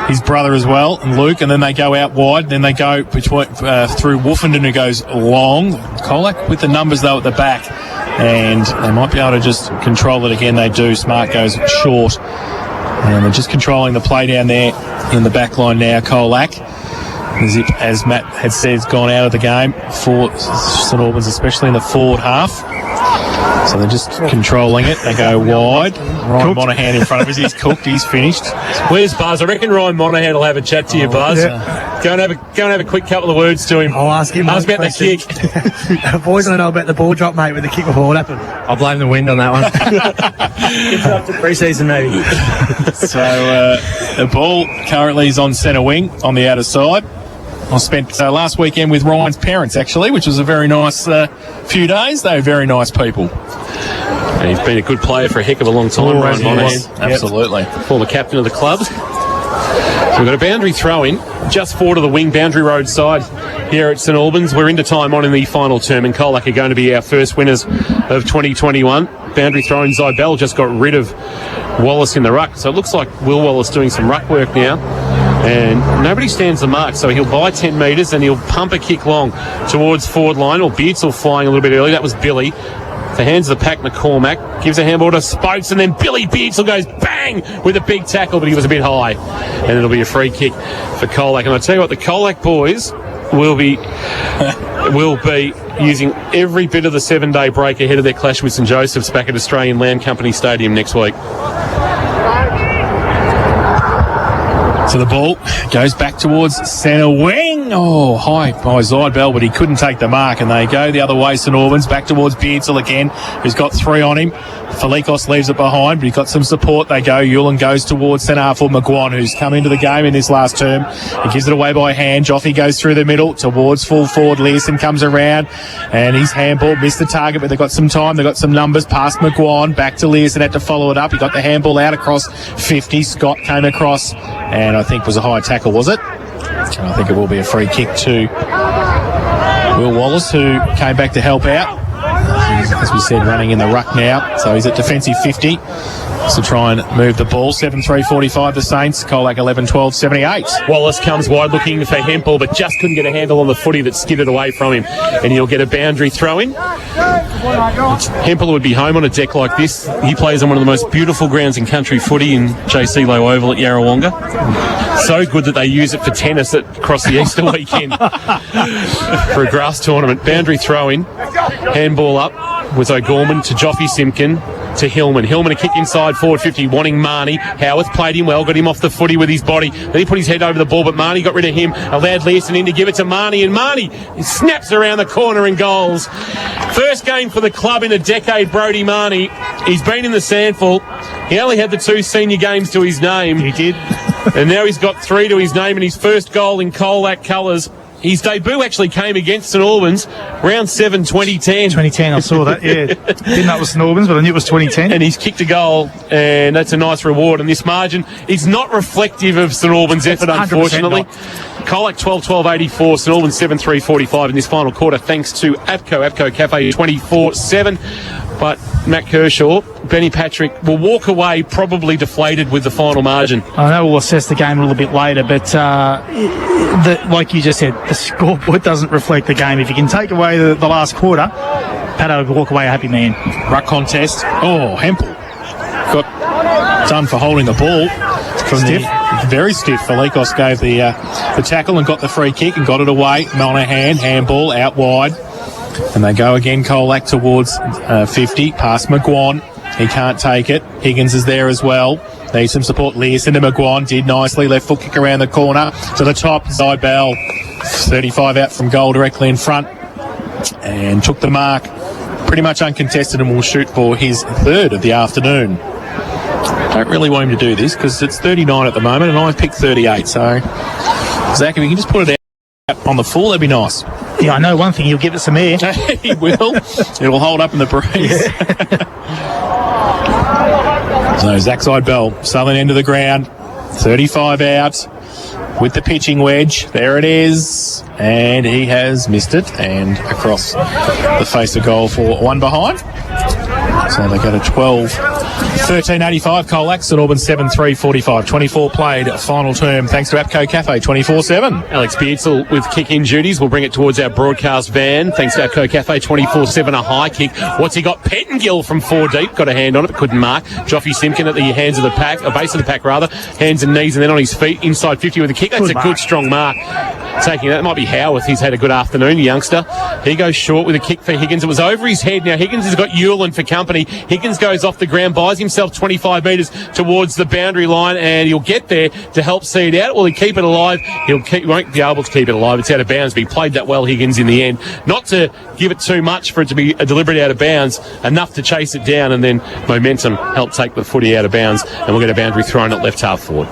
his brother as well, and Luke, and then they go out wide. Then they go between through Wolfenden, who goes long. Colac with the numbers though at the back, and they might be able to just control it again. They do. Smart goes short, and they're just controlling the play down there in the back line now. Colac. Zip, as Matt had said, has gone out of the game for St Albans, especially in the forward half. So they're just controlling it. They go wide. Ryan Monaghan in front of us. He's cooked. He's finished. Where's Buzz? I reckon Ryan Monaghan will have a chat to you, Buzz. Yeah. Go and have a quick couple of words to him. I'll ask him. Ask about the kick. Boys don't know about the ball drop, mate, with the kick before what happened. I'll blame the wind on that one. It's up to pre-season, maybe. So the ball currently is on centre wing on the outer side. I spent last weekend with Ryan's parents, actually, which was a very nice few days. They were very nice people. And he's been a good player for a heck of a long time, Ryan Monahan. Absolutely. Former captain of the club. So we've got a boundary throw-in just forward of the wing, Boundary Road side here at St Albans. We're into time on in the final term, and Colac are going to be our first winners of 2021. Boundary throw-in, Zybell just got rid of Wallace in the ruck. So it looks like Will Wallace doing some ruck work now. And nobody stands the mark, so he'll buy 10 metres and he'll pump a kick long towards forward line, or Beardsall flying a little bit early. That was Billy. The hands of the pack, McCormack gives a handball to Spokes, and then Billy Beardsall goes bang with a big tackle, but he was a bit high, and it'll be a free kick for Colac. And I tell you what, the Colac boys will be using every bit of the 7-day break ahead of their clash with St Joseph's back at Australian Land Company Stadium next week. So the ball goes back towards centre wing. Oh, high by Zybell, but he couldn't take the mark. And they go the other way, St Albans, back towards Beardsall again, who's got 3 on him. Felikos leaves it behind, but he's got some support. They go. Yulin goes towards centre half for McGuan, who's come into the game in this last term. He gives it away by hand. Joffe goes through the middle towards full forward. Learson comes around, and his handball missed the target, but they've got some time. They've got some numbers. Past McGuan, back to Learson, had to follow it up. He got the handball out across 50. Scott came across, and I think was a high tackle, was it? And I think it will be a free kick to Will Wallace, who came back to help out. He's, as we said, running in the ruck now, so he's at defensive 50 to try and move the ball. 7-3-45 the Saints. Colac 11-12-78. Wallace comes wide looking for Hempel, but just couldn't get a handle on the footy that skidded away from him, and he'll get a boundary throw-in. Hempel would be home on a deck like this. He plays on one of the most beautiful grounds in country footy in JC Low Oval at Yarrawonga. So good that they use it for tennis across the Easter weekend for a grass tournament. Boundary throw-in, handball up was O'Gorman to Joffe Simpkin to Hillman. Hillman a kick inside forward 50, wanting Marnie. Howarth played him well, got him off the footy with his body. Then he put his head over the ball, but Marnie got rid of him, allowed Learson in to give it to Marnie, and Marnie snaps around the corner and goals. First game for the club in a decade, Brodie Marnie. He's been in the Sandful. He only had the 2 senior games to his name. He did. And now he's got 3 to his name, and his first goal in Colac colours. His debut actually came against St Albans, round 7, 2010. 2010, I saw that, yeah. Didn't know it was St Albans, but I knew it was 2010. And he's kicked a goal, and that's a nice reward. And this margin is not reflective of St Albans' effort, unfortunately. Colac 12-12-84, St Albans 7-3-45 in this final quarter, thanks to APCO Cafe 24/7. But Matt Kershaw, Benny Patrick will walk away probably deflated with the final margin. I know we'll assess the game a little bit later, but like you just said, the scoreboard doesn't reflect the game. If you can take away the last quarter, Pato will walk away a happy man. Ruck contest. Oh, Hempel got done for holding the ball. Stiff. Very stiff. Felikos gave the tackle and got the free kick and got it away. Monahan, handball out wide. And they go again, Colac towards 50, past McGuan. He can't take it. Higgins is there as well. Needs some support. Learson to McGuan. Did nicely. Left foot kick around the corner. To the top, Zybell. 35 out from goal directly in front. And took the mark. Pretty much uncontested, and will shoot for his 3rd of the afternoon. Don't really want him to do this because it's 39 at the moment, and I've picked 38. So, Zach, if you can just put it out on the full, that'd be nice. Yeah, I know one thing, he'll give it some air. He will. It'll hold up in the breeze. Yeah. So Zach Zybell, southern end of the ground, 35 out with the pitching wedge. There it is. And he has missed it and across the face of goal for one behind. So they go to 12-13-85. Colac, St Albans 7-3-45. 24 played, final term, thanks to APCO Cafe 24/7. Alex Beardsall with kick-in duties. We'll bring it towards our broadcast van. Thanks to APCO Cafe 24/7, a high kick. What's he got? Pettingill from 4 deep. Got a hand on it, but couldn't mark. Joffe Simpkin at the hands of the pack, base of the pack rather. Hands and knees, and then on his feet, inside 50 with a kick. That's a good, strong mark. Taking that might be Howarth. He's had a good afternoon, the youngster. He goes short with a kick for Higgins. It was over his head. Now Higgins has got Yulin for company. Higgins goes off the ground, buys himself 25 metres towards the boundary line, and he'll get there to help see it out. Will he keep it alive? He won't be able to keep it alive. It's out of bounds, but he played that well, Higgins, in the end. Not to give it too much for it to be a deliberate out of bounds, enough to chase it down, and then momentum helped take the footy out of bounds, and we'll get a boundary thrown at left half forward.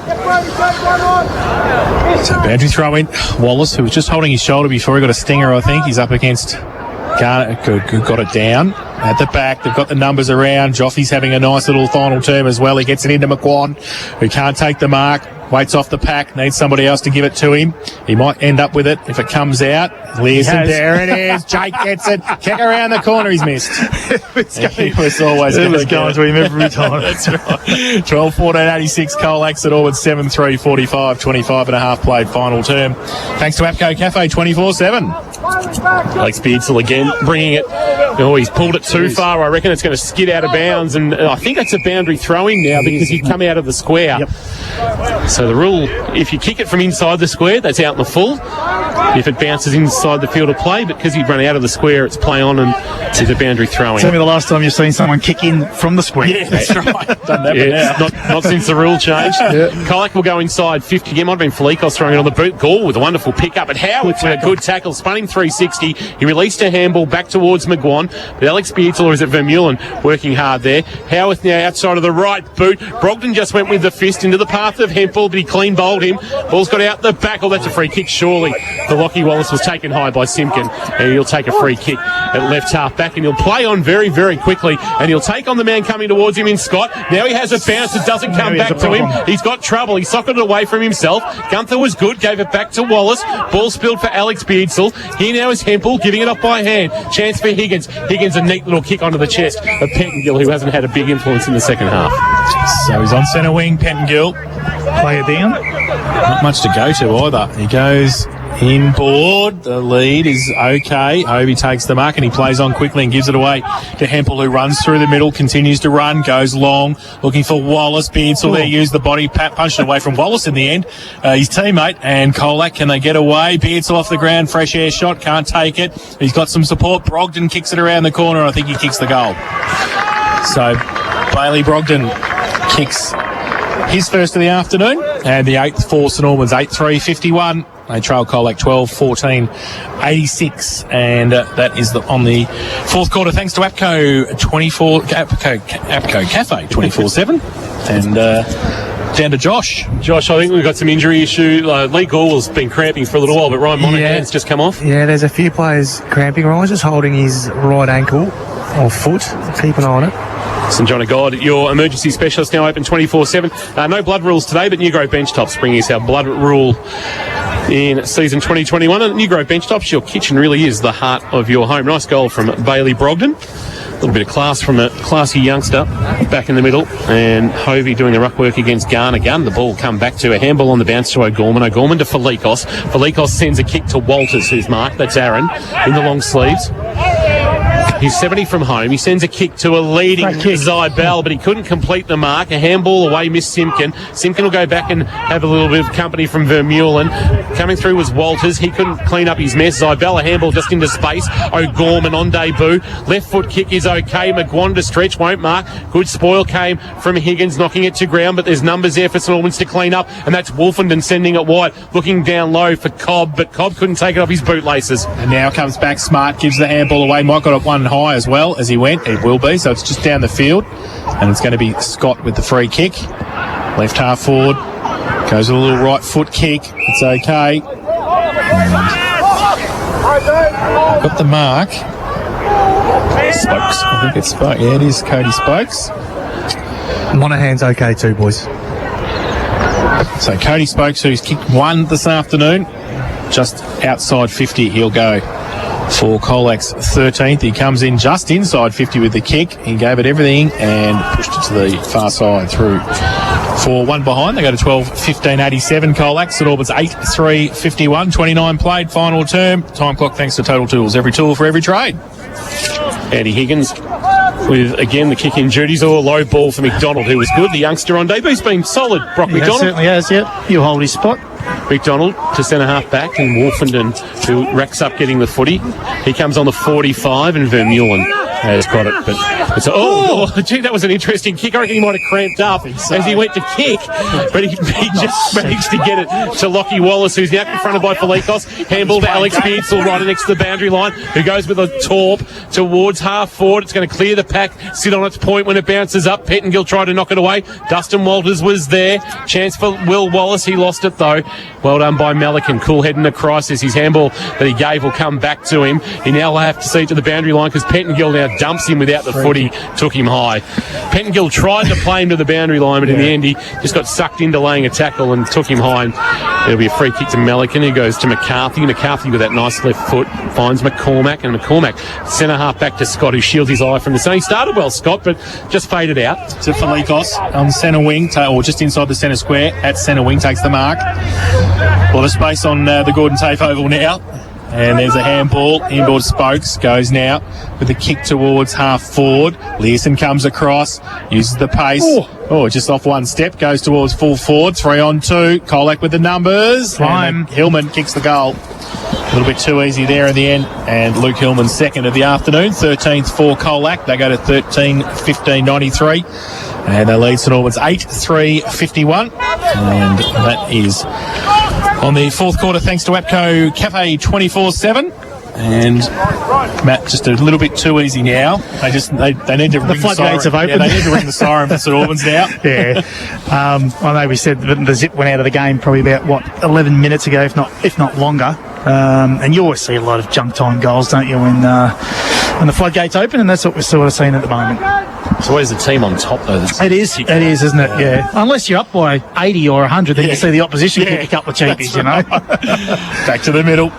So boundary throw in. Wallace, who was just holding his shoulder before he got a stinger, I think. He's up against Garner, who got it down. At the back, they've got the numbers around. Joffy's having a nice little final term as well. He gets it into McGuan, who can't take the mark. Waits off the pack, needs somebody else to give it to him. He might end up with it if it comes out. Learson, there it is. Jake gets it. Kick around the corner, he's missed. He was always going to him every time. That's right. 12-14-86, Colac at Orwood 7-3-45, 25 and a half played final term. Thanks to APCO Cafe 24/7. Alex Beardsall again bringing it. Oh, he's pulled it too far. I reckon it's going to skid out of bounds, and I think that's a boundary throw-in now because he'd come out of the square. Yep. So the rule, if you kick it from inside the square, that's out in the full. If it bounces inside the field of play, but because he'd run out of the square, it's play on and it's a boundary throw-in. Tell me the last time you've seen someone kick in from the square. Yeah, that's right. Done that not since the rule changed. Colac will go inside 50 again. Might have been Felikos throwing it on the boot. Gore with a wonderful pick-up. And Howard with a good tackle, spun him 360. He released a handball back towards McGuan. But Alex Beardsall is at Vermeulen working hard there. Howarth now outside of the right boot. Brogdon just went with the fist into the path of Hempel, but he clean bowled him. Ball's got out the back. Oh, that's a free kick, surely. The Lockie Wallace was taken high by Simpkin, and he'll take a free kick at left half back, and he'll play on very, very quickly, and he'll take on the man coming towards him in Scott. Now he has a bounce. It doesn't come back to him. He's got trouble. He socketed it away from himself. Gunther was good, gave it back to Wallace. Ball spilled for Alex Beardsall. Here now is Hempel giving it off by hand. Chance for Higgins. Higgins, a neat little kick onto the chest of Pettengill, who hasn't had a big influence in the second half. So he's on centre wing, Pettengill. Player down. Not much to go to either. He goes inboard. The lead is okay. Hobie takes the mark and he plays on quickly and gives it away to Hempel, who runs through the middle, continues to run, goes long, looking for Wallace. Beardsall there used the body, punched it away from Wallace in the end. His teammate and Colac, can they get away? Beardsall off the ground, fresh air shot, can't take it. He's got some support. Brogdon kicks it around the corner and I think he kicks the goal. So Bailey Brogdon kicks his first of the afternoon, and the 8th for St Albans 8-3-51. They trail Colac 12-14-86, and that is on the fourth quarter. Thanks to APCO Cafe 24/7, and down to Josh. Josh, I think we've got some injury issue. Lee Gorwell's been cramping for a little while, but Ryan Monaghan's just come off. Yeah, there's a few players cramping. Ryan's just holding his right ankle or foot. Keep an eye on it. St John of God, your emergency specialist, now open 24/7. No blood rules today, but New Grove Bench Tops bringing us our blood rule in season 2021. And New Grove Bench Tops, your kitchen really is the heart of your home. Nice goal from Bailey Brogdon. A little bit of class from a classy youngster back in the middle. And Hovey doing the ruck work against Garner. The ball come back to a handball on the bounce to O'Gorman. O'Gorman to Felikos. Felikos sends a kick to Walters, who's marked. That's Aaron in the long sleeves. He's 70 from home. He sends a kick to a leading Zybell, but he couldn't complete the mark. A handball away, missed Simpkin. Simpkin will go back and have a little bit of company from Vermeulen. Coming through was Walters. He couldn't clean up his mess. Zybell, a handball just into space. O'Gorman on debut. Left foot kick is okay. McGuan to stretch, won't mark. Good spoil came from Higgins, knocking it to ground, but there's numbers there for St Albans to clean up, and that's Wolfenden sending it wide. Looking down low for Cobb, but Cobb couldn't take it off his bootlaces. And now comes back Smart, gives the handball away. Mike got it one high as well as he went. It will be, so it's just down the field, and it's going to be Scott with the free kick. Left half forward, goes a little right foot kick. It's okay. Got the mark. Spokes. I think it's Spokes. Yeah, it is Cody Spokes. Monaghan's okay too, boys. So Cody Spokes, who's kicked one this afternoon, just outside 50, he'll go for Colac's 13th. He comes in just inside 50 with the kick. He gave it everything and pushed it to the far side through for one behind. They go to 12-15-87. Colac. St Albans 8-3-51. 29 played, final term. Time clock thanks to Total Tools. Every tool for every trade. Eddie Higgins with, again, the kick in duties, or a low ball for McDonald, who was good. The youngster on debut's been solid. Brock McDonald. Certainly has, yep. He'll hold his spot. McDonald to centre half back, and Wolfenden, who racks up getting the footy. He comes on the 45, and Vermeulen Has got it, but it's gee, that was an interesting kick. I reckon he might have cramped up as he went to kick, but he just managed to get it to Lockie Wallace, who's now confronted by Felikos. Handball to Alex Beardsall right next to the boundary line, who goes with a torp towards half forward. It's going to clear the pack, sit on its point when it bounces up. Pettingill tried to knock it away. Dustin Walters was there. Chance for Will Wallace. He lost it though. Well done by Melican. Cool head in a crisis. His handball that he gave will come back to him. He now will have to see it to the boundary line because Pettingill now dumps him without the footy. Took him high. Pettingill tried to play him to the boundary line, but in the end he just got sucked into laying a tackle and took him high. And it'll be a free kick to Melican, who goes to McCarthy. McCarthy with that nice left foot finds McCormack, and McCormack centre half back to Scott, who shields his eye from the sun. He started well, Scott, but just faded out. To Felikos on centre wing, or just inside the centre square at centre wing, takes the mark. A lot of space on the Gordon Tafe oval now. And there's a handball. Inboard Spokes goes now with a kick towards half forward. Learson comes across, uses the pace. Just off one step, goes towards full forward. 3-on-2. Colac with the numbers. Climb. Hillman kicks the goal. A little bit too easy there in the end. And Luke Hillman second of the afternoon. 13th for Colac. They go to 13-15-93. And they lead St Albans 8-3-51. And that is on the fourth quarter, thanks to APCO Cafe 24/7. And Matt, just a little bit too easy now. They need to ring the floodgates have opened. Yeah, they need to ring the siren for St Albans now. Yeah, I know we said the zip went out of the game probably about 11 minutes ago, if not longer. And you always see a lot of junk time goals, don't you, when the floodgates open, and that's what we're sort of seeing at the moment. It's always the team on top, though. It is, isn't it? Yeah. Unless you're up by 80 or 100, then you see the opposition kick a couple of cheapies, you know. Back to the middle.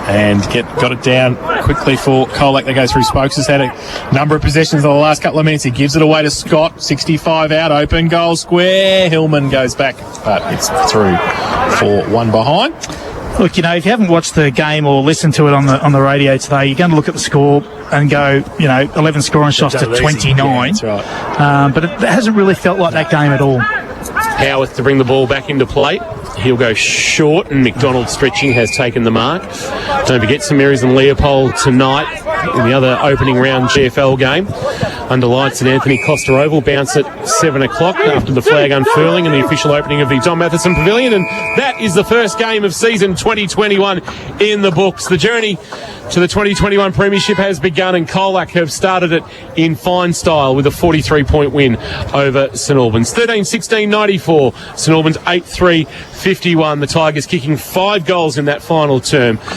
And got it down quickly for Colac. They go through. Spokes has had a number of possessions in the last couple of minutes. He gives it away to Scott. 65 out, open goal square. Hillman goes back, but it's through for one behind. Look, you know, if you haven't watched the game or listened to it on the radio today, you're going to look at the score and go, 11 scoring shots to 29. Yeah, that's right. But it hasn't really felt like that game at all. Howarth to bring the ball back into play. He'll go short, and McDonald stretching has taken the mark. Don't forget St Mary's and Leopold tonight in the other opening round GFL game. Under lights at Anthony Costa Oval, bounce at 7 o'clock after the flag unfurling and the official opening of the John Matheson Pavilion. And that is the first game of season 2021 in the books. The journey to the 2021 Premiership has begun, and Colac have started it in fine style with a 43-point win over St Albans. 13-16-94, St Albans 8-3-51. The Tigers kicking 5 goals in that final term.